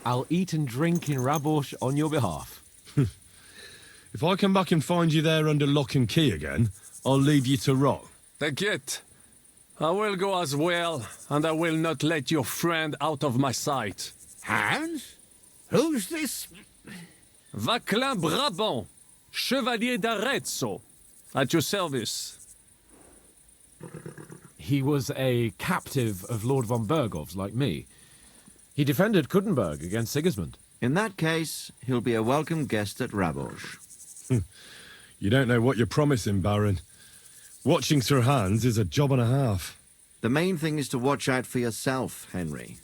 I'll eat and drink in Raborsh on your behalf. If I come back and find you there under lock and key again, I'll leave you to rot. T'inquiète. I will go as well, and I will not let your friend out of my sight. Hans? Who's this? Vaclin Brabant, Chevalier d'Arezzo, at your service. He was a captive of Lord von Bergov's, like me. He defended Kuttenberg against Sigismund. In that case, he'll be a welcome guest at Raborsh. You don't know what you're promising, Baron. Watching Sir Hans is a job and a half. The main thing is to watch out for yourself, Henry.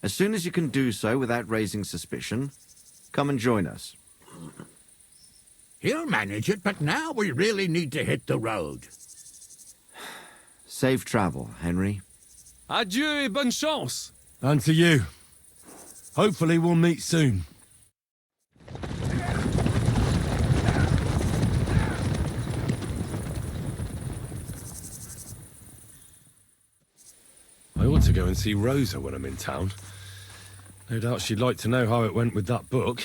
As soon as you can do so without raising suspicion, come and join us. He'll manage it, but now we really need to hit the road. Safe travel, Henry. Adieu et bonne chance. And to you. Hopefully we'll meet soon. I ought to go and see Rosa when I'm in town. No doubt she'd like to know how it went with that book.